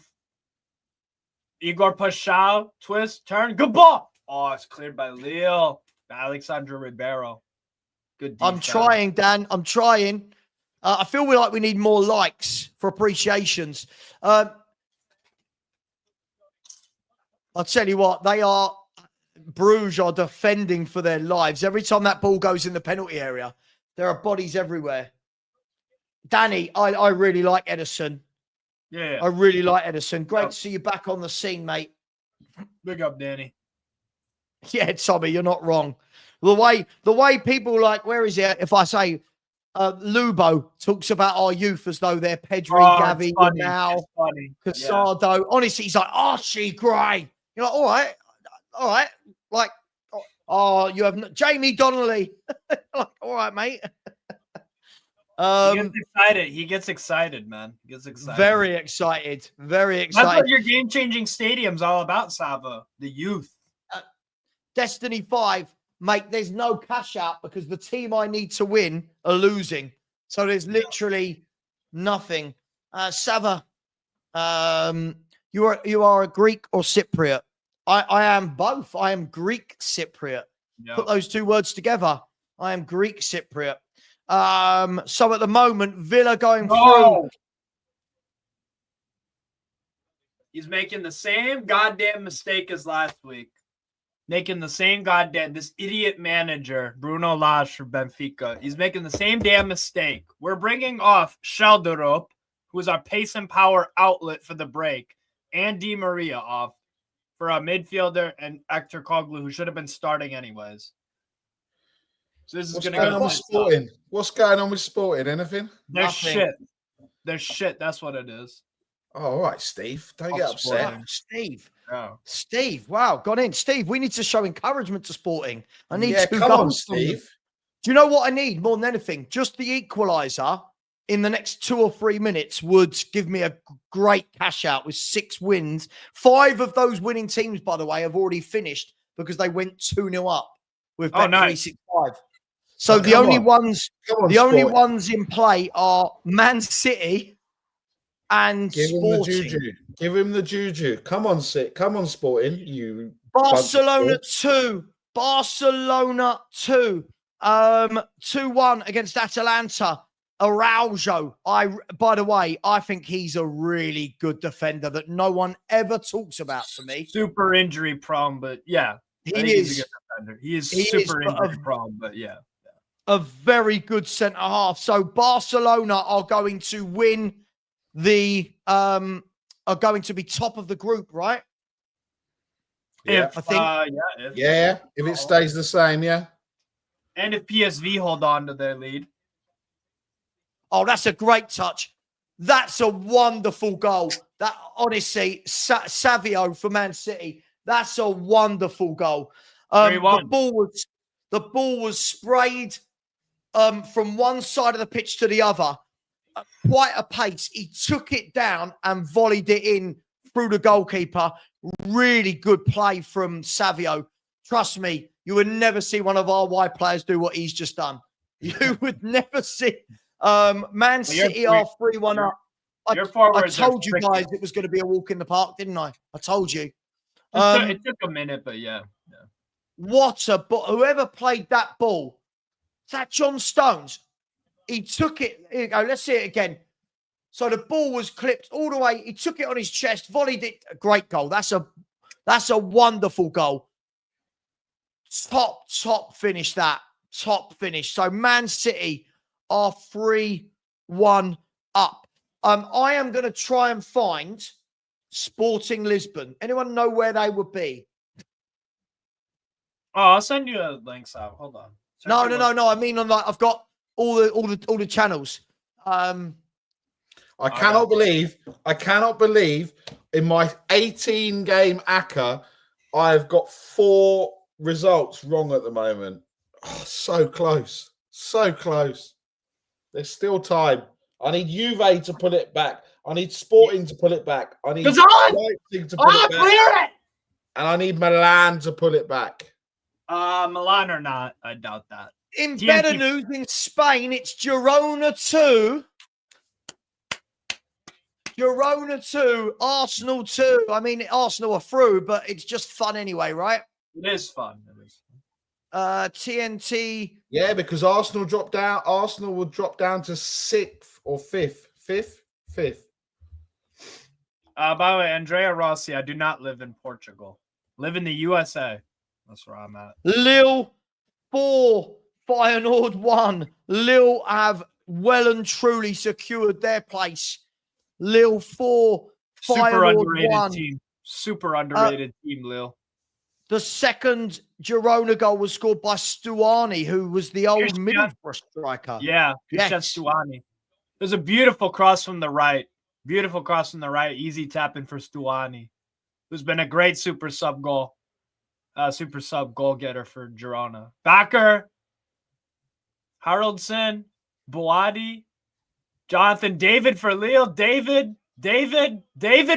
Igor Paschal, twist, turn, good ball. Oh, it's cleared by Lille. Alexandre Ribeiro. Good defense. I'm trying, Dan. I'm trying. I feel like we need more likes for appreciations. I'll tell you what, Bruges are defending for their lives. Every time that ball goes in the penalty area, there are bodies everywhere. Danny, I really like Ederson. Yeah. I really like Ederson. Great to see you back on the scene, mate. Big up, Danny. Yeah, Tommy, you're not wrong. The way people like, where is it? If I say Lubo talks about our youth as though they're Pedri, Gavi, now Casado. Yeah. Honestly, he's like, Archie Gray. You're like, all right. Like, Oh, you have Jamie Donnelly. All right, mate. He gets excited. He gets excited, man. He gets excited. Very excited. Very That's excited. what your game-changing stadium's all about, Sava. The youth. Destiny 5, mate, there's no cash out because the team I need to win are losing. So there's literally nothing. Sava, you are a Greek or Cypriot? I am both. I am Greek Cypriot. Yep. Put those two words together. I am Greek Cypriot. So at the moment, Villa going through. He's making the same goddamn mistake as last week. Making the same this idiot manager, Bruno Lage for Benfica. He's making the same damn mistake. We're bringing off Shelderup, who is our pace and power outlet for the break, and Di Maria off for our midfielder and Hector Koglu, who should have been starting anyways. So this is going to go on with Sporting. What's going on with Sporting? Anything? They're Nothing. shit. They're shit. That's what it is. Oh, all right, Steve. Don't get upset. Wow, Steve. Oh. Steve, wow, got in. Steve, we need to show encouragement to Sporting. I need two come on, goals from them. Steve. Do you know what I need more than anything? Just the equaliser in the next 2 or 3 minutes would give me a great cash out with 6 wins. 5 of those winning teams, by the way, have already finished because they went 2-0 up with Bet365. So the only only ones in play are Man City and Sporting. Give him the juju. Come on, Sporting. You Barcelona 2. Barcelona 2. 2-1 against Atalanta. Araujo. By the way, I think he's a really good defender that no one ever talks about to me. Super injury prone, but yeah. He is. He's a good defender. He is super injury prone, but yeah. A very good centre half. So Barcelona are going to win are going to be top of the group, right? Yeah, I think. If it stays the same, yeah. And if PSV hold on to their lead. Oh, that's a great touch. That's a wonderful goal. That honestly, Savio for Man City. That's a wonderful goal. The ball was sprayed from one side of the pitch to the other. Quite a pace. He took it down and volleyed it in through the goalkeeper. Really good play from Savio. Trust me, you would never see one of our wide players do what he's just done. You would never see. Man City are 3-1 up. I told you guys it was going to be a walk in the park, didn't I? I told you. It took a minute, but yeah. What a whoever played that ball. Is that John Stones? He took it. Here you go. Let's see it again. So the ball was clipped all the way. He took it on his chest, volleyed it. Great goal. That's a wonderful goal. Top finish that. Top finish. So Man City are 3-1 up. I am going to try and find Sporting Lisbon. Anyone know where they would be? Oh, I'll send you a link, Sal. Hold on. No. I mean, I've got all the channels. I cannot believe in my 18 game ACCA, I've got 4 results wrong at the moment. Oh, so close. So close. There's still time. I need Juve to pull it back. I need Sporting to pull it back. I need Leipzig to pull it back. Clear it! And I need Milan to pull it back. Milan or not, I doubt that. In better news, in Spain, it's Girona 2. Girona 2, Arsenal 2. I mean, Arsenal are through, but it's just fun anyway, right? It is fun. TNT. Yeah, because Arsenal dropped down. Arsenal will drop down to 6th or 5th. 5th. By the way, Andrea Rossi, I do not live in Portugal. Live in the USA. That's where I'm at. Lille 4, Feyenoord 1. Lille have well and truly secured their place. Lille 4, Super Feyenoord underrated 1. team. Super underrated team, Lille. The second Girona goal was scored by Stuani, who was the old Middlesbrough striker. Yeah, Stuani. There's a beautiful cross from the right. Easy tap in for Stuani, who's been a great super sub goal. super sub goal getter for Girona. Backer, Haraldson, Boadi, Jonathan David for Lille. David,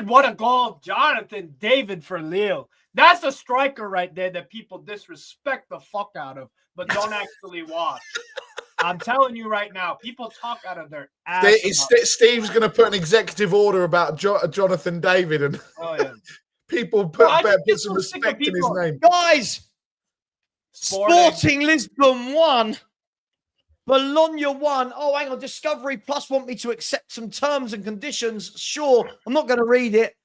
what a goal. Jonathan David for Lille. That's a striker right there that people disrespect the fuck out of, but don't actually watch. I'm telling you right now, people talk out of their ass. Steve's going to put an executive order about Jonathan David, and people put some respect in his name. Guys, Sporting Lisbon 1. Bologna 1. Oh, hang on. Discovery Plus want me to accept some terms and conditions. Sure. I'm not going to read it.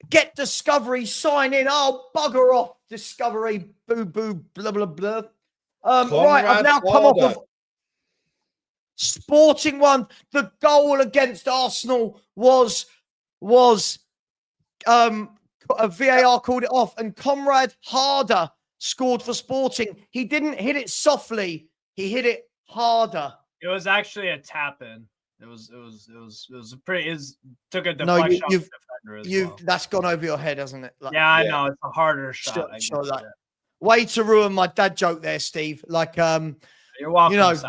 Get Discovery, sign in. Oh, bugger off, Discovery. Boo, boo, blah, blah, blah. Right, I've now come off of Sporting 1. The goal against Arsenal was a VAR called it off, and Conrad Harder scored for Sporting. He didn't hit it softly; he hit it harder. It was actually a tap in. It was pretty. Took a deflection off the defender as well. That's gone over your head, hasn't it? Like, I know it's a harder shot. Way to ruin my dad joke there, Steve. Like, you're welcome.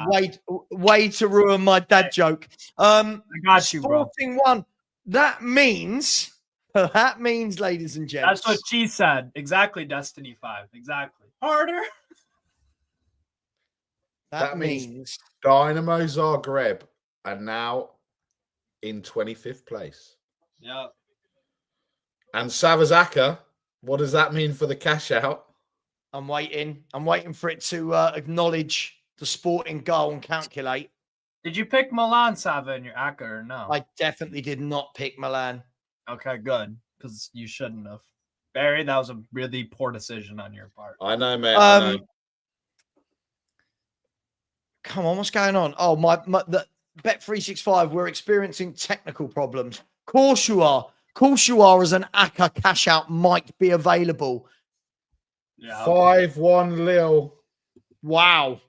Way to ruin my dad joke. I got you, bro. Sporting 1. That means, ladies and gents. That's what she said. Exactly, Destiny 5. Exactly. Harder. That means Dynamo Zagreb are now in 25th place. Yeah. And Savazaka, what does that mean for the cash out? I'm waiting for it to acknowledge the Sporting goal and calculate. Did you pick Milan, Sava, in your ACCA or no? I definitely did not pick Milan. Okay, good. Because you shouldn't have. Barry, that was a really poor decision on your part. I know, man. I know. Come on, what's going on? Oh, the Bet365, we're experiencing technical problems. Courtois as an ACCA cash out might be available. Yeah. 5-1 Lille. Wow.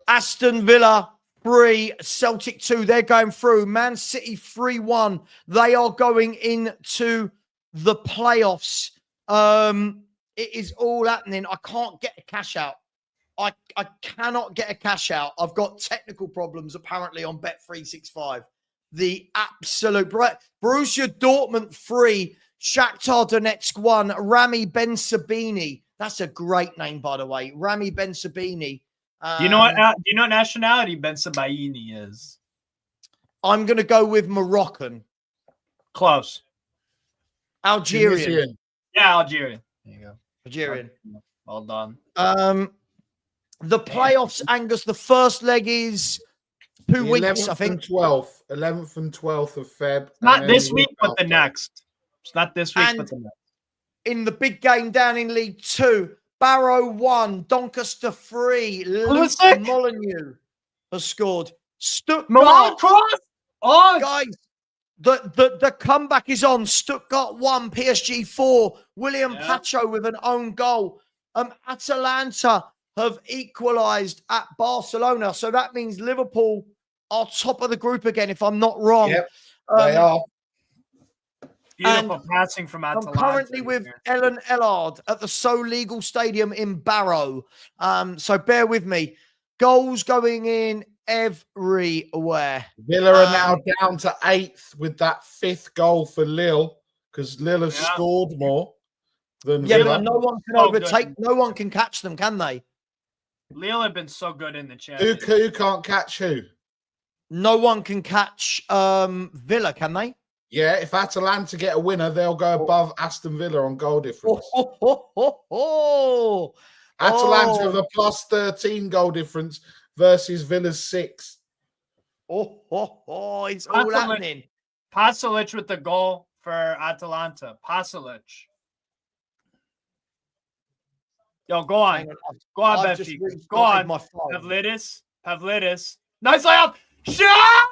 Aston Villa 3, Celtic 2. They're going through. Man City 3-1. They are going into the playoffs. It is all happening. I can't get a cash out. I cannot get a cash out. I've got technical problems apparently on Bet365. The absolute Borussia Dortmund 3, Shakhtar Donetsk 1, Rami Ben Sabini. That's a great name, by the way. Rami Ben Sabini. Do you know what nationality Ben Sabini is? I'm going to go with Moroccan. Close. Algerian. Tunisian. Yeah, Algerian. There you go. Algerian. Well done. The playoffs, Angus, the first leg is 2 weeks, I think. 11th and 12th of Feb. Not this week, but the next. It's not this week, but the next. In the big game down in League 2, Barrow 1, Doncaster 3, Luke Molyneux has scored. Milan Cross! Oh, guys, the comeback is on. Stuttgart 1, PSG 4, William Pacho with an own goal. Atalanta have equalised at Barcelona. So that means Liverpool are top of the group again, if I'm not wrong. Yep, they are. Beautiful passing from Atalanta. I'm currently with Ellen Ellard at the So Legal Stadium in Barrow. So bear with me. Goals going in everywhere. Villa are now down to 8th with that 5th goal for Lille because Lille have scored more than Villa. But no one can overtake. No one can catch them, can they? Lille have been so good in the Champions. Who can't catch who? No one can catch Villa, can they? Yeah, if Atalanta get a winner, they'll go above Aston Villa on goal difference. Atalanta have a plus 13 goal difference versus Villa's 6. It's all happening. Pasalic with the goal for Atalanta. Pasalic. Yo, go on. Go on, Benfica. Go on. Pavlidis. Nice layup. Shot!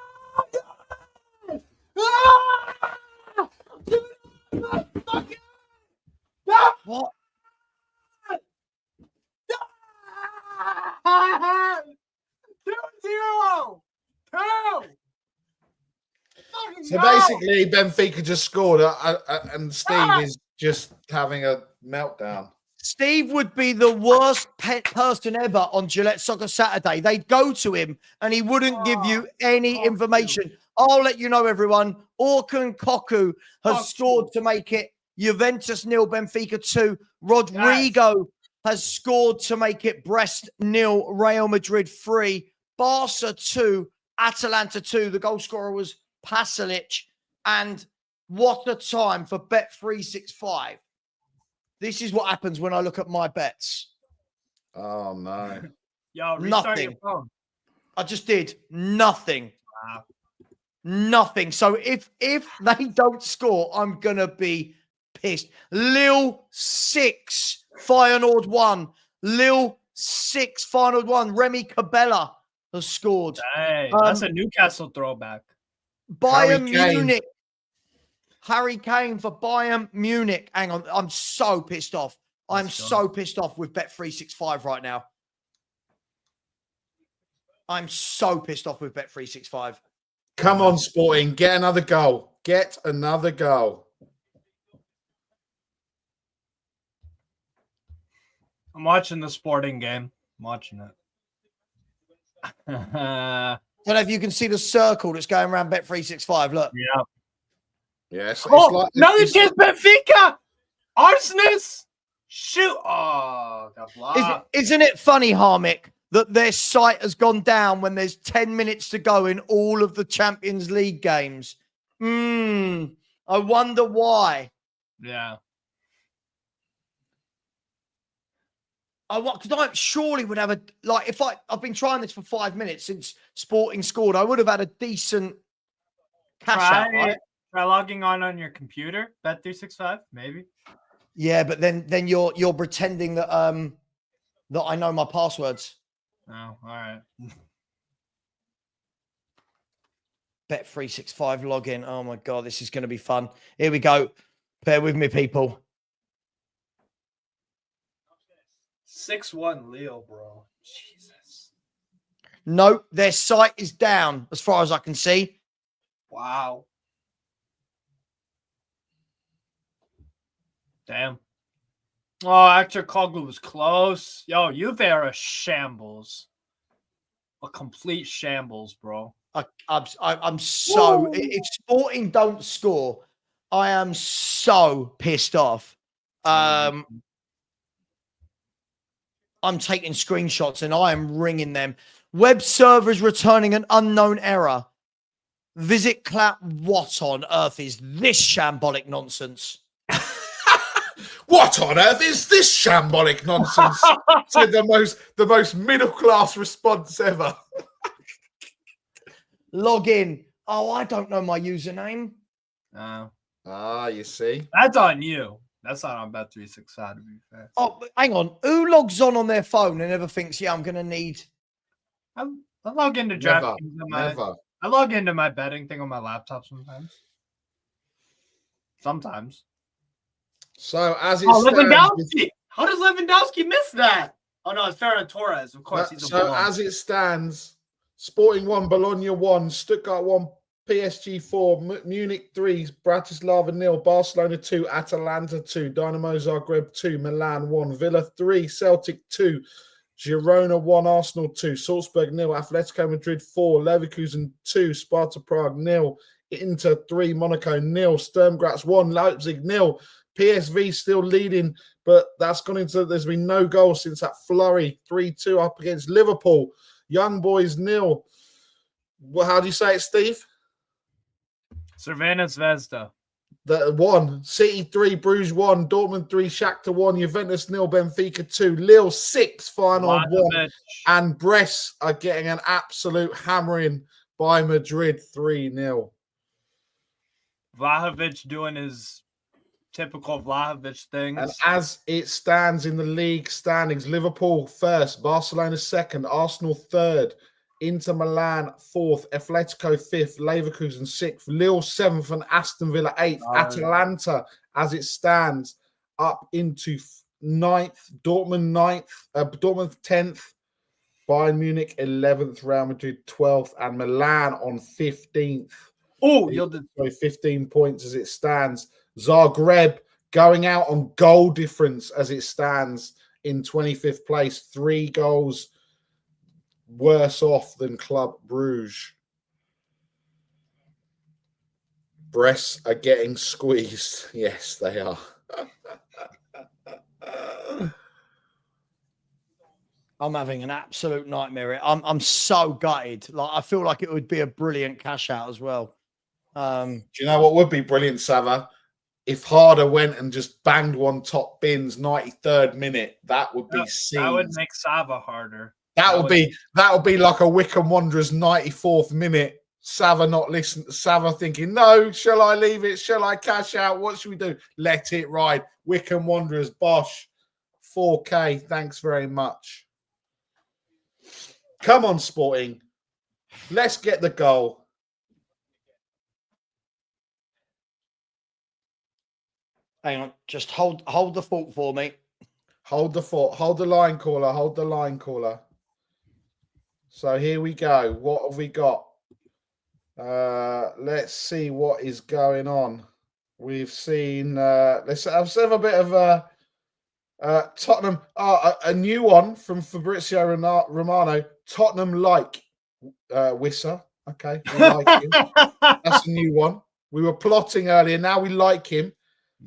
What? 2-0. 2. So basically, Benfica just scored, and Steve is just having a meltdown. Steve would be the worst person ever on Gillette Soccer Saturday. They'd go to him and he wouldn't give you any information. I'll let you know, everyone. Orkun Koku has scored to make it Juventus 0, Benfica 2. Rodrigo has scored to make it Brest 0, Real Madrid 3. Barca 2, Atalanta 2. The goal scorer was Pasalic. And what a time for Bet365. This is what happens when I look at my bets. Oh, no. Yo, restart your Nothing. phone. I just did nothing. Wow. Nothing. So if they don't score, I'm going to be pissed. Lille 6, Feyenoord 1. Lille 6, Feyenoord 1. Remy Cabella has scored. Hey, that's a Newcastle throwback. Bayern Munich. Harry Kane for Bayern Munich. Hang on. I'm so pissed off. I'm so pissed off with Bet365 right now. I'm so pissed off with Bet365. Come on, Sporting. Get another goal. Get another goal. I'm watching the Sporting game. I'm watching it. I don't know if you can see the circle that's going around Bet365. Look. Yeah. Yes. Another chance, Benfica! Arsonist! Shoot! Oh, got blocked. Isn't it funny, Harmick, that their site has gone down when there's 10 minutes to go in all of the Champions League games? I wonder why. Yeah. Because I surely would have I've been trying this for 5 minutes since Sporting scored. I would have had a decent cash out, right? Try logging on your computer, Bet365, maybe. Yeah, but then you're pretending that that I know my passwords. Oh, all right. Bet365 login. Oh my god, this is going to be fun. Here we go. Bear with me, people. 6-1 Leo, bro. Jesus. No, their site is down as far as I can see. Wow. Damn. Oh, Actor Koglu was close. Yo, Juve are a shambles. A complete shambles, bro. I'm so... If Sporting don't score, I am so pissed off. I'm taking screenshots and I am ringing them. Web servers returning an unknown error. Visit clap. What on earth is this shambolic nonsense? What on earth is this shambolic nonsense? Said the most middle class response ever. Log in. Oh, I don't know my username. You see. That's on you. That's not on Bet365, to be fair. Oh, hang on. Who logs on their phone and never thinks, yeah, I'm going to need... I log into DraftKings. I log into my betting thing on my laptop sometimes. Sometimes. So as it stands, Lewandowski. How does Lewandowski miss that? Oh no, it's Ferran Torres. Of course, he's a so as it stands, Sporting 1, Bologna 1, Stuttgart 1, PSG 4, Munich 3, Bratislava 0, Barcelona 2, Atalanta 2, Dynamo Zagreb 2, Milan 1, Villa 3, Celtic 2, Girona 1, Arsenal 2, Salzburg 0, Atletico Madrid 4, Leverkusen 2, Sparta Prague 0, Inter 3, Monaco 0, Sturm Graz 1, Leipzig 0. PSV still leading, but that's gone into... There's been no goal since that flurry. 3-2 up against Liverpool. Young Boys 0. Well, how do you say it, Steve? Cervena Zvezda. The 1. City 3, Bruges 1, Dortmund 3, Shakhtar 1, Juventus 0, Benfica 2, Lille 6, Feyenoord 1, and Brest are getting an absolute hammering by Madrid 3-0. Vlahovic doing his typical Vlahovic things. And as it stands in the league standings, Liverpool first, Barcelona second, Arsenal third, Inter Milan fourth, Atletico fifth, Leverkusen sixth, Lille seventh, and Aston Villa eighth. Atalanta, as it stands, up into ninth, Dortmund 10th, Bayern Munich 11th, Real Madrid 12th, and Milan on 15th. Oh, yielded. 15 points as it stands. Zagreb going out on goal difference as it stands in 25th place. 3 goals worse off than Club Bruges. Breasts are getting squeezed. Yes, they are. I'm having an absolute nightmare. I'm so gutted. Like, I feel like it would be a brilliant cash out as well. Do you know what would be brilliant, Sava? If Harder went and just banged one top bins 93rd minute, that would be seen. That would make Sava harder. That would be like a Wickham Wanderers 94th minute. Sava not listening. Sava thinking, no, shall I leave it? Shall I cash out? What should we do? Let it ride. Wickham Wanderers, Bosch, 4K. Thanks very much. Come on, Sporting. Let's get the goal. Hang on, just hold the fort for me. Hold the fort. Hold the line caller. Hold the line caller. So here we go. What have we got? Let's see what is going on. We've seen. Let's have a bit of Tottenham. A new one from Fabrizio Romano. Tottenham like Wissa. Okay, we like him. That's a new one. We were plotting earlier. Now we like him.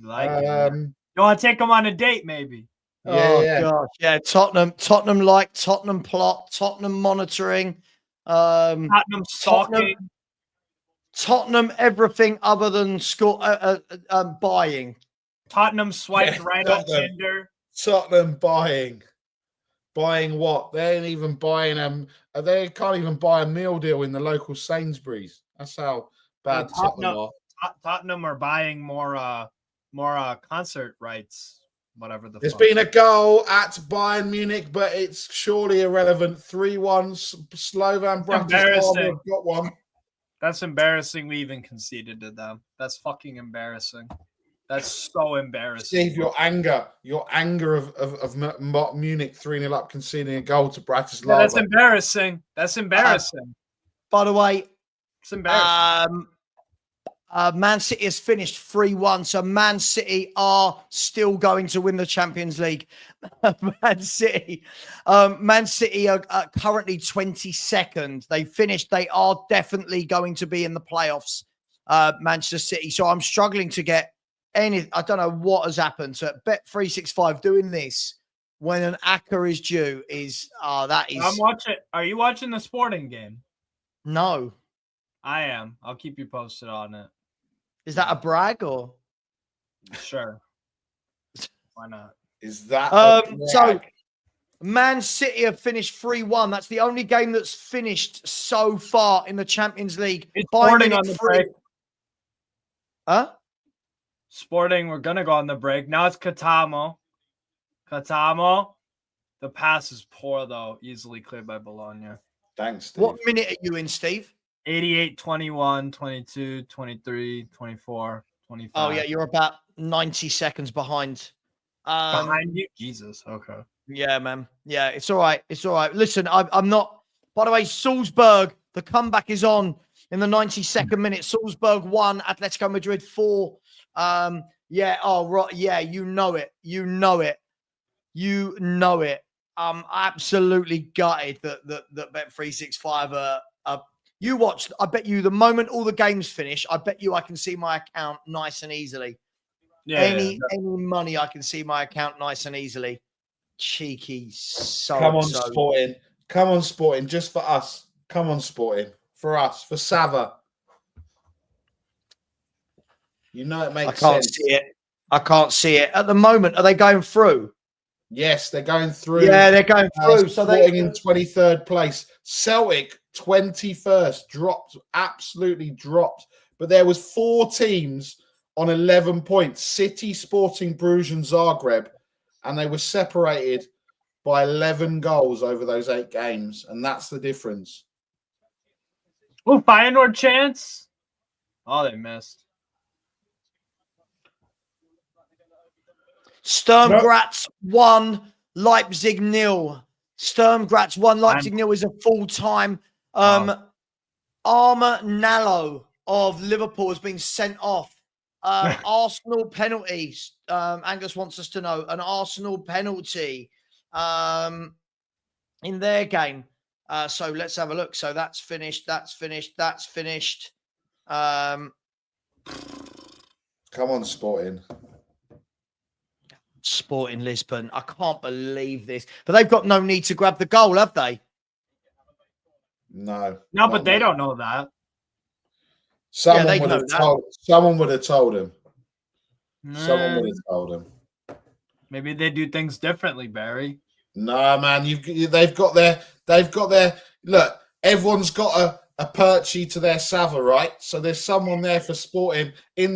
Like him. You want to take him on a date, maybe? Yeah. Gosh, yeah. Tottenham like, Tottenham plot, Tottenham monitoring, Tottenham stalking. Tottenham everything other than buying. Tottenham swiped right on Tinder. Tottenham buying what? They ain't even buying them. They can't even buy a meal deal in the local Sainsbury's. That's how bad Tottenham are. Tottenham are buying more concert rights. Whatever the. There's been a goal at Bayern Munich, but it's surely irrelevant. 3-1. Slovan Bratislava have got one. That's embarrassing. We even conceded to them. That's fucking embarrassing. That's so embarrassing. Steve, your anger of Munich 3-0 up, conceding a goal to Bratislava. Yeah, that's embarrassing. That's embarrassing. By the way, it's embarrassing. Man City has finished 3-1, so Man City are still going to win the Champions League. Man City are currently 22nd. They finished. They are definitely going to be in the playoffs, Manchester City. So I'm struggling to get any. I don't know what has happened. So Bet365 doing this when an ACCA is due is that is. I'm watching. Are you watching the Sporting game? No, I am. I'll keep you posted on it. Is that a brag or? Sure. Why not? Is that so? Man City have finished 3-1. That's the only game that's finished so far in the Champions League. It's Sporting on the break. Huh? Sporting, we're gonna go on the break. Now it's Katamo. The pass is poor though, easily cleared by Bologna. Thanks, Steve. What minute are you in, Steve? 88, 21, 22, 23, 24, 25. Oh, yeah, you're about 90 seconds behind. Behind you? Jesus, okay. Yeah, man. Yeah, it's all right. It's all right. Listen, I'm not... By the way, Salzburg, the comeback is on in the 92nd minute. Salzburg 1, Atletico Madrid 4. Yeah, oh, right. Yeah, you know it. You know it. You know it. I'm absolutely gutted that Bet365 are you watched, I bet you the moment all the games finish, I bet you I can see my account nice and easily. Yeah, any money, I can see my account nice and easily. Cheeky so. Come on, Sporting. Come on, Sporting. Just for us. Come on, Sporting. For us. For Sava. You know it makes sense. I can't see it. I can't see it. At the moment, are they going through? Yes, they're going through. Yeah, they're going through. So they're in 23rd place. Celtic 21st, dropped, absolutely dropped. But there was 4 teams on 11 points: City, Sporting, Bruges, and Zagreb, and they were separated by 11 goals over those 8 games, and that's the difference. Oh, Feyenoord chance! Oh, they missed. Sturm Graz 1, Leipzig 0. Sturm Graz 1, Leipzig 0 is a full-time. Arma Nallo of Liverpool has been sent off. Arsenal penalties. Angus wants us to know an Arsenal penalty in their game. So let's have a look. So that's finished. That's finished. That's finished. Come on, Sporting. Sporting Lisbon. I can't believe this. But they've got no need to grab the goal, have they? No. But they don't know that. Someone they would know have that. told. Someone would have told him. Someone would Nah, have told him. maybe they do things differently, Barry. No, man. They've got their. Look, everyone's got a Perchy to their Sava, right? So there's someone there for Sporting on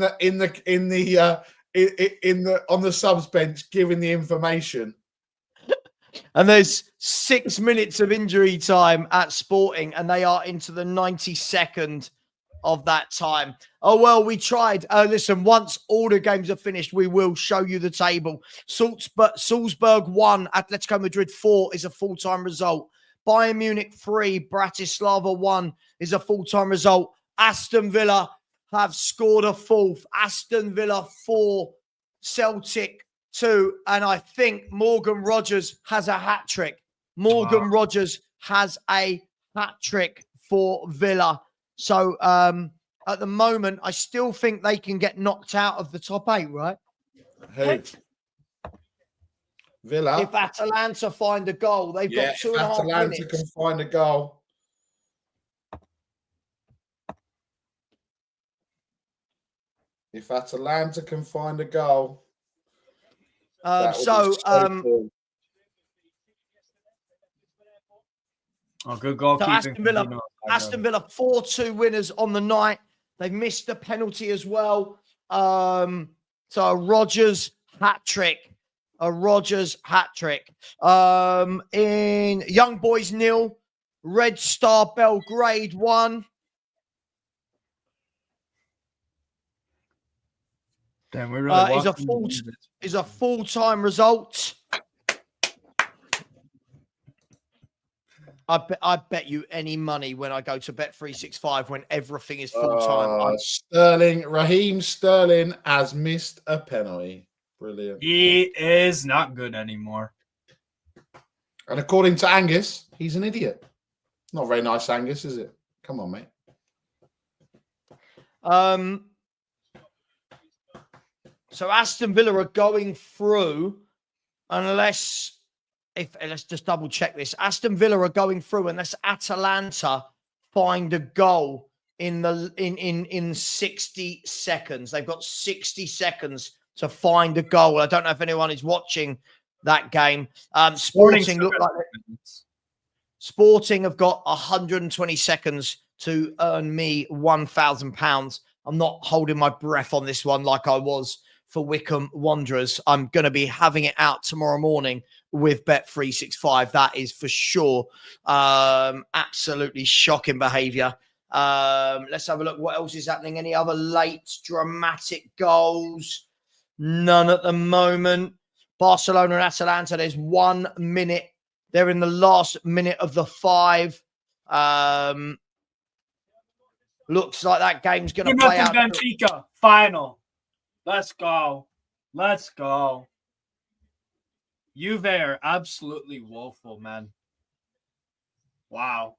the subs bench giving the information. And there's 6 minutes of injury time at Sporting, and they are into the 92nd of that time. Oh, well, we tried. Listen, once all the games are finished, we will show you the table. Salzburg 1, Atletico Madrid 4 is a full-time result. Bayern Munich 3, Bratislava 1 is a full-time result. Aston Villa have scored a fourth. Aston Villa 4, Celtic 2, and I think Morgan Rogers has a hat-trick. Morgan Rogers has a hat-trick for Villa. So at the moment, I still think they can get knocked out of the top 8, right? Who? Villa. If Atalanta find a goal, they've got 2.5 Atalanta minutes. can find a goal. If Atalanta can find a goal. So cool. Good goalkeeping. Aston Villa 4-2 winners on the night. They've missed a penalty as well. So a Rodgers hat-trick. In Young Boys 0, Red Star Belgrade 1. Damn, we really is a full-time result. I bet you any money when I go to Bet365 when everything is full-time. Raheem Sterling has missed a penalty. Brilliant. He is not good anymore. And according to Angus, he's an idiot. Not very nice, Angus, is it? Come on, mate. So Aston Villa are going through unless let's just double check this. Aston Villa are going through unless Atalanta find a goal in 60 seconds. They've got 60 seconds to find a goal. I don't know if anyone is watching that game. Sporting look like Sporting have got 120 seconds to earn me £1,000. I'm not holding my breath on this one like I was for Wycombe Wanderers. I'm going to be having it out tomorrow morning with Bet365. That is for sure. Absolutely shocking behaviour. Let's have a look. What else is happening? Any other late dramatic goals? None at the moment. Barcelona and Atalanta, there's 1 minute. They're in the last minute of the 5. Looks like that game's going to play out. Benfica, final. Let's go. Juve are absolutely woeful, man. Wow.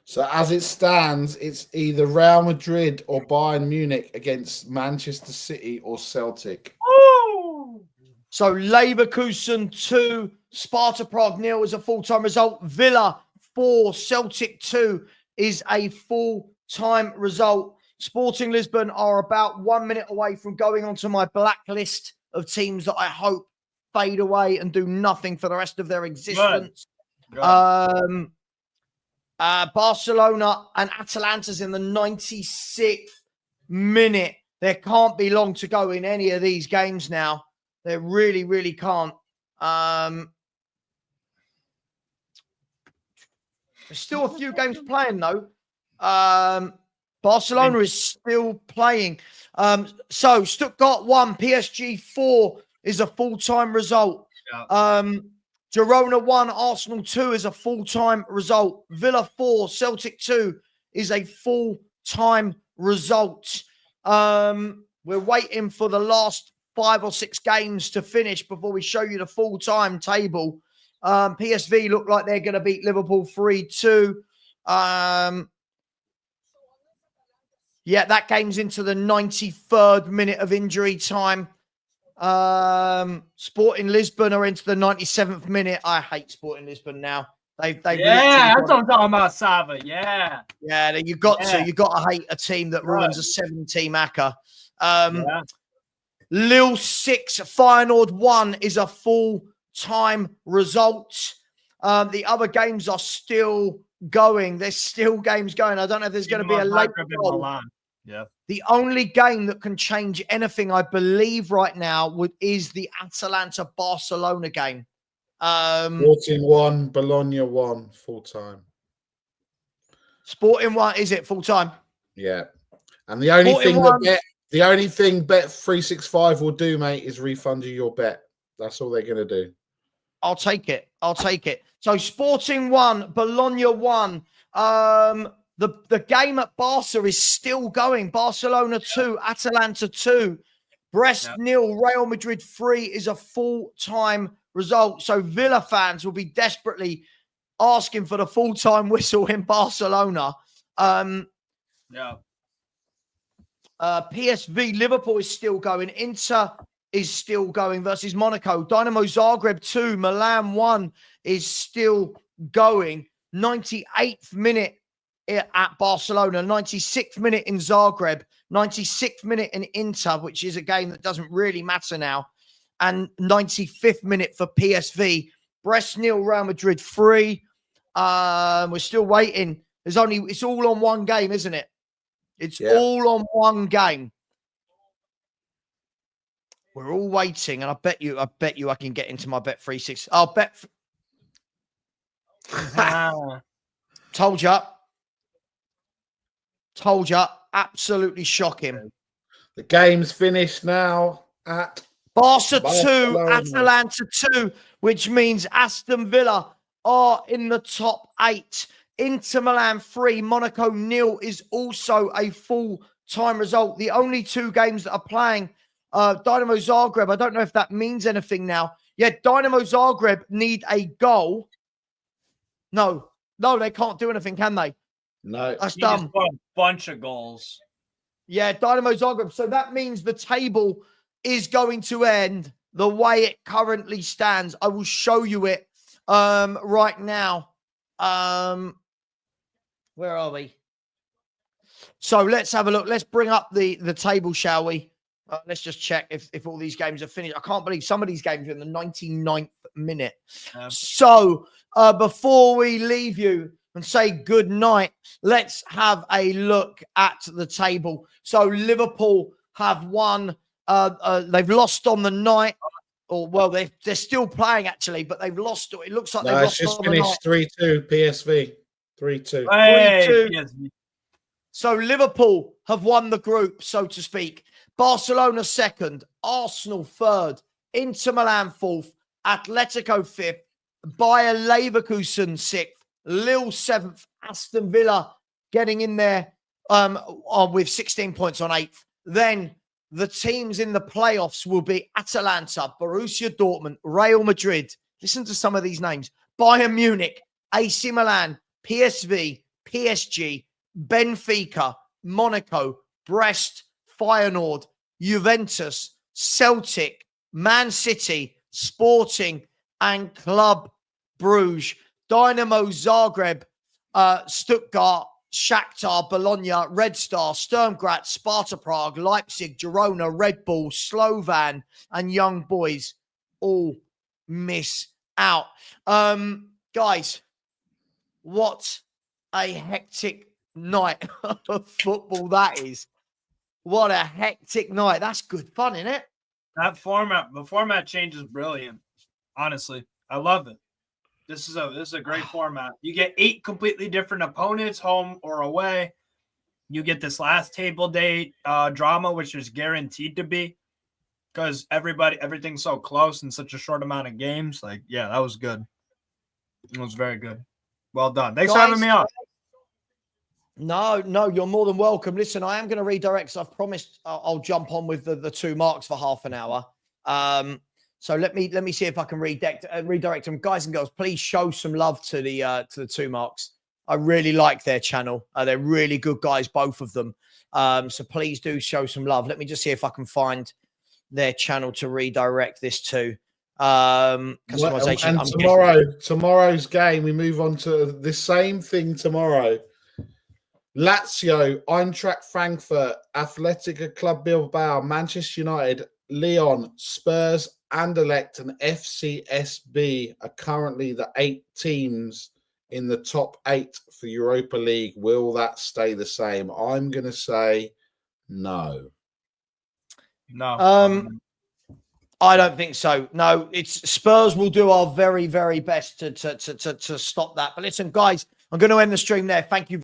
So as it stands, it's either Real Madrid or Bayern Munich against Manchester City or Celtic. Ooh. So Leverkusen 2, Sparta Prague 0 is a full-time result. Villa 4, Celtic 2 is a full-time result. Sporting Lisbon are about 1 minute away from going onto my blacklist of teams that I hope fade away and do nothing for the rest of their existence. Good. Barcelona and Atalanta's in the 96th minute. There can't be long to go in any of these games now. There really, really can't. There's still a few games playing, though. Barcelona is still playing. So Stuttgart 1, PSG 4 is a full-time result. Yeah. Girona 1, Arsenal 2 is a full-time result. Villa 4, Celtic 2 is a full-time result. We're waiting for the last 5 or 6 games to finish before we show you the full-time table. PSV look like they're going to beat Liverpool 3-2. Yeah, that game's into the 93rd minute of injury time. Sporting Lisbon are into the 97th minute. I hate Sporting Lisbon now. They've that's what I'm talking about, Sava. Yeah. Yeah, you got to hate a team that ruins a 7-team ACCA. Lille 6, Feyenoord 1 is a full-time result. The other games are still going. There's still games going. I don't know if there's going to be a late goal. Yeah. The only game that can change anything, I believe, right now is the Atalanta-Barcelona game. Sporting 1, Bologna 1, full-time. Sporting 1, is it full-time? Yeah. And the only thing Bet365 will do, mate, is refund you your bet. That's all they're going to do. I'll take it. So Sporting 1, Bologna 1. The game at Barca is still going. Barcelona 2, Atalanta 2, Brest 0, Real Madrid 3 is a full-time result. So Villa fans will be desperately asking for the full-time whistle in Barcelona. PSV Liverpool is still going. Inter is still going versus Monaco. Dynamo Zagreb 2, Milan 1 is still going. 98th minute at Barcelona, 96th minute in Zagreb, 96th minute in Inter, which is a game that doesn't really matter now, and 95th minute for PSV. Brest 0, Real Madrid 3. We're still waiting. It's all on one game, isn't it? It's all on one game. We're all waiting, and I bet you I can get into my Bet365. I'll bet. Told you. Absolutely shocking. The game's finished now at Barca 2, Atalanta 2, which means Aston Villa are in the top 8. Inter Milan 3, Monaco 0 is also a full-time result. The only 2 games that are playing, Dynamo Zagreb, I don't know if that means anything now. Yeah, Dynamo Zagreb need a goal. No, they can't do anything, can they? No. That's dumb. Just got a bunch of goals. Yeah, Dynamo Zagreb. So that means the table is going to end the way it currently stands. I will show you it right now. Where are we? So let's have a look. Let's bring up the table, shall we? Let's just check if all these games are finished. I can't believe some of these games are in the 99th minute. So before we leave you and say good night, let's have a look at the table. So Liverpool have won. They've lost on the night. Or, well, they're still playing, actually, but they've lost. It looks like they've lost just on the night. finished 3-2 PSV. 3-2. Hey, 3-2. PSV. So Liverpool have won the group, so to speak. Barcelona 2nd, Arsenal 3rd, Inter Milan 4th, Atletico 5th, Bayer Leverkusen 6th, Lille 7th, Aston Villa getting in there with 16 points on 8th. Then the teams in the playoffs will be Atalanta, Borussia Dortmund, Real Madrid. Listen to some of these names. Bayern Munich, AC Milan, PSV, PSG, Benfica, Monaco, Brest, Feyenoord, Juventus, Celtic, Man City, Sporting, and Club Brugge. Dynamo Zagreb, Stuttgart, Shakhtar, Bologna, Red Star, Sturm Graz, Sparta Prague, Leipzig, Girona, Red Bull, Slovan, and Young Boys all miss out. Guys, what a hectic night of football that is. What a hectic night. That's good fun, isn't it? The format change is brilliant. Honestly, I love it. This is a great format. You get 8 completely different opponents, home or away. You get this last table date drama, which is guaranteed to be, because everything's so close in such a short amount of games. Like, yeah, that was good. It was very good. Well done. Thanks for having me on. No, you're more than welcome. Listen, I am going to redirect. So I've promised I'll jump on with the 2 marks for half an hour. So let me see if I can redirect them, guys and girls. Please show some love to the 2 marks. I really like their channel. They're really good guys, both of them. So please do show some love. Let me just see if I can find their channel to redirect this to. Customization. And tomorrow's game, we move on to the same thing tomorrow. Lazio, Eintracht Frankfurt, Athletic Club Bilbao, Manchester United, Lyon, Spurs, Anderlecht, and FCSB are currently the 8 teams in the top 8 for Europa League. Will that stay the same? I'm going to say no. No. I don't think so. No, it's Spurs will do our very, very best to stop that. But listen, guys, I'm going to end the stream there. Thank you.